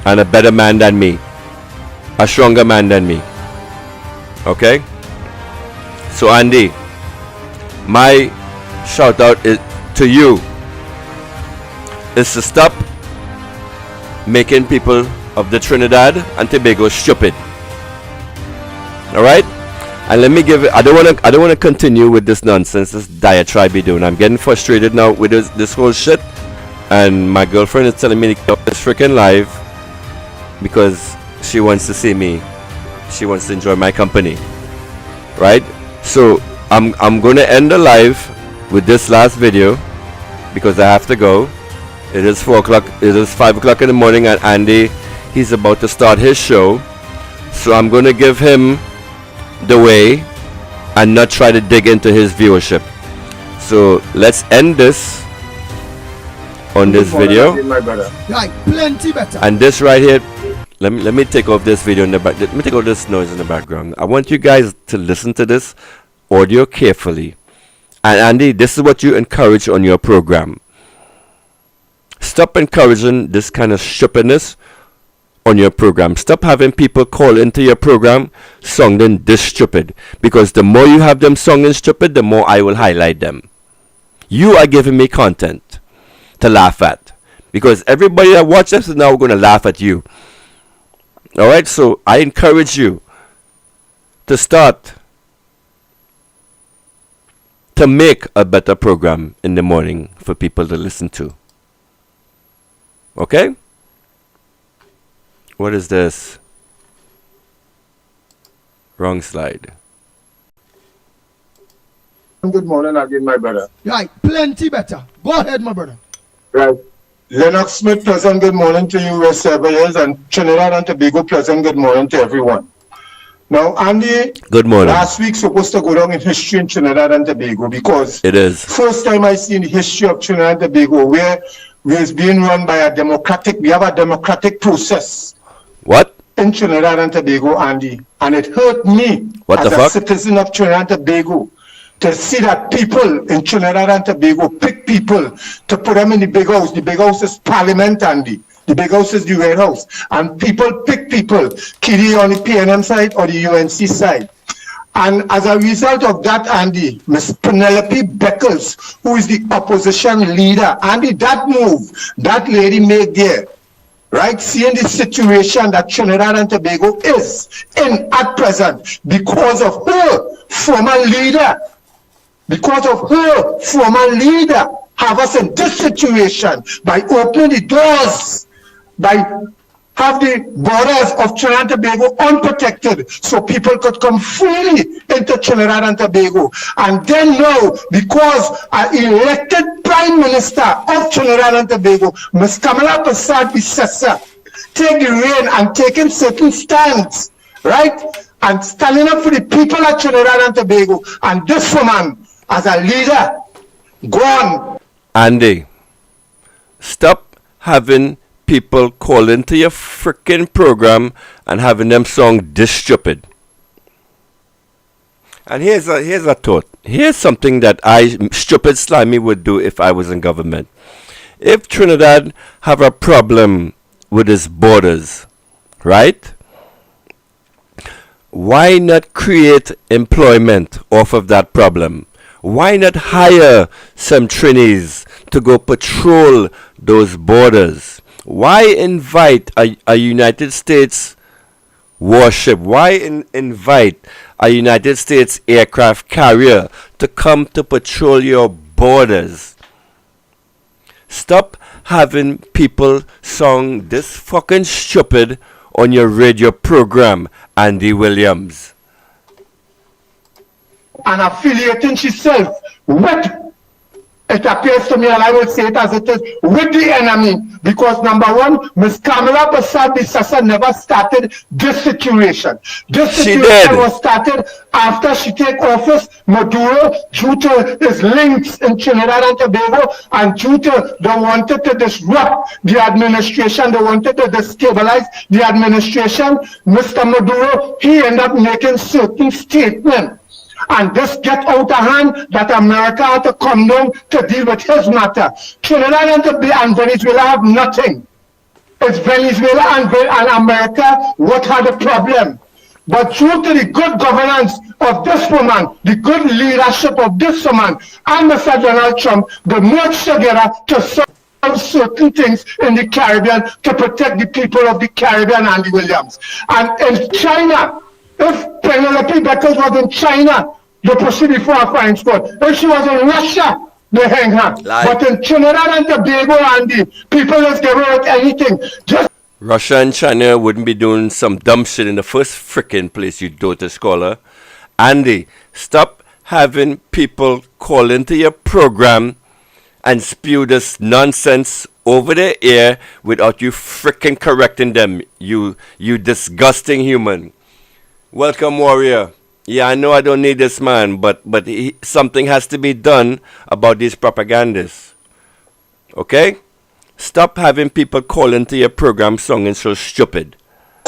and a better man than me, a stronger man than me. Okay? So Andy, my shout out to you is to stop making people of the Trinidad and Tobago stupid. Alright? And let me give it, I don't want to continue with this nonsense, this diatribe you're doing. I'm getting frustrated now with this whole shit, and my girlfriend is telling me to stop this freaking live because she wants to see me. She wants to enjoy my company. Right? So I'm going to end the live with this last video because I have to go. It is 4 o'clock. It is 5 o'clock in the morning, and Andy, he's about to start his show. So I'm going to give him the way and not try to dig into his viewership. So let's end this on this video. Right, plenty better. And this right here, let me take off this video in the back. Let me take off this noise in the background. I want you guys to listen to this audio carefully. And Andy, this is what you encourage on your program. Stop encouraging this kind of stupidness on your program. Stop having people call into your program sounding this stupid, because the more you have them sounding stupid, the more I will highlight them. You are giving me content to laugh at, because everybody that watches is now going to laugh at you. Alright, so I encourage you to start to make a better program in the morning for people to listen to. Okay? What is this? Wrong slide. Good morning again, my brother. Right, plenty better. Go ahead, my brother. Right. Lennox Smith, pleasant good morning to you, West Surveyors, and Trinidad and Tobago, pleasant good morning to everyone. Now, Andy, good morning. Last week supposed to go down in history in Trinidad and Tobago, because it is first time I see in the history of Trinidad and Tobago where it's being run by we have a democratic process. What? In Trinidad and Tobago, Andy. And it hurt me as a citizen of Trinidad and Tobago to see that people in Trinidad and Tobago pick people to put them in the big house. The big house is Parliament, Andy. The big house is the Red House. And people pick people, Kitty on the PNM side or the UNC side. And as a result of that, Andy, Ms. Penelope Beckles, who is the opposition leader, Andy, that move that lady made there, right, seeing the situation that Trinidad and Tobago is in at present because of her former leader, have us in this situation by opening the doors, by have the borders of Trinidad and Tobago unprotected so people could come freely into Trinidad and Tobago. And then now, because an elected Prime Minister of Trinidad and Tobago, Ms. Kamala Persad-Bissessar, take the reign and taking certain stands, right? And standing up for the people of Trinidad and Tobago. And this woman, as a leader, gone. Andy, stop having people call into your freaking program and having them song this stupid. And here's a thought. Here's something that stupid Slimy would do if I was in government. If Trinidad have a problem with its borders, right? Why not create employment off of that problem? Why not hire some Trinis to go patrol those borders? Why invite a United States warship? Why invite a United States aircraft carrier to come to patrol your borders? Stop having people song this fucking stupid on your radio program, Andy Williams. And affiliating herself with, it appears to me, and I will say it as it is, with the enemy. Because number one, Ms. Kamala Persad-Bissessar never started this situation. This situation was started after she took office. Maduro, due to his links in Trinidad and Tobago, and due to they wanted to disrupt the administration, they wanted to destabilize the administration, Mr. Maduro, he ended up making certain statements. And this get out of hand that America had to come down to deal with his matter. Trinidad and Venezuela have nothing. It's Venezuela and America what had a problem. But due to the good governance of this woman, the good leadership of this woman, and Mr. Donald Trump, they merged together to solve certain things in the Caribbean to protect the people of the Caribbean, Andy Williams. And in China, if Penelope Beckles was in China, they proceed before a fine court. If she was in Russia, they hang her. But in Trinidad and Tobago, Andy, people just give her anything. Russia and China wouldn't be doing some dumb shit in the first frickin' place, you daughter scholar. Andy, stop having people call into your program and spew this nonsense over their ear without you frickin' correcting them, you disgusting human. Welcome, warrior. Yeah, I know I don't need this man, but something has to be done about these propagandists. Okay? Stop having people call into your program song and so stupid.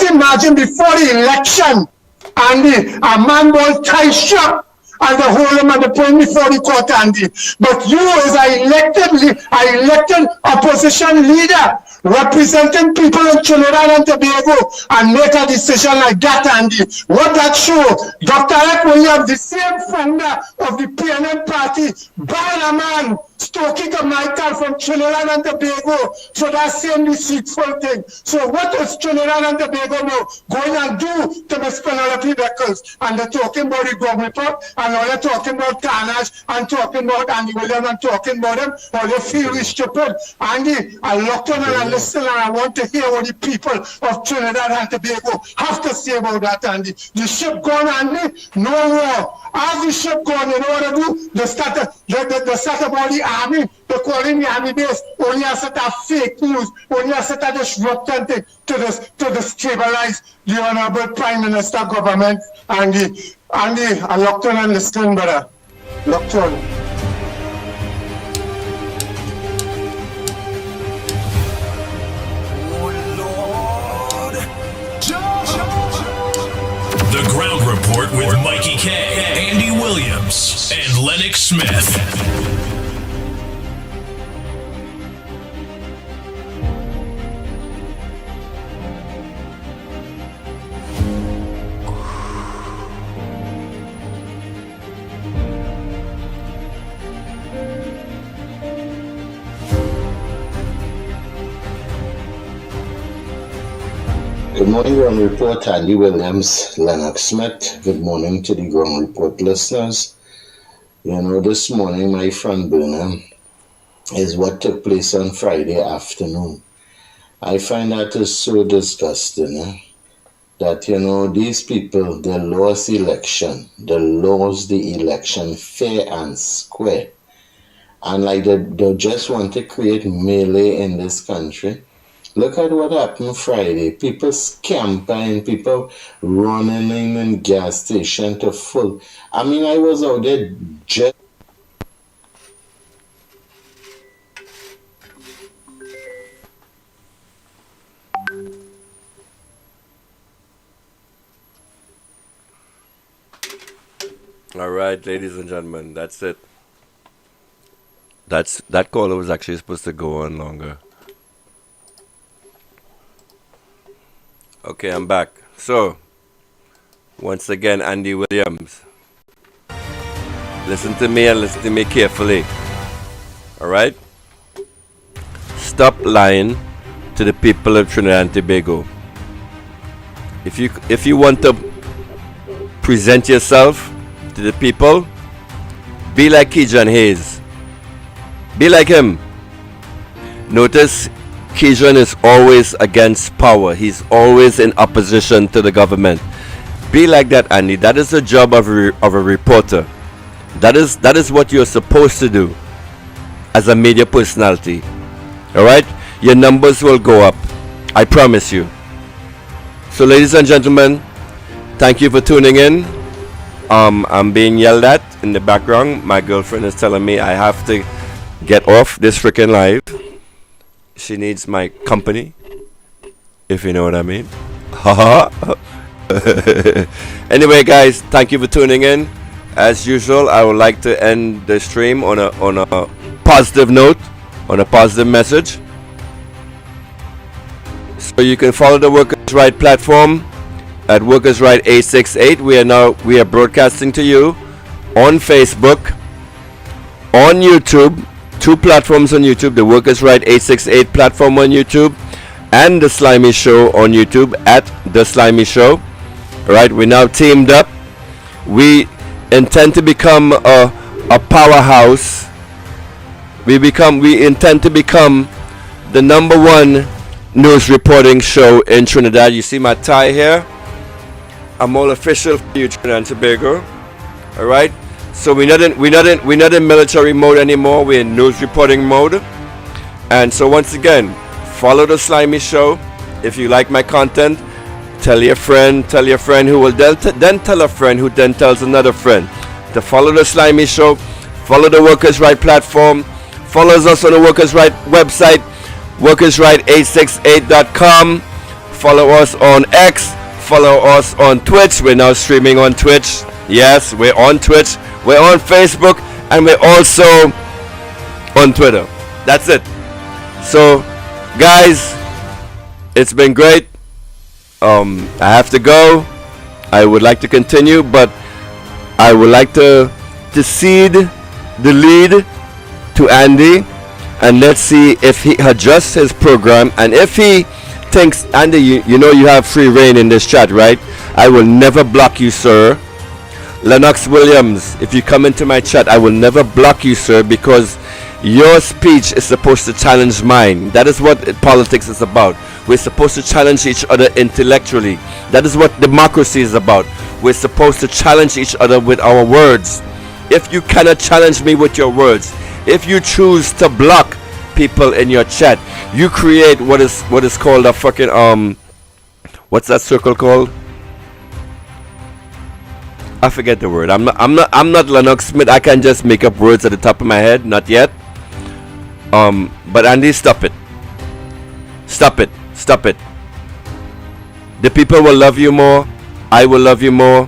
Imagine before the election, Andy, a man was tied shut and they hold him and they put him before the court, Andy. But you as an elected opposition leader, representing people in Trinidad and Tobago, and make a decision like that, Andy. What that show? Dr. Alec Williams, the same founder of the PNM party, banned a man, Stokey Michael from Trinidad and Tobago, for that same deceitful thing. So what does Trinidad and Tobago now going and do to Ms. Penelope Beckles? And they're talking about the Google Pop, and all they're talking about Carnage, and talking about Andy Williams, and talking about them, all they feel is stupid. Andy, I looked on and I listened, and I want to hear what the people of Trinidad and Tobago have to say about that, Andy. The ship gone, Andy, no war. As the ship gone, you know what they do? They start about the army. They call in the army base. Only a set of fake news. Only a set of disrupting thing to destabilize the Honorable Prime Minister government. Andy, I looked on and listened, brother. Looked on. The Ground Report with Mikey K, Andy Williams, and Lennox Smith. Good morning, Ground Report. Andy Williams, Lennox Smith. Good morning to the Ground Report listeners. You know, this morning my front burner is what took place on Friday afternoon. I find that is so disgusting, that, you know, these people, they lost the election. They lost the election fair and square. And like they just want to create melee in this country. Look at what happened Friday. People scampering, people running in gas station to full. I mean, I was out there just... All right, ladies and gentlemen, that's it. That caller was actually supposed to go on longer. Okay, I'm back. So, once again, Andy Williams. Listen to me and listen to me carefully. All right? Stop lying to the people of Trinidad and Tobago. If you want to present yourself to the people, be like Kejan Hayes. Be like him. Notice Kejan is always against power. He's always in opposition to the government. Be like that, Andy. That is the job of a reporter. That is what you're supposed to do as a media personality. All right? Your numbers will go up. I promise you. So, ladies and gentlemen, thank you for tuning in. I'm being yelled at in the background. My girlfriend is telling me I have to get off this freaking live. She needs my company, if you know what I mean. Anyway, guys, thank you for tuning in. As usual, I would like to end the stream on a positive note, on a positive message. So you can follow the Workers' Right platform at Workers' Right 868. We are broadcasting to you on Facebook, on YouTube. 2 platforms on YouTube, the Workers' Right 868 platform on YouTube, and The Slimy Show on YouTube at The Slimy Show. Alright, we're now teamed up. We intend to become a powerhouse. We intend to become the #1 news reporting show in Trinidad. You see my tie here? I'm all official for you, Trinidad and Tobago. Alright? So we're not in military mode anymore. We're in news reporting mode. And so once again, follow the Slimy Show. If you like my content, tell your friend who will then tell a friend who then tells another friend to follow the Slimy Show. Follow the Workers' Right platform. Follow us on the Workers' Right website, workersright868.com. Follow us on X. Follow us on Twitch. We're now streaming on Twitch. Yes, we're on Twitch. We're on Facebook, and we're also on Twitter. That's it. So, guys, it's been great. I have to go. I would like to continue, but I would like to cede the lead to Andy, and let's see if he adjusts his program, and if he thinks, Andy, you know you have free reign in this chat, right? I will never block you, sir. Lennox Williams, if you come into my chat, I will never block you, sir, because your speech is supposed to challenge mine. That is what politics is about. We're supposed to challenge each other intellectually. That is what democracy is about. We're supposed to challenge each other with our words. If you cannot challenge me with your words, if you choose to block people in your chat, you create what is called a fucking what's that circle called? I forget the word. I'm not Lennox Smith. I can just make up words at the top of my head. Not yet. But Andy, stop it. Stop it. Stop it. The people will love you more. I will love you more.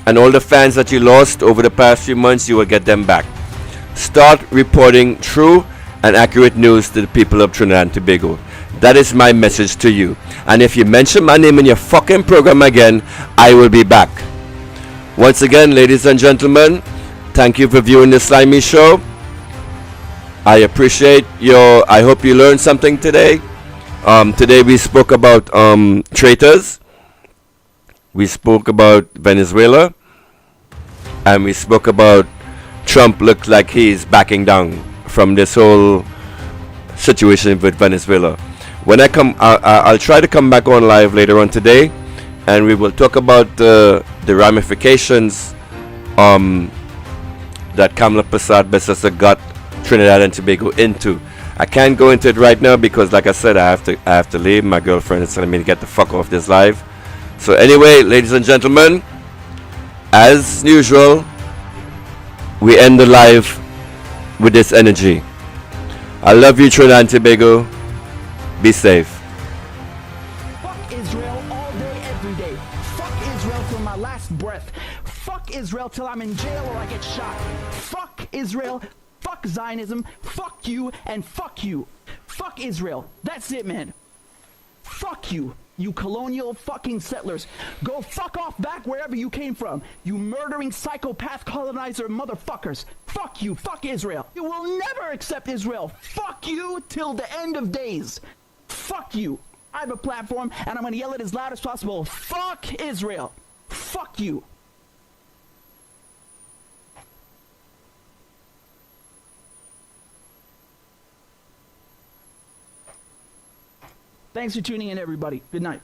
And all the fans that you lost over the past few months, you will get them back. Start reporting true and accurate news to the people of Trinidad and Tobago. That is my message to you. And if you mention my name in your fucking program again, I will be back. Once again, ladies and gentlemen, thank you for viewing the Slimy Show. I appreciate I hope you learned something today. Today we spoke about traitors. We spoke about Venezuela. And we spoke about Trump looks like he's backing down from this whole situation with Venezuela. When I come, I'll try to come back on live later on today, and we will talk about the ramifications that Kamala Persad-Bissessar got Trinidad and Tobago into. I can't go into it right now because, like I said, I have to leave. My girlfriend is telling me to get the fuck off this live. So anyway, ladies and gentlemen, as usual, we end the live with this energy. I love you, Trinidad and Tobago. Be safe. Fuck Israel all day, every day. Fuck Israel till my last breath. Fuck Israel till I'm in jail or I get shot. Fuck Israel. Fuck Zionism. Fuck you and fuck you. Fuck Israel. That's it, man. Fuck you. You colonial fucking settlers. Go fuck off back wherever you came from. You murdering psychopath colonizer motherfuckers. Fuck you. Fuck Israel. You will never accept Israel. Fuck you till the end of days. Fuck you. I have a platform and I'm going to yell it as loud as possible. Fuck Israel. Fuck you. Thanks for tuning in, everybody. Good night.